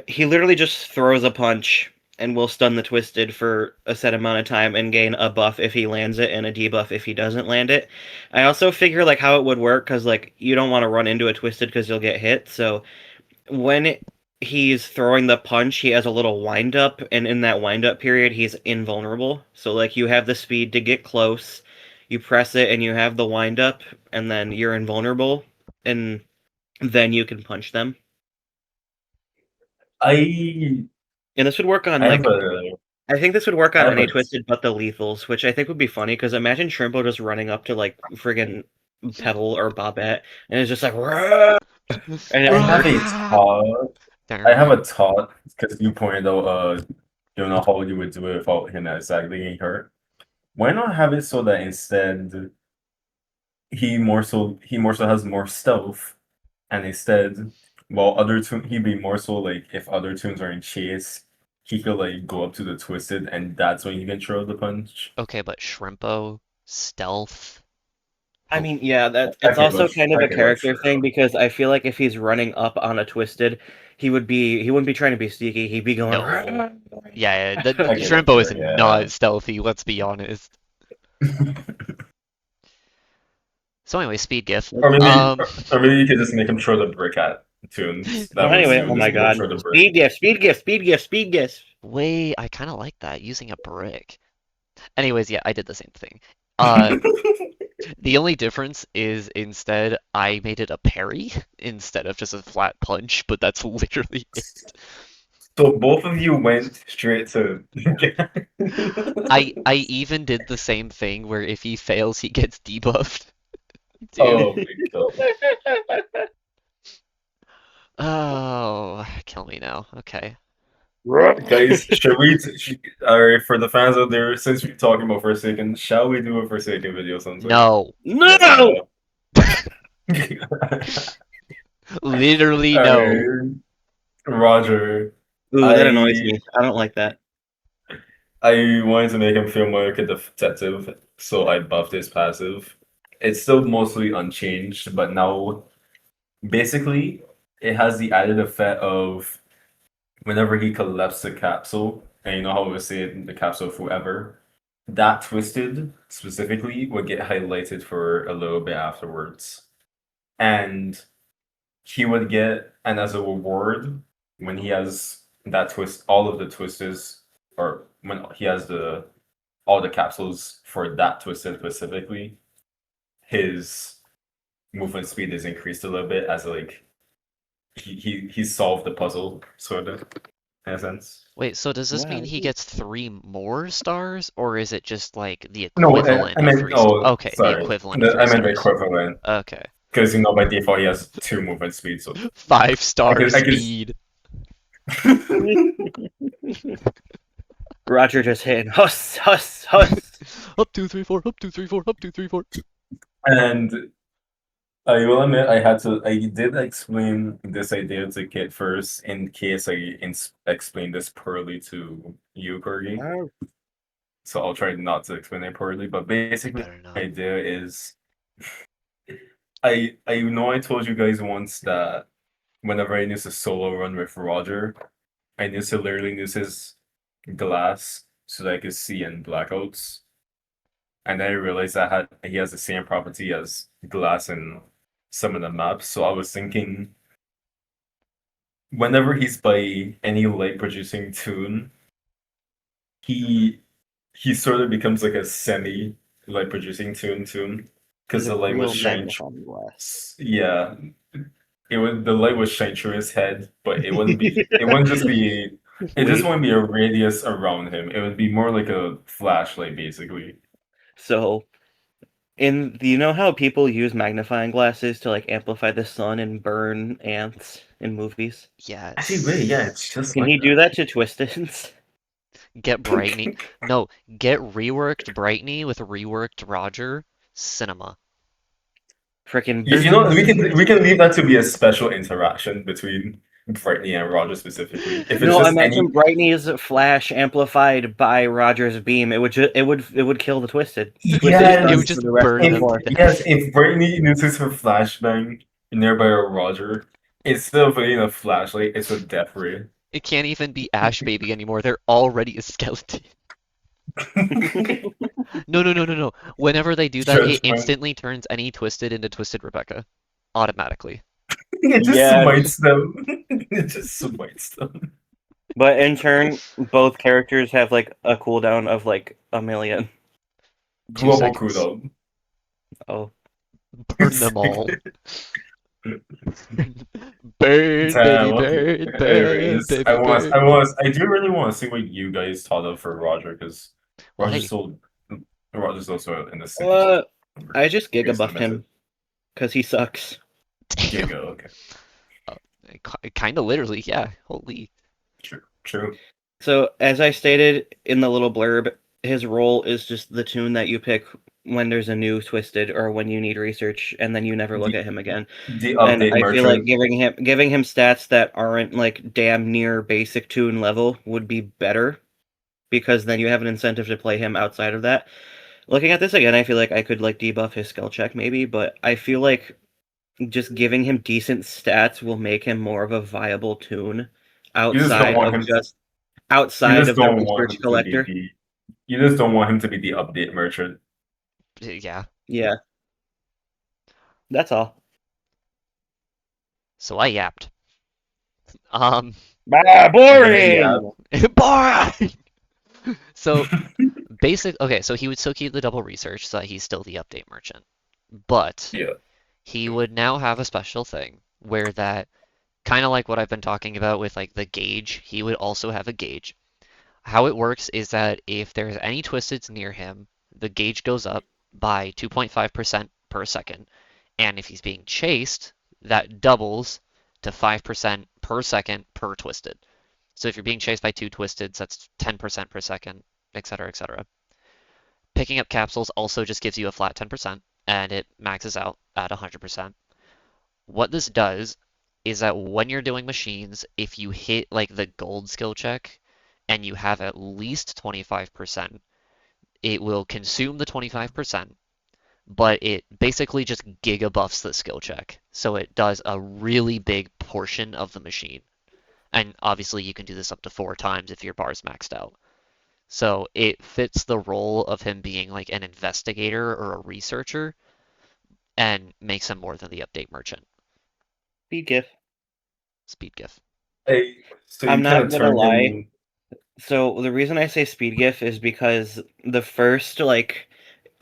He literally just throws a punch and will stun the twisted for a set amount of time and gain a buff if he lands it and a debuff if he doesn't land it. I also figure like how it would work because like you don't want to run into a twisted because you'll get hit. So when he's throwing the punch, he has a little wind up, and in that wind up period, he's invulnerable. So like you have the speed to get close, you press it, and you have the wind up, and then you're invulnerable, and then you can punch them. I And this would work on I like have a I think this would work I on have any a twisted but the lethals, which I think would be funny because imagine Shrimpo just running up to like friggin' Pebble or Bobette and it's just like "Rah!" and I have a thought. I have a thought because you pointed out you don't know how you would do it without him exactly getting hurt. Why not have it so that instead he more so has more stealth, and instead while other tune he'd be more so like if other tunes are in chase, he could like go up to the twisted and that's when he can throw the punch. Okay, but Shrimpo, stealth. I mean, yeah, it's Okay, also kind of a okay, but character sure. thing because I feel like if he's running up on a twisted, he wouldn't be trying to be sneaky. He'd be going. No. "Rah!" Yeah, the Okay, but Shrimpo is sure, yeah. not stealthy, let's be honest. So anyway, speed gif. Or maybe, Um, or maybe you could just make him throw the brick at Toons. Well, That would anyway, do. oh Just my make him god, throw the brick. speed gift, speed gift, speed gift, speed gift. wait, I kind of like that, using a brick. Anyways, yeah, I did the same thing. Uh, the only difference is instead I made it a parry instead of just a flat punch, but that's literally it. So both of you went straight to. I even did the same thing where if he fails, he gets debuffed. Dude. Oh my god. Oh, kill me now. Okay. Guys, should we? Alright, for the fans out there, since we're talking about Forsaken, shall we do a Forsaken video sometime? No. Yes or No. no? Literally no. Alright, Rodger, Ooh, that annoys I me. I don't like that. I wanted to make him feel more like a detective, so I buffed his passive. It's still mostly unchanged, but now basically it has the added effect of whenever he collapsed the capsule, and you know how we say it in the capsule forever, that twisted specifically would get highlighted for a little bit afterwards. And he would get, and as a reward, when he has that twist, all of the twisters, or when he has the all the capsules for that twisted specifically, his movement speed is increased a little bit as like he solved the puzzle sort of in a sense. Wait, so does this mean Wow. he gets three more stars, or is it just like the No, equivalent I of meant three st oh Okay, the sorry, equivalent of three I meant the stars. equivalent Okay. because you know by default he has two movement speed, so 5-star I could. speed. Rodger just hitting huss, huss, huss. Up 2 3 4, up 2 3 4, up 2 3 4. And I will admit I did explain this idea to Kit first in case explained this poorly to you, Corgi. Oh. So I'll try not to explain it poorly, but You basically better the not. idea is I know I told you guys once that whenever I used a solo run with Rodger, I used to literally use his glass so that I could see in blackouts. And then I realized he has the same property as glass in some of the maps. So I was thinking whenever he's by any light producing toon, he he sort of becomes like a semi light producing toon because He's the a light was real shine. magnifying glass. Yeah, the light would shine through his head, but it wouldn't just be it just Wait, wouldn't be a radius around him. It would be more like a flashlight, basically. so do you know how people use magnifying glasses to like amplify the sun and burn ants in movies? Actually, wait, yeah, Yes. it's just Can like he do that. that to Twistons? Get Brightney. No, get reworked Brightney with reworked Rodger. Cinema. Freaking You know, bzzz. we can leave that to be a special interaction between Brightney and Roger specifically. If it's No, just any imagine Brightney's flash amplified by Roger's beam. It would kill the Twisted It would Stars yes, for just the rest burn of the them if course. to yes, death. if Brightney uses her flashbang nearby a Roger, instead of putting a flashlight, it's a death ray. It can't even be Ash Baby anymore. They're already a skeleton. No, no, no, no, no. Whenever they do that, it Judgment. instantly turns any Twisted into Twisted Rebecca. Automatically. It just Yeah, smites them. It just smites them. but in turn, both characters have like a cooldown of like a million. Two Global seconds. cooldown. Oh, Burn them all. Burn, baby, Okay. burn, burn, Anyways, baby, burn. I do really want to see what you guys thought of for Roger because Well, Roger's hey, still Roger's also in the same uh, I just I Giga guess the buffed method. him because he sucks. damn. Giga, okay. Uh, kind of literally, yeah. Holy. True. True. So, as I stated in the little blurb, his role is just the toon that you pick when there's a new Twisted or when you need research, and then you never look The at him again. the And update I feel like merchant. giving him stats that aren't like damn near basic toon level would be better because then you have an incentive to play him outside of that. Looking at this again, I feel like I could like debuff his skill check maybe, but I feel like just giving him decent stats will make him more of a viable toon You just don't outside want of him to just you outside just of the don't want research him to be collector. the you just don't want him to be the update merchant. Yeah. Yeah, that's all. So I yapped. Um, Ah, Yeah. boring. boring! So, okay, so he would still keep the double research so that he's still the update merchant. But Yeah. he would now have a special thing where that, kind of like what I've been talking about with like the gauge, he would also have a gauge. How it works is that if there's any twisteds near him, the gauge goes up by 2.5% per second. And if he's being chased, that doubles to 5% per second per twisted. So if you're being chased by two twisteds, that's 10% per second, etc., etc. Picking up capsules also just gives you a flat 10%, and it maxes out at 100%. What this does is that when you're doing machines, if you hit like the gold skill check, and you have at least 25%, it will consume the 25%, but it basically just giga buffs the skill check. So it does a really big portion of the machine. And obviously you can do this up to 4 times if your bar's maxed out. So it fits the role of him being like an investigator or a researcher and makes him more than the update merchant. Speed GIF. Speed GIF. Hey, so you I'm kind not of gonna turned lie. him. So the reason I say speed GIF is because the first like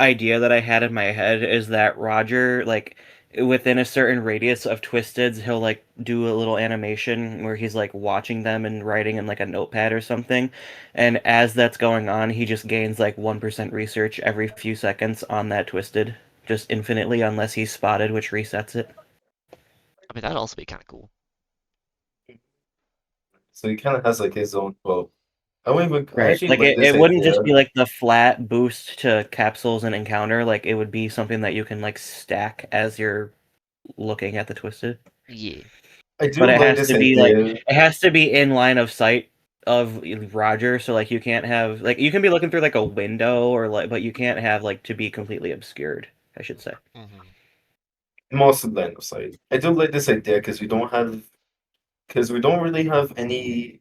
idea that I had in my head is that Rodger, like within a certain radius of Twisteds, he'll like do a little animation where he's like watching them and writing in like a notepad or something. And as that's going on, he just gains like 1% research every few seconds on that Twisted, just infinitely unless he's spotted, which resets it. I mean, that'd also be kind of cool. So he kind of has like his own. Well, I don't even. I Right. actually Like like this it wouldn't just idea. be like the flat boost to capsules and encounter, like it would be something that you can like stack as you're looking at the Twisted. Yeah. I But do like this idea. it has to be in line of sight of Rodger, so like you can't have like you can be looking through like a window or like but you can't have like to be completely obscured, I should say. Hmm. Most of line of sight. I do like this idea because we don't really have any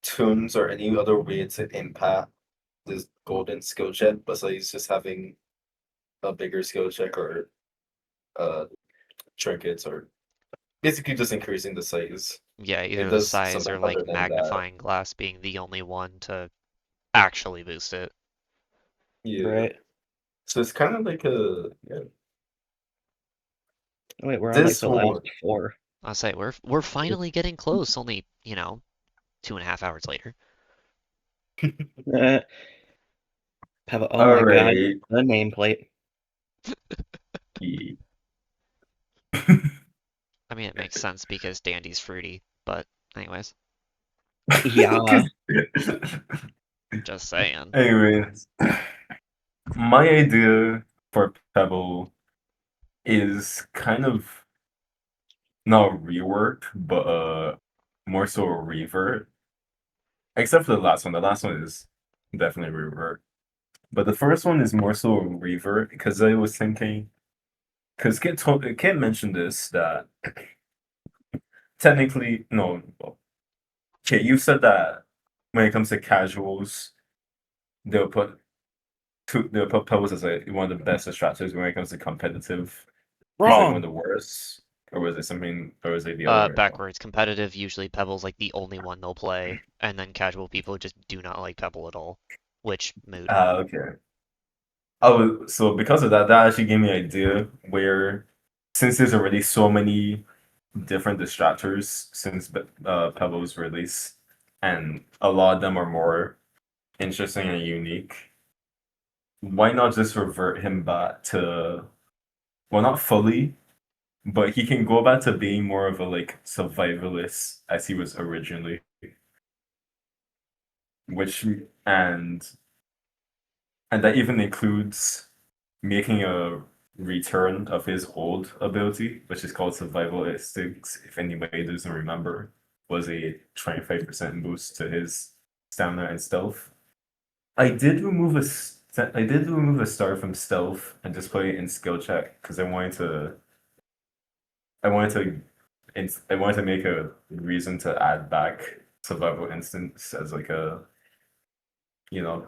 tunes or any other way to impact this golden skill check besides just having a bigger skill check or uh trinkets or basically just increasing the size. Yeah, It either the does size something or other like than that. magnifying glass being the only one to actually boost it. Yeah. Right. So it's kind of like a yeah. Wait, we're on like This the last one. 4. I'll say we're finally getting close, only, 2.5 hours later. Uh, Pebble, oh All my god, right. the nameplate. Yeah. I mean, it makes sense because Dandy's fruity, but anyways, Yeah. just saying. Anyways, my idea for Pebble is kind of not rework, but more so a revert. Except for the last one. The last one is definitely revert. But the first one is more so a revert because I was thinking because Kit mentioned this that technically no well, Kit, you said that when it comes to casuals, they'll put they'll put Pebbles as like one of the best distractors when it comes to competitive. He's like one of Wrong. the worst. Or was it something or was it the other way around? Backwards. Competitive, usually Pebble's like the only one they'll play, and then casual people just do not like Pebble at all. Which mood? Okay. Oh, so because of that, that actually gave me an idea where since there's already so many different distractors since Pebble's release, and a lot of them are more interesting and unique, why not just revert him back to, well, not fully, but he can go back to being more of a like survivalist as he was originally, which and and that even includes making a return of his old ability, which is called Survival Instincts. If anybody doesn't remember, was a 25% boost to his stamina and stealth. I did remove a star from stealth and just put it in skill check because I wanted to I wanted to make a reason to add back survival instance as like a you know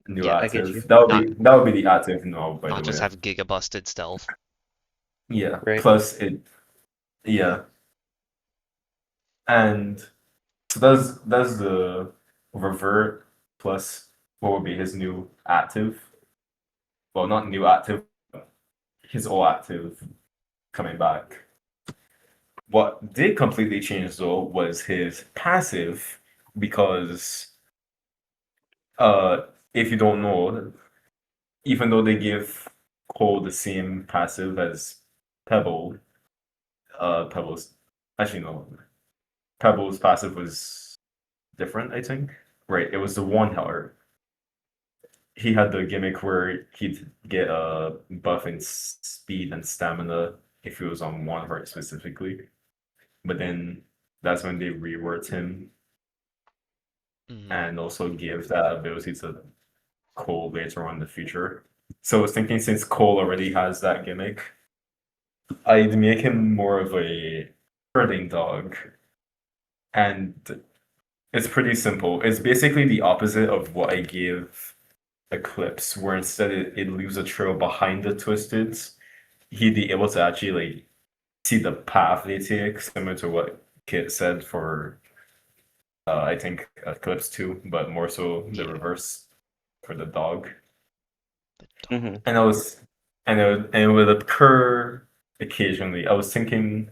new Yeah, I get you. active. not That would be the active no by not the just way. have giga busted stealth. Yeah. Right. Plus it yeah. And so that's the revert plus what would be his new active. Well not new active, his old active coming back. What did completely change though was his passive because if you don't know, even though they give Cole the same passive as Pebble, Pebble's actually no. Pebble's passive was different, I think. Right, it was the one heart. He had the gimmick where he'd get a buff in speed and stamina if he was on one heart specifically. But then that's when they reworked him and also give that ability to Cole later on in the future. So I was thinking, since Cole already has that gimmick, I'd make him more of a herding dog. And it's pretty simple. It's basically the opposite of what I gave Eclipse, where instead it leaves a trail behind the Twisteds. He'd be able to actually like see the path they take, similar to what Kit said for I think Eclipse too, but more so the Yeah. reverse for the dog. The Mhm. dog. And it would occur occasionally. I was thinking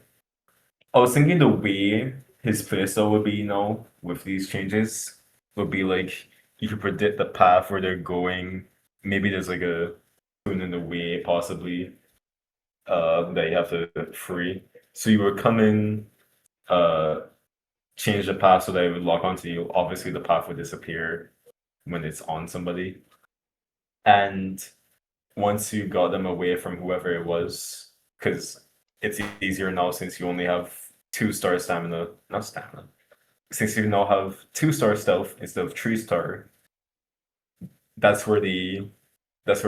the way his playstyle would be, with these changes, would be like you could predict the path where they're going. Maybe there's like a tune in the way, possibly, that you have to free. So you would come in, uh, change the path so that it would lock onto you. Obviously, the path would disappear when it's on somebody. And once you got them away from whoever it was, because it's easier now since you only have 2-star stamina, not stamina. Since you now have 2-star stealth instead of 3-star, that's where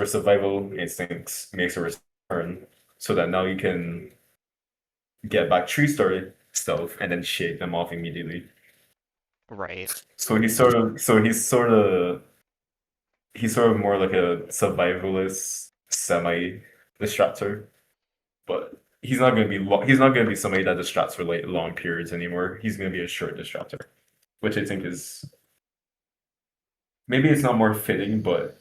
survival instincts makes a return, so that now you can get back 3-star stealth and then shake them off immediately. Right. He's sort of more like a survivalist semi distractor, but he's not gonna be somebody that distracts for like long periods anymore. He's gonna be a short distractor, which I think is maybe it's not more fitting, but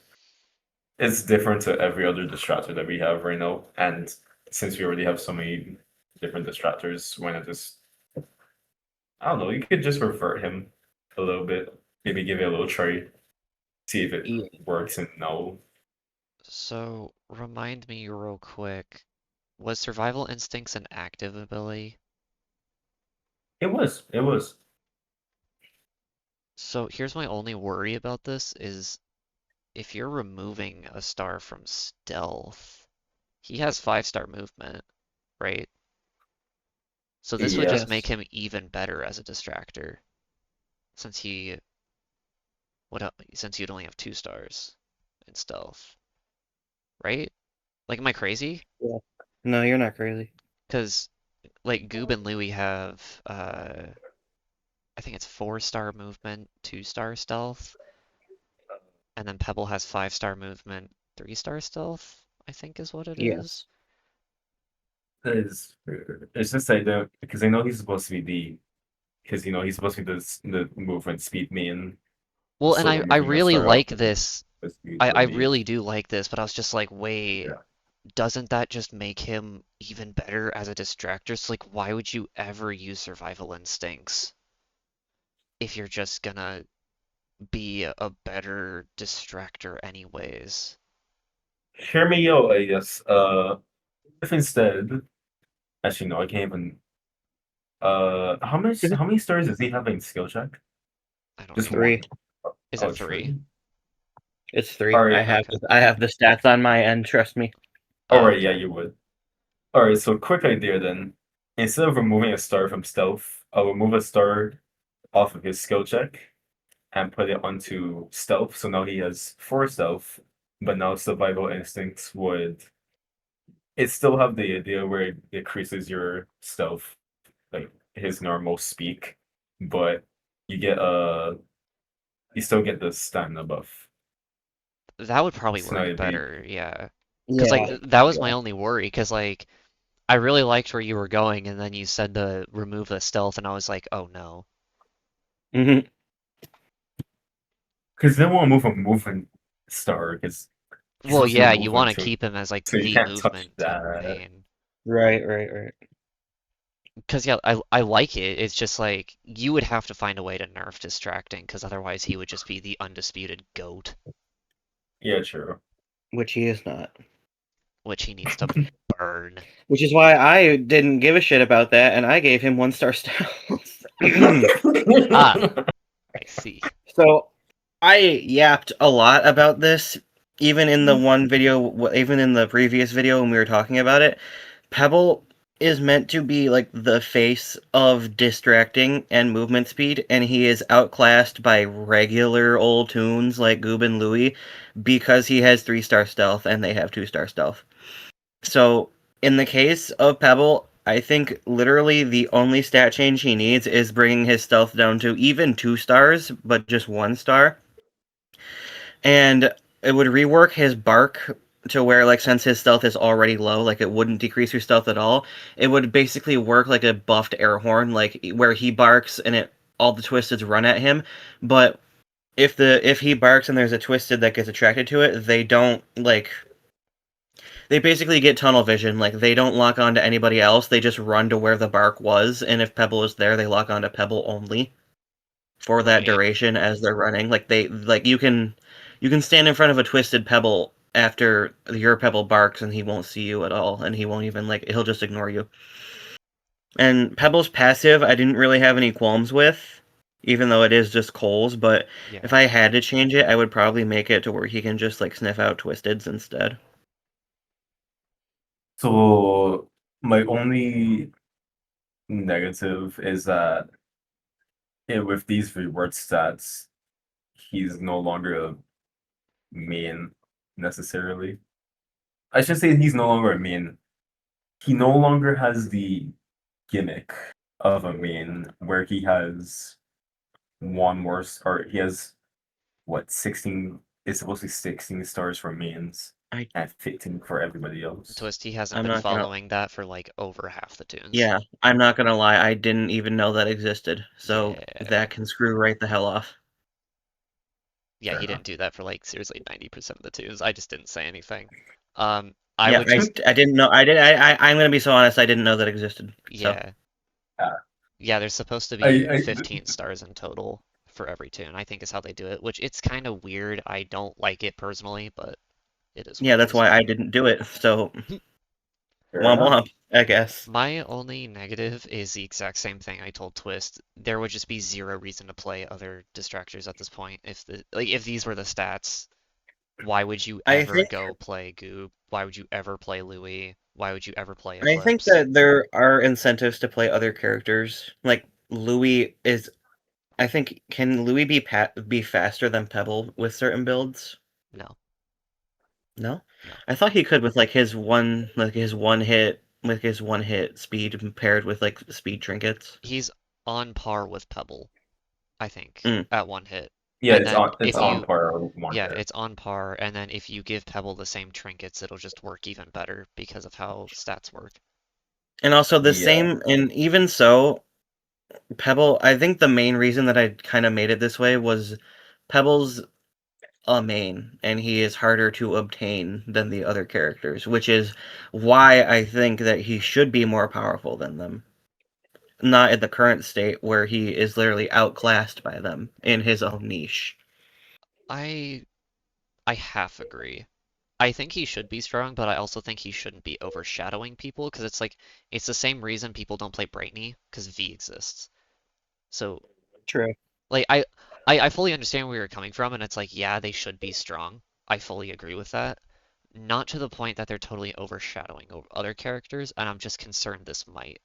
it's different to every other distractor that we have right now. And since we already have so many different distractors, why not just, I don't know, you could just revert him a little bit, maybe give it a little try, see if it Yeah. works, and no. So, remind me real quick, was Survival Instincts an active ability? It was. So, here's my only worry about this is if you're removing a star from stealth, he has 5-star movement, right? So this would Yeah. just Yes. make him even better as a distractor, since since you'd only have 2 stars in stealth, right? Like, am I crazy? Yeah. No, you're not crazy. Because like Goob and Louie have I think it's 4-star movement, 2-star stealth, and then Pebble has 5-star movement, 3-star stealth, I think is what it is. Yes. It's just I don't, because I know he's supposed to be because he's supposed to be the movement speed main, Well, and so I removing a really star off like him this. I would be really do like this, but I was just like, wait, yeah. doesn't that just make him even better as a distractor? So like, why would you ever use survival instincts if you're just gonna be a better distractor anyways? Hear me out, I guess. If instead, actually no, I can't even. How many stars does he have in skill check? I don't Just even. Three. one. Is it Oh, 3? 3. It's All three. right, Okay. I have the stats on my end. Trust me. all Oh, right, yeah, okay. you would. All right, so quick idea then. Instead of removing a star from stealth, I'll remove a star off of his skill check and put it onto stealth. So now he has 4 stealth, but now survival instincts would it still have the idea where it increases your stealth, like his normal speak, but you get you still get the stamina buff. That would probably So now work it'd be better, yeah. Because like Yeah. that was my Yeah. only worry. Because like I really liked where you were going, and then you said to remove the stealth, and I was like, oh no. Hmm. because they want to move a movement star because he's Well, supposed to be yeah, you want movement to too, keep him as like so you the can't touch movement that. main. Right. Right. Right. Because yeah, I like it. It's just like you would have to find a way to nerf distracting, because otherwise he would just be the undisputed GOAT, Yeah, true. Which he is not. which he needs to burn. Which is why I didn't give a shit about that, and I gave him 1-star stealth. Ah, I see. So I yapped a lot about this, even in the one video, even in the previous video when we were talking about it. Pebble is meant to be like the face of distracting and movement speed, and he is outclassed by regular old Toons like Goob and Louie because he has 3-star stealth and they have 2-star stealth. So in the case of Pebble, I think literally the only stat change he needs is bringing his stealth down to even 2 stars, but just 1 star. And it would rework his bark to where, like, since his stealth is already low, like, it wouldn't decrease your stealth at all. It would basically work like a buffed air horn, like where he barks and it all the twisteds run at him. But if he barks and there's a twisted that gets attracted to it, they don't like they basically get tunnel vision. Like they don't lock onto anybody else. They just run to where the bark was, and if Pebble is there, they lock onto Pebble only for that Right. duration as they're running. Like you can stand in front of a twisted Pebble after your Pebble barks and he won't see you at all, and he won't even like he'll just ignore you. And Pebble's passive I didn't really have any qualms with, even though it is just Coles, but if Yeah. I had to change it, I would probably make it to where he can just like sniff out twisteds instead. So my only negative is that with these reward stats, he's no longer a main necessarily. I should say he's no longer a main. He no longer has the gimmick of a main where he has one more or he has what 16 it's supposed to be 16 stars for mains I and 15 for everybody else. Twist, he hasn't I'm been not gonna following that for like over half the tunes. Yeah, I'm not gonna lie, I didn't even know that existed. So Yeah. that can screw right the hell off. Yeah, Fair he enough. didn't do that for like seriously 90% of the tunes. I just didn't say anything. I Yeah, would just, I didn't know. I'm gonna be so honest. I didn't know that existed. So yeah. Yeah. Yeah, there's supposed to I, be I 15 stars in total for every tune, I think is how they do it, which it's kind of weird. I don't like it personally, but it is what yeah, it that's is. why I didn't do it. So Fair womp enough. womp, I guess. My only negative is the exact same thing I told Twist. There would just be zero reason to play other distractors at this point. If these were the stats, why would you I ever think go play Goob? Why would you ever play Louis? Why would you ever play I think Eclipse? that there are incentives to play other characters. Like Louis is. I think can Louis be faster than Pebble with certain builds? No, No, no. I thought he could with his one hit speed paired with like speed trinkets. He's on par with Pebble, I think, Mm. at one hit. Yeah, And it's then on par with one yeah, hit. it's on par. And then if you give Pebble the same trinkets, it'll just work even better because of how stats work. And also the Yeah. same, and even so, Pebble, I think the main reason that I kind of made it this way was Pebble's a main, and he is harder to obtain than the other characters, which is why I think that he should be more powerful than them. Not in the current state where he is literally outclassed by them in his own niche. I I half agree. I think he should be strong, but I also think he shouldn't be overshadowing people because it's like it's the same reason people don't play Brightney because V exists. So True. like I fully understand where you're coming from, and it's like yeah, they should be strong. I fully agree with that. Not to the point that they're totally overshadowing other characters, and I'm just concerned this might.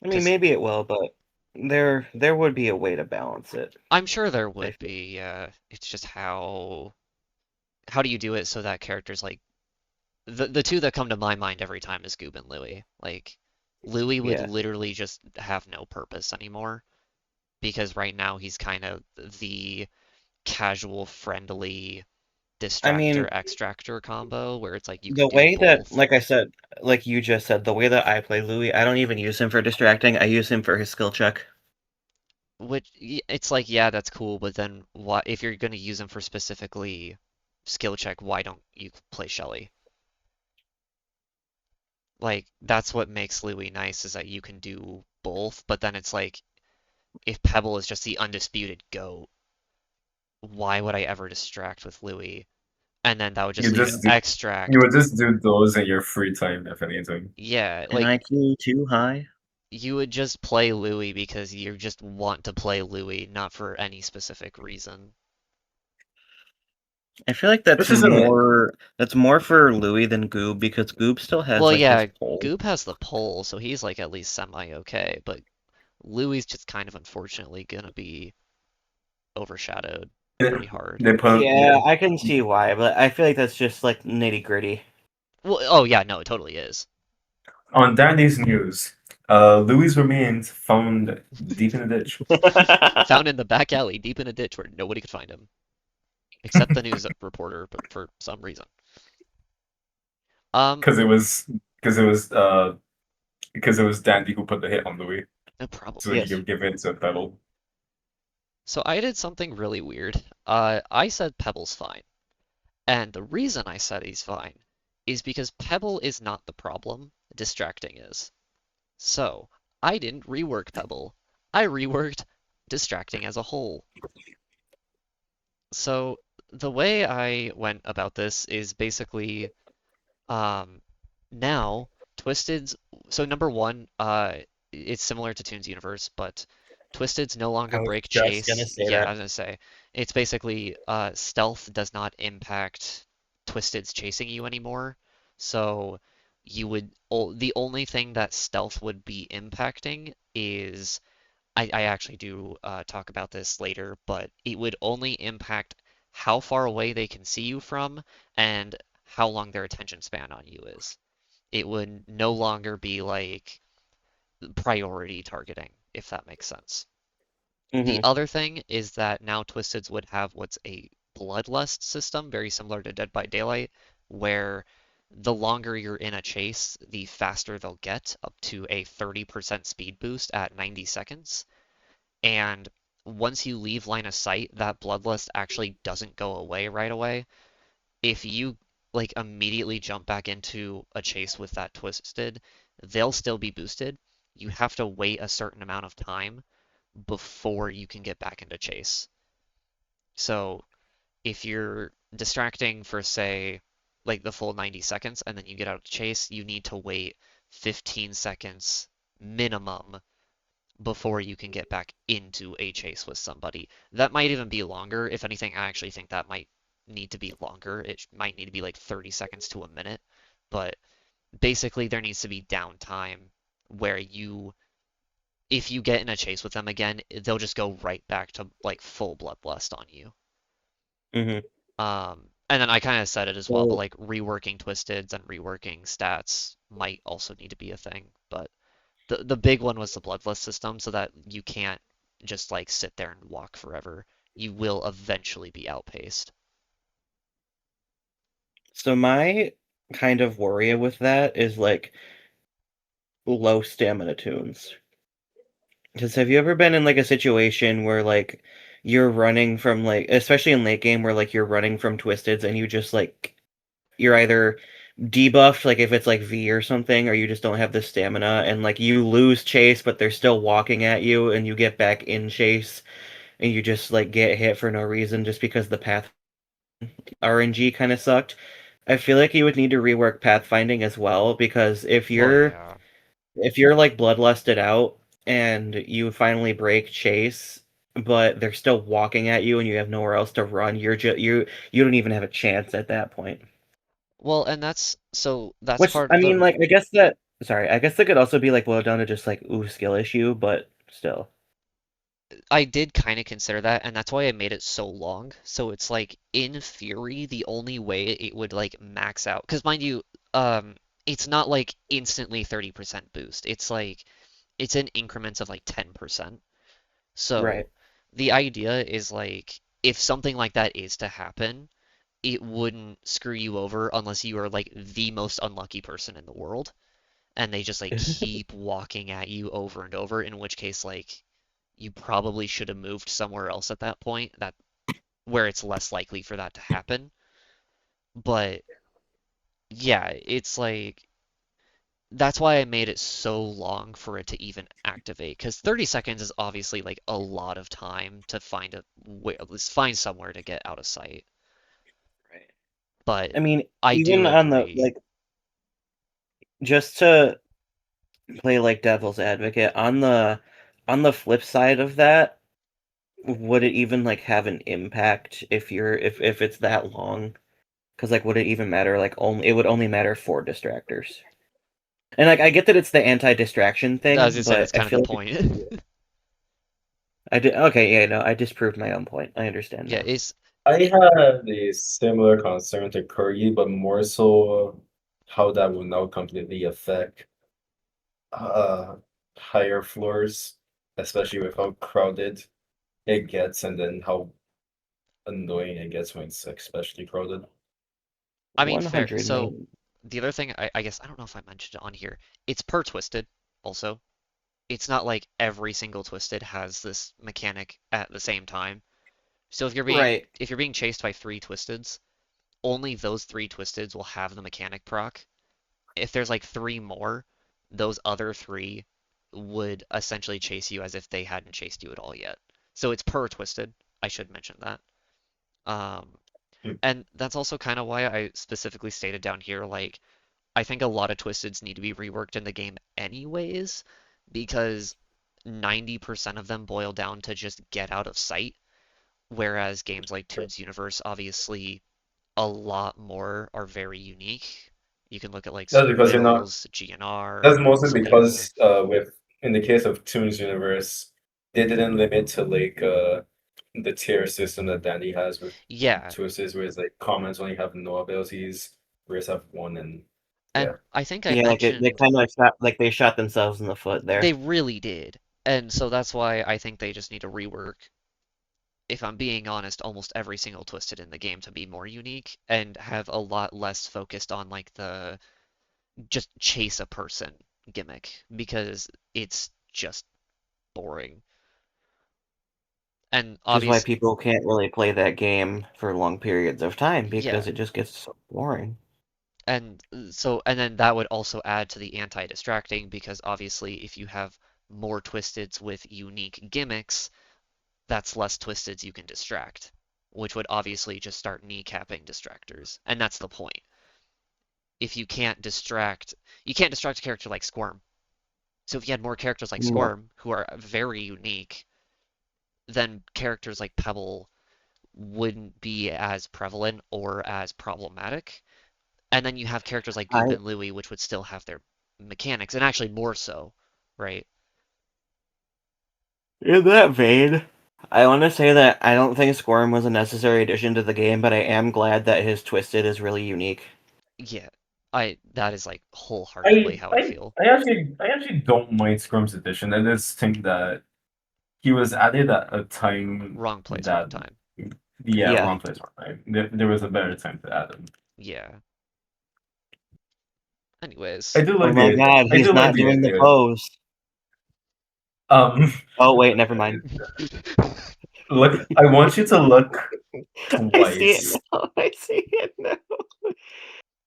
I mean, Because maybe it will, but there would be a way to balance it. I'm sure there I would feel. be. It's just how do you do it so that characters like the two that come to my mind every time is Goob and Louie. Like Louie would Yeah. literally just have no purpose anymore because right now he's kind of the casual, friendly I mean, distractor extractor combo where it's like you can the do way that, both. like I said, like you just said, the way that I play Louis, I don't even use him for distracting. I use him for his skill check. Which it's like yeah, that's cool, but then what if you're gonna use him for specifically skill check, why don't you play Shelly? Like that's what makes Louis nice is that you can do both, but then it's like if Pebble is just the undisputed GOAT, why would I ever distract with Louis? And then that would just You leave just do you extract. would just do those in your free time if anything. Yeah, An like IQ too high? you would just play Louis because you just want to play Louis, not for any specific reason. I feel like that's Which isn't more for Louis than Goob because Goob still has Well, like his yeah, pole. Goop has the pole, so he's like at least semi-okay, but Louis just kind of unfortunately gonna be overshadowed pretty hard. they put Yeah, I can see why, but I feel like that's just like nitty-gritty. Well, oh yeah, no, it totally is. on Danny's news. Louis remains found deep in a ditch Found in the back alley, deep in a ditch where nobody could find him, except the news reporter, but for some reason. Um, because it was because it was because it was Dandy who put the hit on Louis, so he probably. Yes. could give in to Pebble. So I did something really weird. I said Pebble's fine. And the reason I said he's fine is because Pebble is not the problem, distracting is. So I didn't rework Pebble. I reworked distracting as a whole. So the way I went about this is basically um, now Twisted's so number one, it's similar to Toon's universe, but Twisted's no I longer was break just gonna chase. say Yeah, I that. was gonna say it's basically stealth does not impact Twisted's chasing you anymore. So you would the only thing that stealth would be impacting is I actually do talk about this later, but it would only impact how far away they can see you from and how long their attention span on you is. It would no longer be like priority targeting, if that makes sense. The Hmm. other thing is that now Twisteds would have what's a bloodlust system, very similar to Dead by Daylight, where the longer you're in a chase, the faster they'll get, up to a 30% speed boost at 90 seconds. And once you leave line of sight, that bloodlust actually doesn't go away right away. If you like immediately jump back into a chase with that twisted, they'll still be boosted. You have to wait a certain amount of time before you can get back into chase. So if you're distracting for say like the full 90 seconds and then you get out of chase, you need to wait 15 seconds minimum before you can get back into a chase with somebody. That might even be longer. If anything, I actually think that might need to be longer. It might need to be like 30 seconds to a minute. But basically, there needs to be downtime where if you get in a chase with them again, they'll just go right back to like full bloodlust on you. Hmm. And then I kind of said it as well, but So, like reworking twisteds and reworking stats might also need to be a thing. But the big one was the bloodlust system, so that you can't just like sit there and walk forever. You will eventually be outpaced. so my kind of worry with that is like low stamina tunes. Because have you ever been in like a situation where like you're running from like, especially in late game, where like you're running from twisteds and you just like you're either debuffed, like if it's like V or something, or you just don't have the stamina, and like you lose chase, but they're still walking at you, and you get back in chase, and you just like get hit for no reason just because the path RNG kind of sucked. I feel like you would need to rework pathfinding as well because Well, yeah. if you're like bloodlusted out and you finally break chase, but they're still walking at you and you have nowhere else to run, you don't even have a chance at that point. Well, and that's Which part I of mean, the like I guess that could also be like boiled down to just like skill issue, but still. I did kind of consider that, and that's why I made it so long. So it's like in theory, the only way it would like max out, because mind you, it's not like instantly 30% boost. It's like it's in increments of like 10%. Right. So the idea is like if something like that is to happen, it wouldn't screw you over unless you are like the most unlucky person in the world and they just like keep walking at you over and over, in which case like you probably should have moved somewhere else at that point, that where it's less likely for that to happen. But yeah, it's like that's why I made it so long for it to even activate, because 30 seconds is obviously like a lot of time to find a way, at least find somewhere to get out of sight. Right. But I mean, I do even on the agree. like just to play like devil's advocate on the flip side of that, would it even like have an impact if it's that long? Because like, would it even matter? Like, only it would only matter for distractors. And like, I get that it's the anti-distraction I was thing, gonna say that's but I kind of the feel like point. I did. Okay, yeah, no, I disproved my own point. I understand Yeah, now. I it, had a similar concern to Corgi, but more so how that will now completely affect uh higher floors, especially with how crowded it gets and then how annoying it gets when it's especially crowded. I mean, fair. 100 So million. the other thing, I guess, I don't know if I mentioned it on here. It's per twisted, also. It's not like every single twisted has this mechanic at the same time. So Right. if you're being chased by three twisteds, only those three twisteds will have the mechanic proc. If there's like three more, those other three would essentially chase you as if they hadn't chased you at all yet. So it's per twisted. I should mention that. Um, Hmm. and that's also kind of why I specifically stated down here, like, I think a lot of twisteds need to be reworked in the game anyways, because 90% of them boil down to just get out of sight, whereas games like Toons Universe, obviously, a lot more are very unique. You can look at like That's because you're not Supergirls, GNR, That's mostly Soulvester. because with in the case of Toons Universe, they didn't limit to like the tier system that Dandy has with Yeah, Twisters, where it's like commons only have no abilities, whereas have one and yeah. and I think I Yeah, like they mentioned kind of shot like they shot themselves in the foot they there. really did. And so that's why I think they just need to rework, if I'm being honest, almost every single Twisted in the game to be more unique and have a lot less focused on like the just chase a person gimmick because it's just boring. And Which is why obvious, people can't really play that game for long periods of time yeah. because it just gets so boring. And then that would also add to the anti-distracting because obviously if you have more Twisteds with unique gimmicks, that's less Twisteds you can distract, which would obviously just start kneecapping distractors. And that's the point. If you can't distract a character like Squirm. So if you had more characters like No. Squirm, who are very unique, then characters like Pebble wouldn't be as prevalent or as problematic. And then you have characters like I Goop and Louie, which would still have their mechanics, and actually more so, right? In that vein, I want to say that I don't think Squirm was a necessary addition to the game, but I am glad that his Twisted is really unique. Yeah, that is like wholeheartedly I how I I feel. I actually don't mind Scrum's addition. I just think that he was added at a time Wrong place, wrong that time. yeah, Yeah. wrong place, wrong time. There was a better time to add him. Yeah. Anyways, I do Oh like my the god, I he's do like not the doing the idea. pose. Um, Oh wait, never mind. look, I want you to look I see it twice. now. I see it now.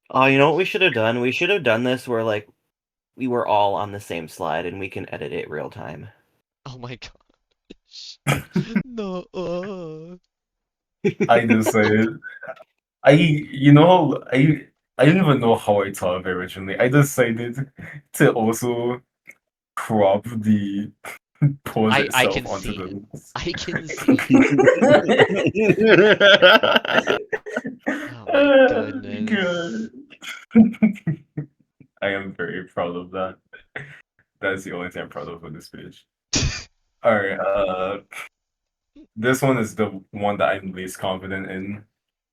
Oh, you know what we should have done? We should have done this where like we were all on the same slide and we can edit it real time. oh my gosh. No. I just say it. You know, I don't even know how I thought of it originally. I decided to also crop the pose I can itself onto see it. the I can see it. Oh my Good. goodness. I am very proud of that. That's the only thing I'm proud of with this page. All right, this one is the one that I'm least confident in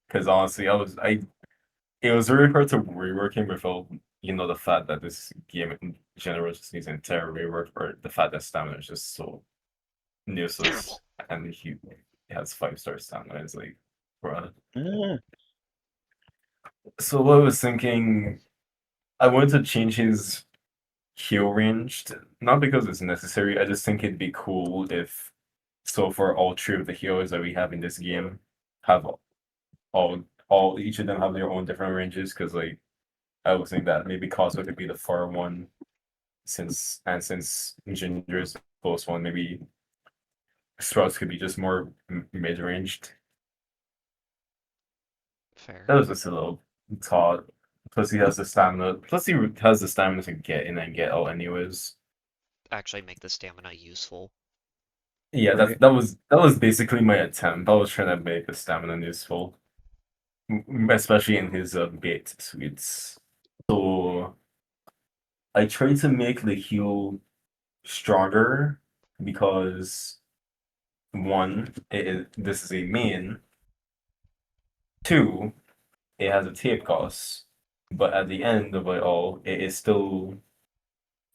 because honestly, it was very hard to reworking without the fact that this game in general just needs an entire rework, or the fact that stamina is just so Terrible. useless and he has 5-star stamina. It's like, bruh. Ah, So what I was thinking, I wanted to change his heal range, not because it's necessary. I just think it'd be cool if so far all three of the healers that we have in this game have all each of them have their own different ranges. Because like I was thinking that maybe Cosmo could be the far one, since Ginger is the close one, maybe Strauss could be just more mid ranged. Fair. That was just a little thought. Plus he has the stamina. Plus he has the stamina to get in and get out anyways. Actually make the stamina useful. Yeah, Right. that was basically my attempt. I was trying to make the stamina useful, especially in his bait suites. So I tried to make the heal stronger because one, this is a main. Two, it has a tape cost, but at the end of it all, it's still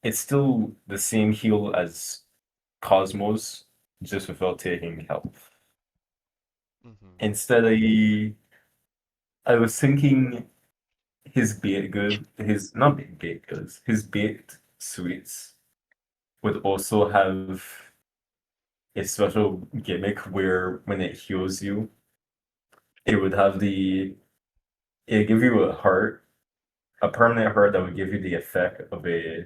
the same heal as Cosmos, just without taking health. Hmm. Instead, I was thinking his bait good, his not bait goods, his bait suites would also have a special gimmick where when it heals you, it would have it give you a heart, a permanent heart that would give you the effect of a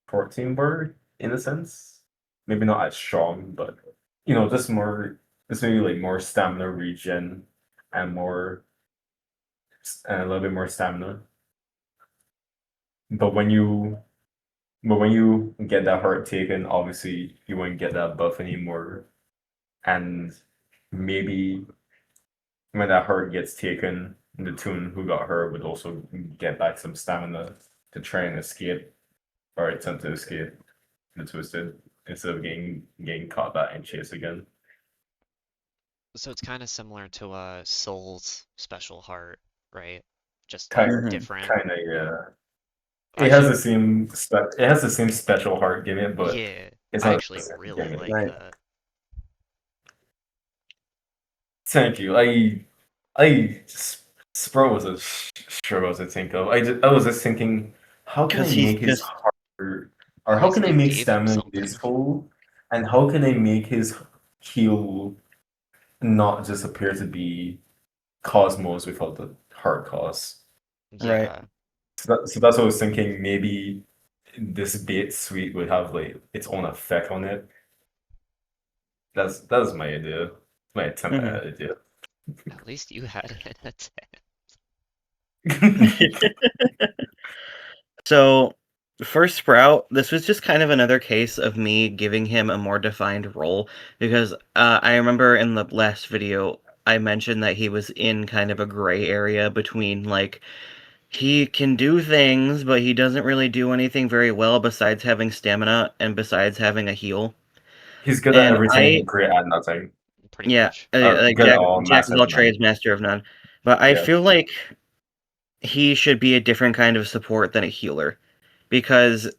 14 bird in a sense. Maybe not as strong, but just more, just maybe like more stamina regen and and a little bit more stamina. But when you get that heart taken, obviously you won't get that buff anymore. And maybe when that heart gets taken, the Toon who got hurt would also get back some stamina to try and escape or attempt to escape the twisted instead of getting caught back and chased again. So it's kind of similar to a Soul's special heart, right? Just like Hmm. different. Kind of, yeah. I should, It has the same special heart gimmick, but yeah, it's I not the actually same really gimmick. like Right. that. Thank you. I Spro was a struggle to think of. I was just thinking, how can I Because he's make his just heart, or At how least can I you make gave him stamina something. useful, and how can I make his heal not just appear to be Cosmos without the heart cost? right. Yeah. So that's what I was thinking. Maybe this bait suite would have like its own effect on it. That's my idea. My attempt Hmm. at idea. At least you had an attack. So, for Sprout, this was just kind of another case of me giving him a more defined role because I remember in the last video I mentioned that he was in kind of a gray area between like he can do things, but he doesn't really do anything very well besides having stamina and besides having a heal. He's good at And I everything, great at nothing. Pretty Yeah, much. like Good at Jack all, Jack of massive all none. trades, master of none. But I Yeah. feel like he should be a different kind of support than a healer because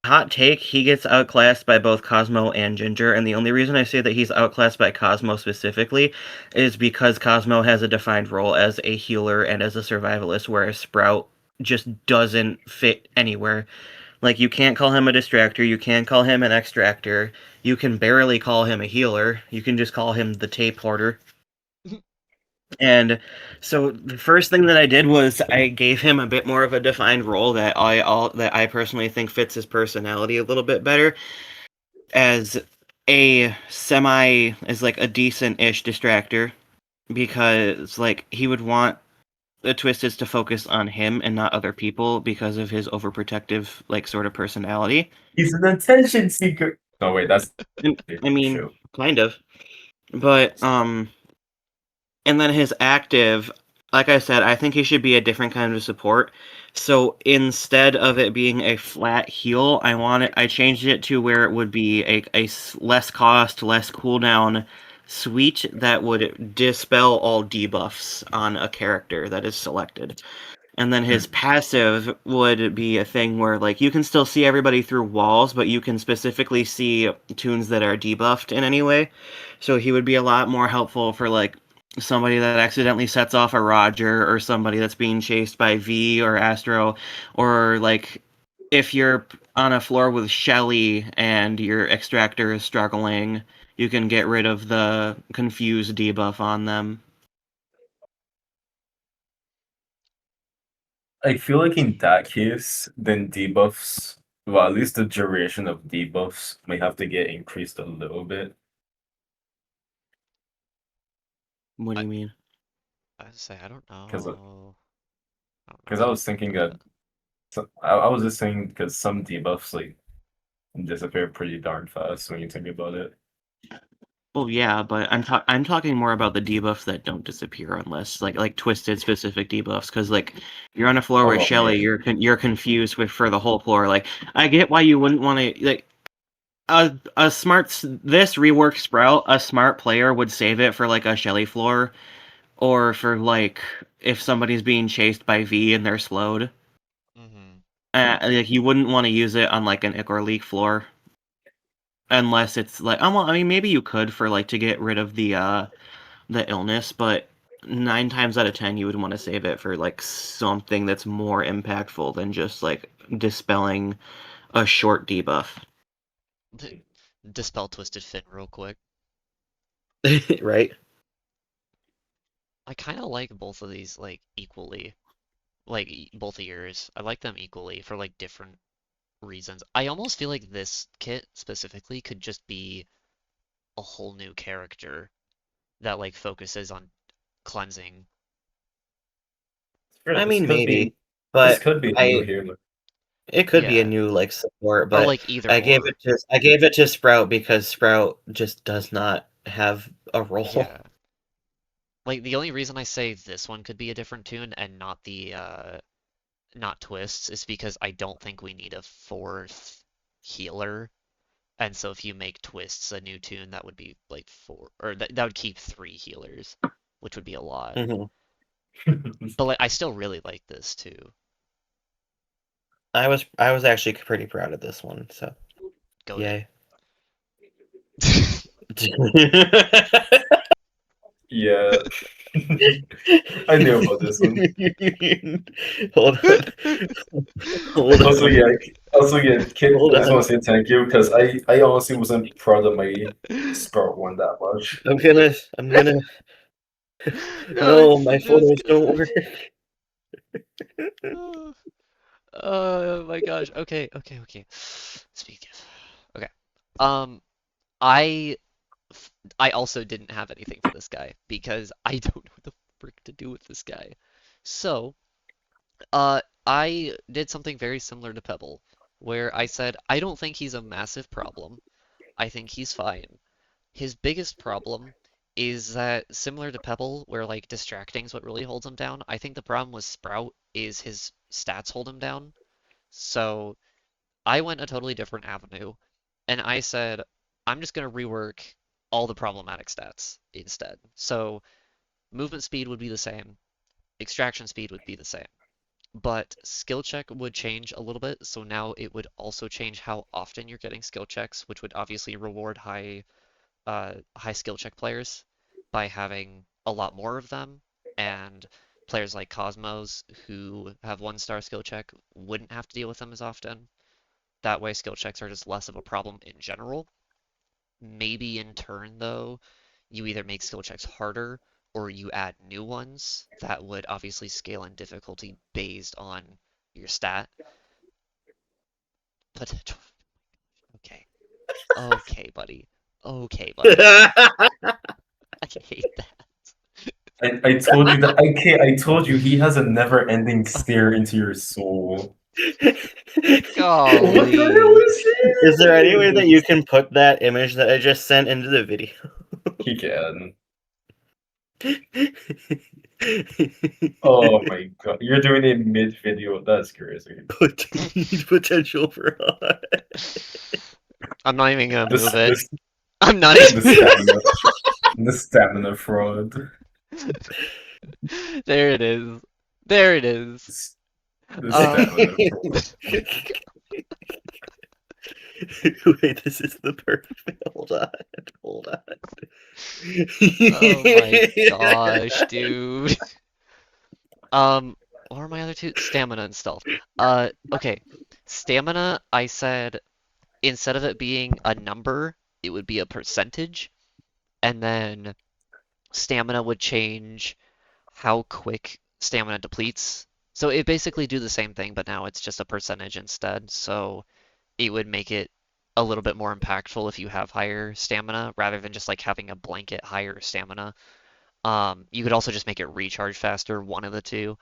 hot take, he gets outclassed by both Cosmo and Ginger, and the only reason I say that he's outclassed by Cosmo specifically is because Cosmo has a defined role as a healer and as a survivalist, whereas Sprout just doesn't fit anywhere. Like, you can't call him a distractor, you can't call him an extractor, you can barely call him a healer, you can just call him the tape hoarder. And so the first thing that I did was I gave him a bit more of a defined role that I personally think fits his personality a little bit better as as like a decent-ish distractor because like he would want the Twisteds to focus on him and not other people because of his overprotective like sort of personality. He's an attention seeker. No, wait, that's And I mean, true. kind of. But and then his active, like I said, I think he should be a different kind of support. So instead of it being a flat heal, I changed it to where it would be less cost, less cooldown suite that would dispel all debuffs on a character that is selected. And then his Hmm. passive would be a thing where like you can still see everybody through walls, but you can specifically see tunes that are debuffed in any way. So he would be a lot more helpful for like somebody that accidentally sets off a Rodger or somebody that's being chased by V or Astro, or like if you're on a floor with Shelly and your extractor is struggling, you can get rid of the confused debuff on them. I feel like in that case, then debuffs, well, at least the duration of debuffs may have to get increased a little bit. What do I you mean? I say I don't Because know. I don't know because I how to was feel thinking about that that. I was just saying because some debuffs like disappear pretty darn fast when you think about it. Well, yeah, but I'm talking more about the debuffs that don't disappear unless like twisted specific debuffs. Because like you're on a floor with Oh Shelly, man. you're confused with for the whole floor. Like I get why you wouldn't want to like a smart this rework Sprout. A smart player would save it for like a Shelly floor or for like if somebody's being chased by V and they're slowed. Hmm. Like you wouldn't want to use it on like an Ick or Leak floor unless it's like well, I mean maybe you could for like to get rid of the illness, but 9 times out of 10 you would want to save it for like something that's more impactful than just like dispelling a short debuff. Dispel Twisted Fin real quick. Right? I kind of like both of these like equally. Like both of yours. I like them equally for like different reasons. I almost feel like this kit specifically could just be a whole new character that like focuses on cleansing. Sure, I mean maybe, this but could be a new I healer. it could be a Yeah. new like support, Or but like either or. I gave it to Sprout because Sprout just does not have a role. Yeah. Like the only reason I say this one could be a different tune and not the not twists is because I don't think we need a fourth healer. And so if you make twists a new tune, that would be like four, or that would keep three healers, which would be a lot. Mhm. But like I still really like this too. I was actually pretty proud of this one, so Goaded. yay. Yeah, I knew about this one. Hold on. Hold Also, on. yeah, Kit, Hold I just on. want to say thank you because I honestly wasn't proud of my Sprout one that much. I'm gonna No, no, it's my just photos don't work. oh, oh my gosh. Okay, okay, okay. Speak of. Okay. Um, I I also didn't have anything for this guy because I don't know what the frick to do with this guy. So, I did something very similar to Pebble, where I said I don't think he's a massive problem. I think he's fine. His biggest problem is that similar to Pebble, where like distracting is what really holds him down, I think the problem with Sprout is his stats hold him down. So I went a totally different avenue, and I said I'm just gonna rework all the problematic stats instead. So movement speed would be the same, extraction speed would be the same, but skill check would change a little bit. So now it would also change how often you're getting skill checks, which would obviously reward high skill check players by having a lot more of them, and players like Cosmos who have 1-star skill check wouldn't have to deal with them as often. That way, skill checks are just less of a problem in general. Maybe in turn, though, you either make skill checks harder or you add new ones that would obviously scale in difficulty based on your stat. But okay, okay, buddy, okay, buddy. I hate I told you that I told you he has a never-ending that. stare into your soul. What the hell Golly. is Is there any way that you this? can put that image that I just sent into the video? He can. Oh my god, you're doing a mid-video. That's crazy. Potential for I'm not even gonna This move it. this I'm not the even. stamina the stamina fraud. There it is. There it is. This, the Um, stamina fraud. Wait, this is the perfect. Hold on, hold on. oh my gosh, dude. Um, what are my other two? Stamina and stealth. Okay. Stamina, I said instead of it being a number, it would be a percentage, and then stamina would change how quick stamina depletes. So it basically do the same thing, but now it's just a percentage instead. So it would make it a little bit more impactful if you have higher stamina rather than just like having a blanket higher stamina. You could also just make it recharge faster, one of the two.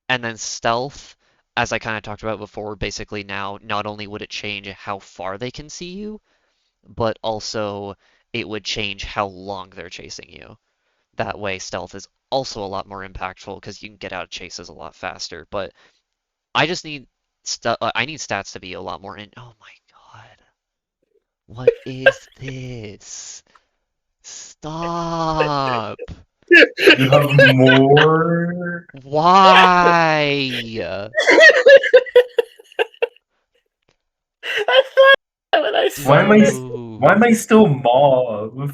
And then stealth, as I kind of talked about before, basically now not only would it change how far they can see you, but also it would change how long they're chasing you. That way, stealth is also a lot more impactful because you can get out of chases a lot faster. But I just need I need stats to be a lot more in. Oh my god, what is this? Stop! You have more. Why? I thought that when I Why am saw I? it. Why am I still mob?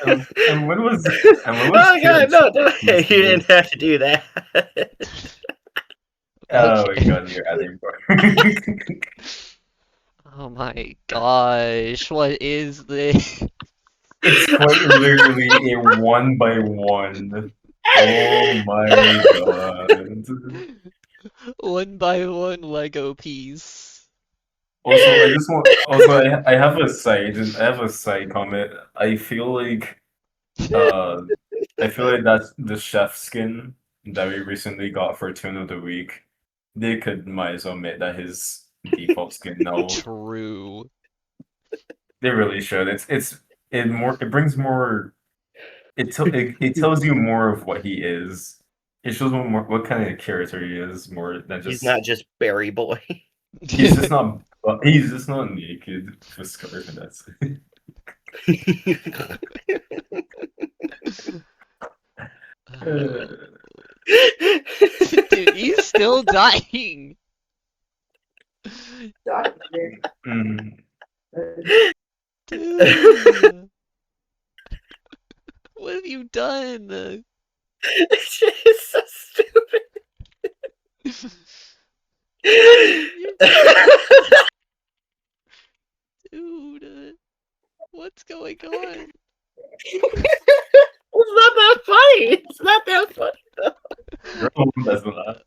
And when was? And when was Oh god, no, Tisha? you didn't have to do that. Oh my Okay. god, you're adding more. Oh my gosh, what is this? It's quite literally a 1x1. Oh my god. One by one Lego piece. Also, I just want. Also, I have a side comment. Uh, I feel like that's the chef skin that we recently got for Tune of the Week. They might as well make that his default skin now. True. They really should. It brings more. It tells you more of what he is. It shows what kind of character he is more than He's just. not just Berry Boy. He's just not. He's just not naked with scars, and that's it. Dude, he's still dying. Mm. Dude. What have you done? It's so stupid. Dude, what's going on? It's not that funny. It's not that funny. Girl, that's not.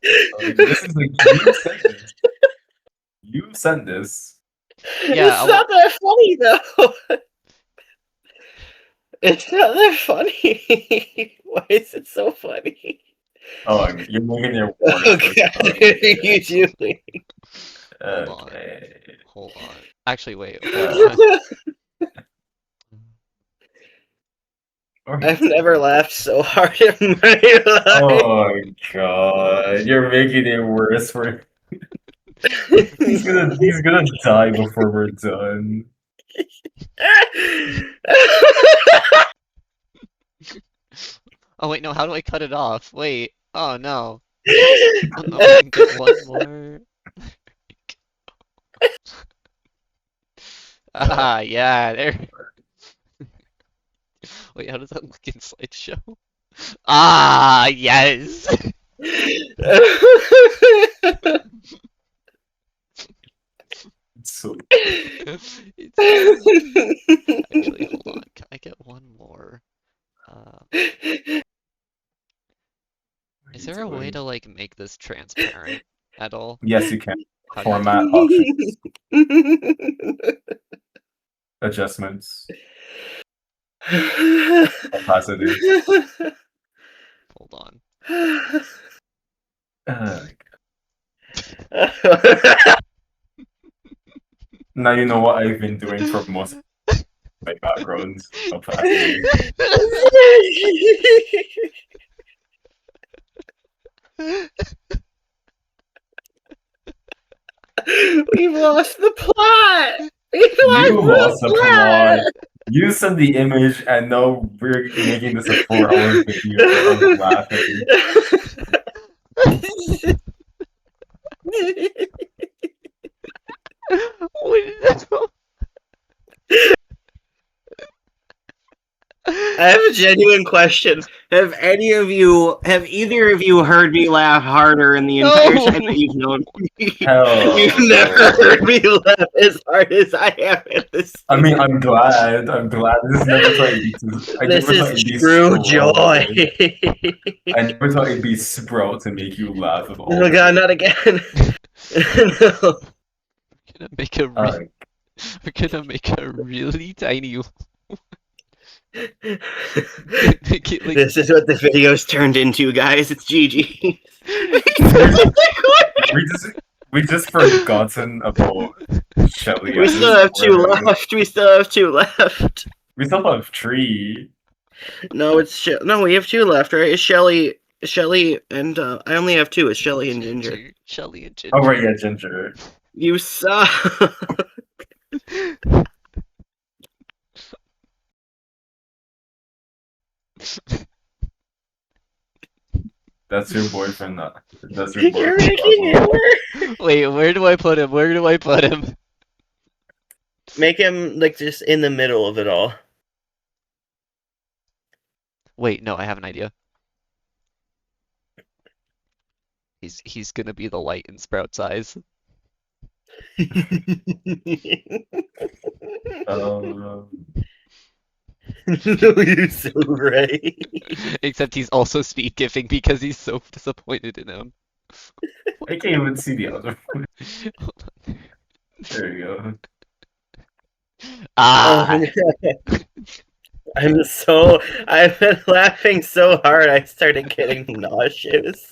This is like you sent this. You sent this. Yeah, It's not that funny though. It's not that funny. Why is it so funny? Oh, you're making your Okay, you doing? Hold on. Okay. Hold on. Actually, wait. Hold on. I've never laughed so hard in my life. Oh god, you're making it worse for. He's gonna die before we're done. Oh wait, no. How do I cut it off? Wait. Oh no. Oh no. I can get one more. Ah, yeah. There. Wait, how does that look in slideshow? Ah, yes. So It's actually, hold on. Can I get one more? Is there a way to like make this transparent at all? yes, you can. How do you do Format options, adjustments, opacity. Hold on. Now you know what I've been doing for most of my backgrounds. Opacity. We've lost the plot. You lost the plot. You sent the image, and now we're making this a 4-hour video of laughing. What is that? I have a genuine question. Have either of you heard me laugh harder in the entire time that you've known me? Hell You've no. never heard me laugh as hard as I have in this. I mean, I'm glad. This never thought it'd be. This is true joy. I never thought it'd be Sprout to make you laugh of all. Oh my god, not again. No. We're gonna make a really tiny. Make it, like... This is what the video's turned into, guys. It's GG. We just forgotten about Shelly We at still this have 2 point. left. We still have 2 left. We still have 3. No, no. We have 2 left, right? It's Shelly, and I only have 2. It's Shelly and Ginger. Shelly and Oh Ginger. right, yeah, Ginger. You suck. That's your boyfriend. That's your You're boyfriend. making it Razzle. worse. Wait, where do I put him? Where do I put him? Make him like just in the middle of it all. Wait, no, I have an idea. He's gonna be the light in Sprout's eyes. Um, No, you're so right. Except he's also speed giving because he's so disappointed in him. I can't even see the other one. Hold on. There you go. Ah! I've been laughing so hard I started getting nauseous.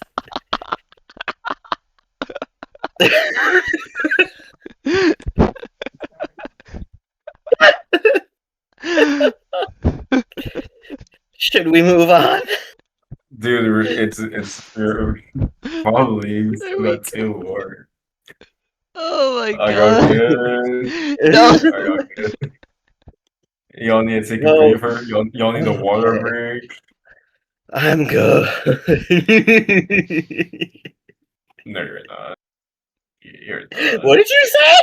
Should we move on? Dude, it's probably There we got 2 more. Oh my Are y'all god. good? No! Are y'all good? Y'all need to take a No. breather? Y'all need a water break? I'm good. No, you're not. You're not. What did you say?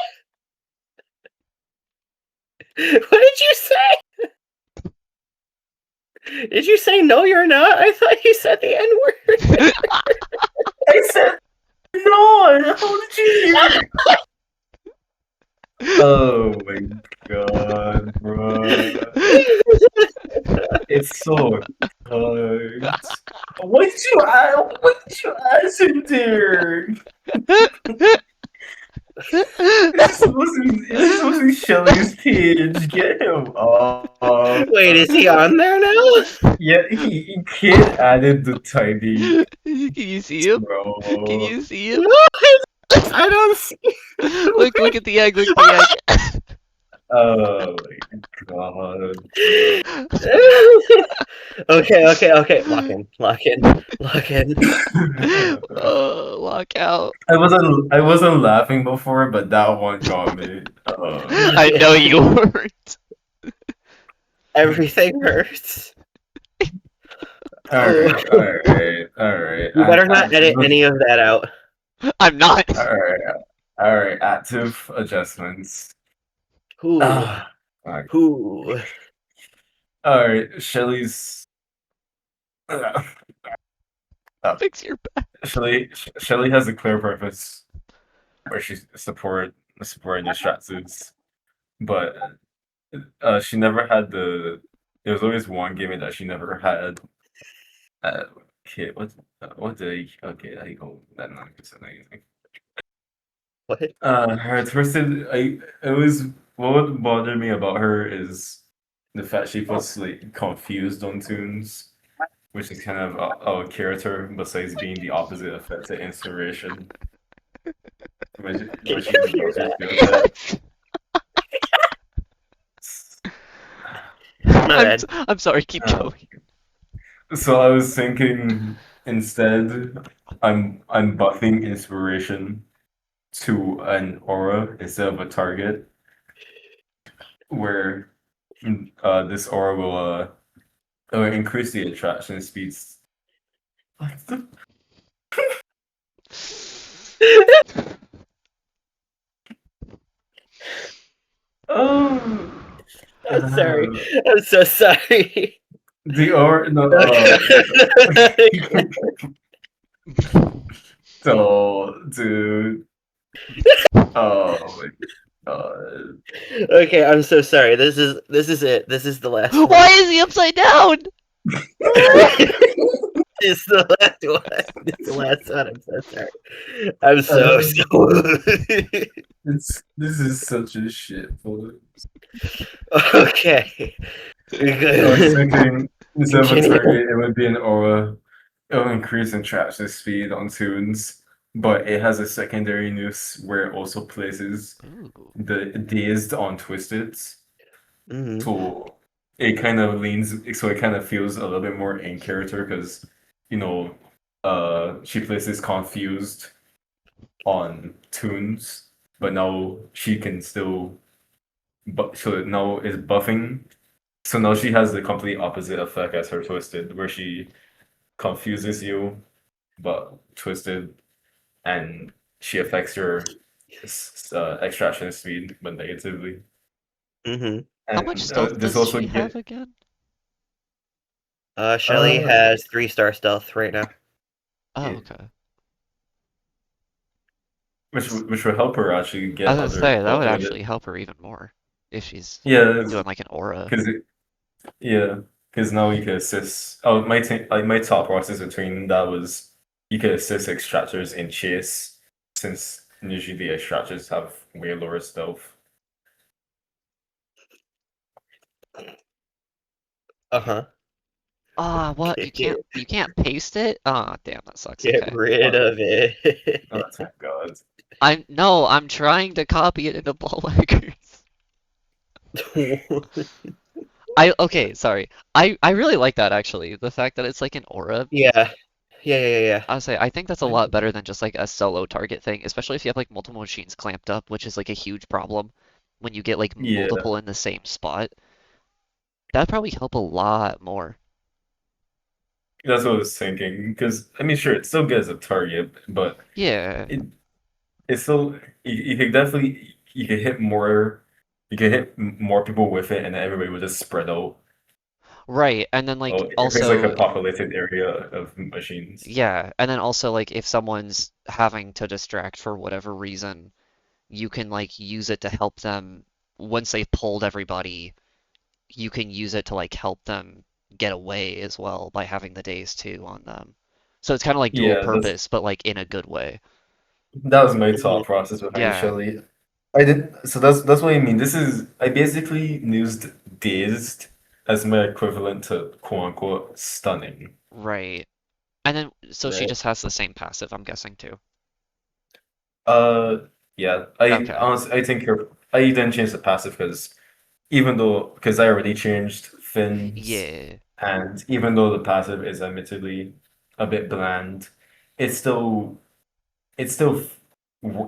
What did you say? Did you say no, you're not? I thought you said the N word. I said no! How did you hear? Oh my god, bro. It's so hard. What did you ask him there? This is supposed to be Shelly's page. Get him off. Wait, is he on there now? Yeah, he kid added the tiny Can you see him? bro. Can you see him? No, I don't see. Look at the egg, look at the egg. Oh my god. Okay. Lock in. Oh, lock out. I wasn't laughing before, but that one got me. I know you weren't. Everything hurts. Alright. You better not edit any of that out. I'm not. Alright, active adjustments. Ooh. Alright, Ooh. Shelly's Fix your back. Shelly has a clear purpose where she supporting Distractors, but she never had the. There was always one gimmick that she never had. Okay, what did I? Okay, I go that 9% anything. What? Her twisted. It was what would bother me about her is the fact she puts like confused on Toons, which is kind of a character besides being the opposite effect to inspiration. Which she does that. My bad. I'm sorry, keep going. So I was thinking instead, I'm buffing inspiration to an aura instead of a target, where this aura will increase the attraction speeds. What the? Oh, I'm sorry. I'm so sorry. the aura. No. So, dude. Oh my god. Okay, I'm so sorry. This is it. This is the last one. Why is he upside down? It's the last one. It's the last one. I'm so sorry. I'm so sorry. This is such a shit. Okay. I was thinking instead of a target, it would be an aura. It'll increase in traction speed on Toons, but it has a secondary noose where it also places Ooh. the dazed on twisted. Hmm. So it kind of leans, so it kind of feels a little bit more in character because, you know, she places confused on Toons, but now she can still, but so now is buffing. So now she has the complete opposite effect as her twisted, where she confuses you, but twisted, and she affects your extraction speed, but negatively. Hmm. How much And stealth this does also she have get again? Shelly uh has 3-star stealth right now. Oh, yeah, okay. which will help her actually I get was gonna other say that well would when it actually help her even more if she's yeah doing like an aura. because yeah because now you can assist. Oh, my top process between that was you can assist extractors in chase since usually the extractors have way lower stealth. Uh-huh. Ah, what? Get, get, You can't paste it? Ah, damn, that sucks. get Okay. rid Oh, of oh it. thank God. I'm trying to copy it into ball whackers. Okay, sorry. I really like that actually. The fact that it's like an aura. Yeah. Yeah. I would say I think that's a lot better than just like a solo target thing, especially if you have like multiple machines clamped up, which is like a huge problem when you get like Yeah, multiple in the same spot. That'd probably help a lot more. that's what I was thinking. Because I mean, sure, it's still good as a target, but Yeah, it it's still you can definitely you can hit more you can hit more people with it, and then everybody will just spread out. right. And then like So if it's like a also populated area of machines. yeah, and then also like if someone's having to distract for whatever reason, you can like use it to help them once they've pulled everybody, you can use it to like help them get away as well by having the days too on them. So it's kind of like dual Yeah, that's purpose, but like in a good way. that was my thought Mhm. process behind Yeah, Shelly. I did so that's what I mean. This is I basically used dazed as my equivalent to quote unquote stunning. right. And then so she Right. just has the same passive, I'm guessing too. Uh yeah, Okay. I think I didn't change the passive because I already changed Finn's, Yeah. and even though the passive is admittedly a bit bland, it's still it still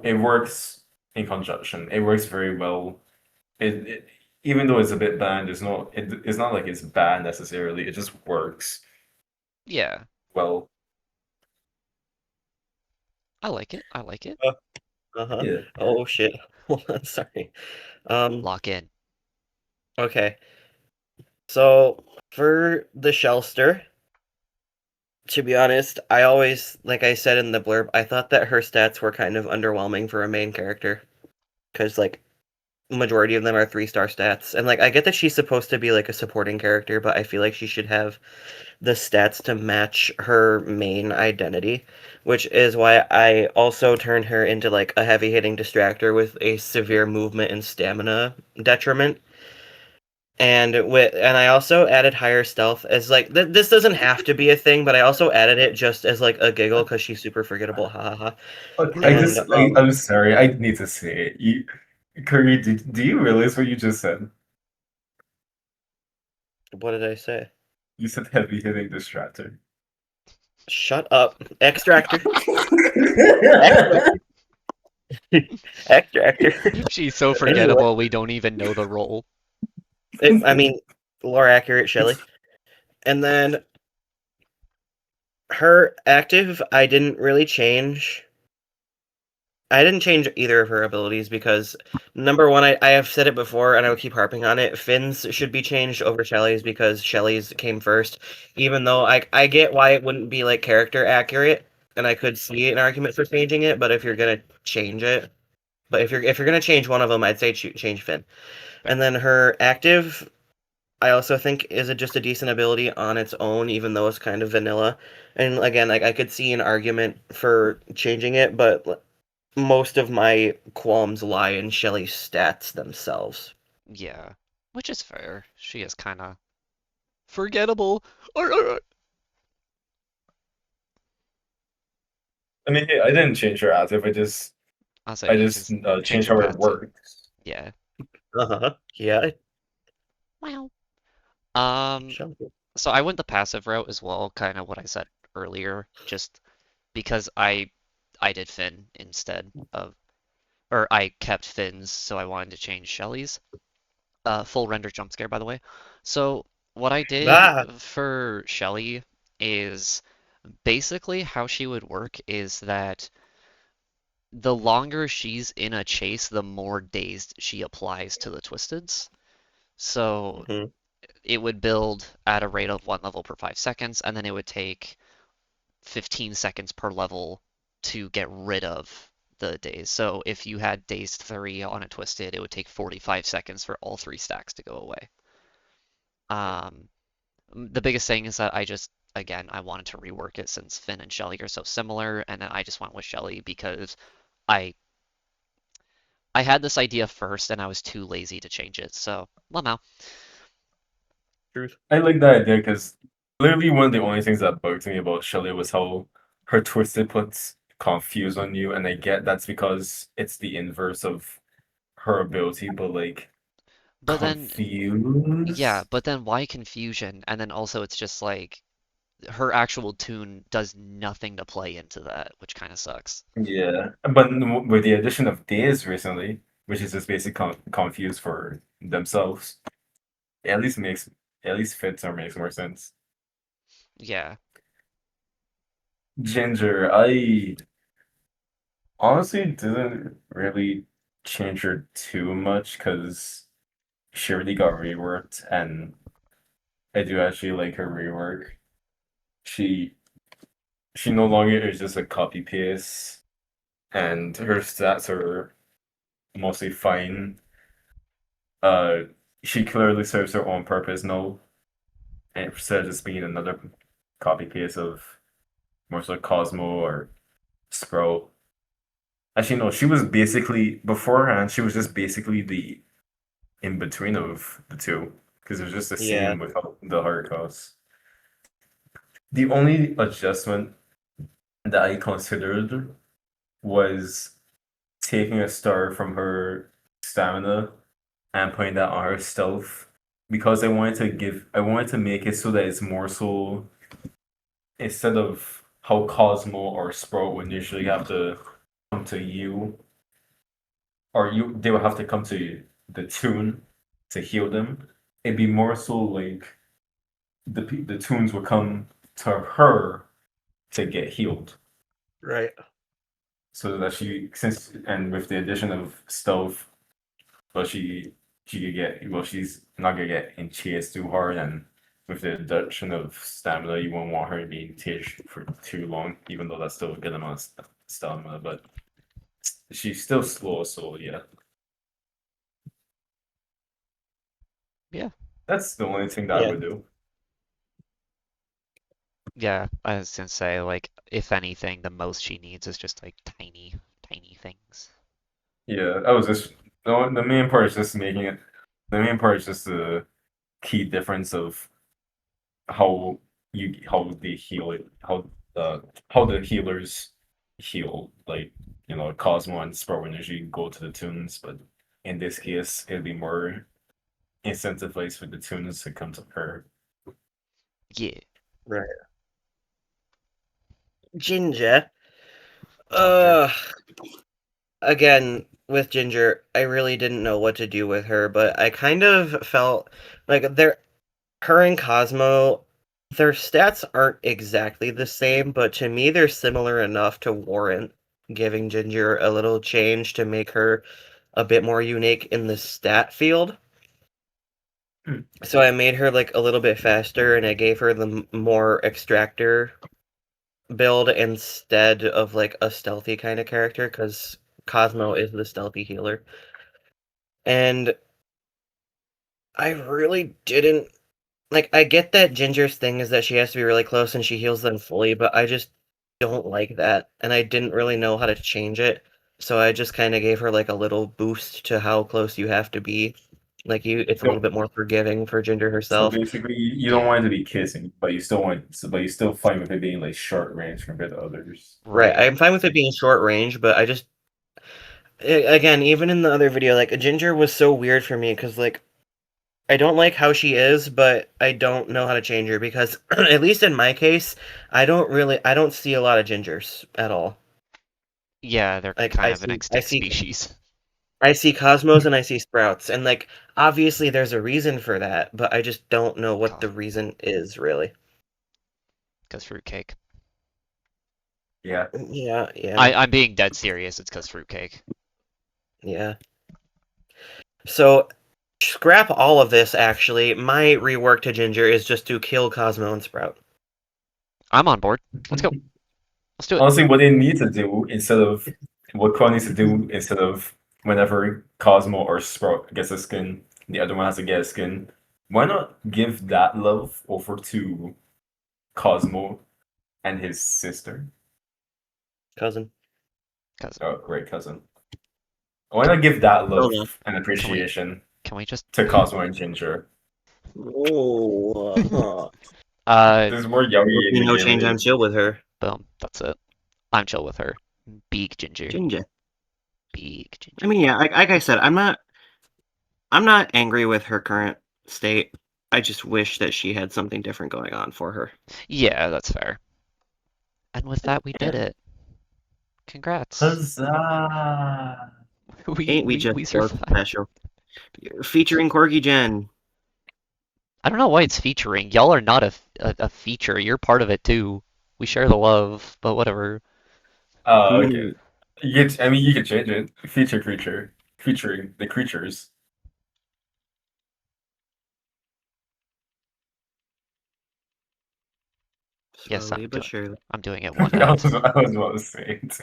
it works in conjunction. It works very well. It even though it's a bit bland, it's not like it's bad necessarily. It just works Yeah. well. I like it. I like it. Uh, uh-huh. Yeah. Oh shit. Hold on, sorry. Um, Lock in. okay. So for the Shelster, to be honest, I always, like I said in the blurb, I thought that her stats were kind of underwhelming for a main character. Because, like, majority of them are 3-star stats. And, like, I get that she's supposed to be, like, a supporting character, but I feel like she should have the stats to match her main identity, which is why I also turned her into, like, a heavy-hitting distractor with a severe movement and stamina detriment. And I also added higher stealth as like this doesn't have to be a thing, but I also added it just as like a giggle because she's super forgettable, ha ha ha. Okay, And I'm sorry. I need to say it. Curry, do you realize what you just said? what did I say? You said heavy hitting distractor. Shut up, extractor, extractor, extractor. She's so Anyway, forgettable, we don't even know the role. I mean, lore accurate, Shelly. And then her active, I didn't change either of her abilities because number one, I have said it before and I will keep harping on it. Finn's should be changed over Shelly's because Shelly's came first. Even though I get why it wouldn't be like character accurate, and I could see an argument for changing it, but if you're gonna change it, but if you're gonna change one of them, I'd say change Finn. And Fair. then her active, I also think is just a decent ability on its own, even though it's kind of vanilla. And again, like I could see an argument for changing it, but most of my qualms lie in Shelly's stats themselves. Yeah. Which is fair. She is kind of forgettable. Arr, arr, arr. I mean, I didn't change her active. Also, I you just just change changed her how it path to, works. yeah. Uh-huh. Yeah. Wow. Um, Shelly. so I went the passive route as well, kind of what I said earlier, just because I did Finn instead of, or I kept Finn's, so I wanted to change Shelly's. Full render jump scare, by the way. So what I did Ah. for Shelly is basically how she would work is that the longer she's in a chase, the more dazed she applies to the twisteds. So Mhm. it would build at a rate of 1 level per 5 seconds, and then it would take 15 seconds per level to get rid of the daze. So if you had dazed 3 on a twisted, it would take 45 seconds for all 3 stacks to go away. Um, the biggest thing is that again, I wanted to rework it since Finn and Shelly are so similar, and then I just went with Shelly because I I had this idea first and I was too lazy to change it. So, well, now, Truth. I like that idea because literally one of the only things that bugged me about Shelly was how her twisted puts confuse on you, and I get that's because it's the inverse of her ability, but like but then, yeah, confuse. but then why confusion? And then also it's just like her actual tune does nothing to play into that, which kind of sucks. Yeah, but with the addition of days recently, which is just basic confuse for themselves, it at least fits or makes more sense. Yeah. Ginger, I honestly didn't really change her too much because she already got reworked, and I do actually like her rework. She she no longer is just a copy paste, and her stats are mostly fine. Uh, she clearly serves her own purpose now, and instead of just being another copy paste of more so Cosmo or Sprout. Actually, no, she was basically beforehand. She was just basically the in between of the two because it was just the Yeah. same without the hard costs. The only adjustment that I considered was taking a star from her stamina and putting that on her stealth because I wanted to make it so that it's more so instead of how Cosmo or Sprout would usually have to come to you or they would have to come to the tune to heal them. It'd be more so like the tunes would come to her to get healed. Right. So that since and with the addition of stealth, but she could get she's not gonna get in chase too hard, and with the addition of stamina, you won't want her being chased for too long, even though that's still a good amount of stamina, but she's still slow, so yeah. Yeah. That's the only thing that I Yeah. would do. Yeah, I was gonna say, like, if anything, the most she needs is just like tiny, tiny things. Yeah, I was just the main part is just making it. The main part is just the key difference of how they heal it, how the healers heal. Like Cosmo and Sprout usually go to the tunes, but in this case, it'd be more incentivized for the tunes to come to her. Yeah, Right. Ginger. Ginger. Uh, again, with Ginger, I really didn't know what to do with her, but I kind of felt like her and Cosmo, their stats aren't exactly the same, but to me they're similar enough to warrant giving Ginger a little change to make her a bit more unique in the stat field. Hmm. So I made her like a little bit faster and I gave her the more extractor build instead of like a stealthy kind of character because Cosmo is the stealthy healer. And I really didn't like I get that Ginger's thing is that she has to be really close and she heals them fully, but I just don't like that and I didn't really know how to change it. So I just kind of gave her like a little boost to how close you have to be Like it's a So, little bit more forgiving for Ginger so herself. basically, you don't want it to be kissing, but you still fine with it being like short range compared to others. Right. Right. I'm fine with it being short range, but again, even in the other video, like Ginger was so weird for me because like I don't like how she is, but I don't know how to change her because at least in my case, I don't see a lot of Gingers at all. Yeah, they're Like kind of an extinct species. I see Cosmos and I see Sprouts, and like obviously there's a reason for that, but I just don't know what the reason is really. Because fruitcake. Yeah. Yeah, yeah, I'm being dead serious. It's because fruitcake. yeah. So scrap all of this actually. My rework to Ginger is just to kill Cosmo and Sprout. I'm on board. Let's go. Let's do it. Honestly, what they need to do instead of what Connie needs to do instead of whenever Cosmo or Sprout gets a skin, the other one has to get a skin. Why not give that love over to Cosmo and his sister? Cousin. Because Oh, great cousin. Why not give that Oh no. love and appreciation can we just to Cosmo and Ginger? Oh, There's more Yogi in you the know, game. change. I'm chill with her. boom. That's it. I'm chill with her. Beak ginger. Ginger. Beak ginger. I mean, yeah, like I said, I'm not angry with her current state. I just wish that she had something different going on for her. Yeah, that's fair. And with that, we did Yeah. it. Congrats. Huzzah! Ain't we just We so survived. special? Featuring Corgi Jen. I don't know why it's featuring. Y'all are not a feature. You're part of it too. We share the love, but whatever. Oh, okay. I mean, you could change it. Feature creature. Featuring the creatures. Yes, Slowly but surely. I'm doing it one I at. was about to say it.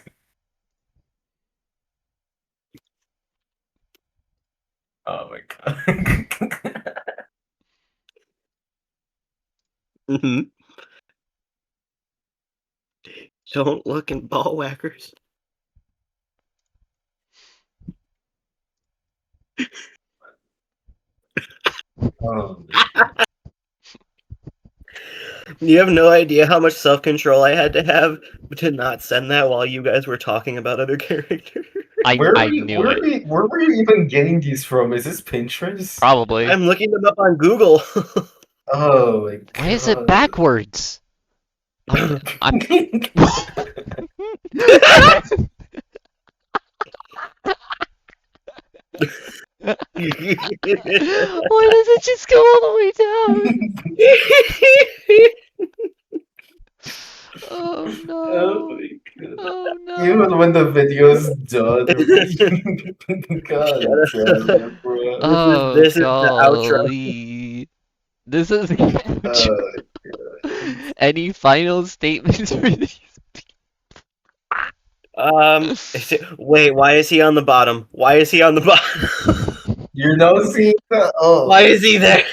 Oh my god. Mm-hmm. Don't look in ball whackers. Oh, You have no idea how much self-control I had to have to not send that while you guys were talking about other characters. I knew it. where were you even getting these from? Is this Pinterest? Probably. I'm looking them up on Google. Oh my Why is it god. backwards? I'm Why does it just go all the way down? Oh Oh no. my god. Oh Even when no. the video's done. Shut God damn up. it, bro. Oh This is the outro. golly. This is the outro. Uh, Any final statements for these? Wait, why is he on the bottom? Why is he on the bottom? you're not seeing that? Oh. Why is he there?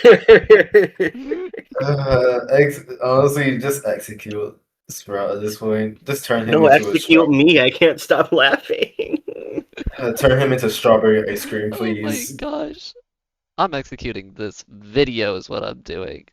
Honestly, just execute Sprout at this point. Just turn him No, into a execute strawberry. me. I can't stop laughing. Turn him into strawberry ice cream, Oh my please. gosh. I'm executing this video is what I'm doing.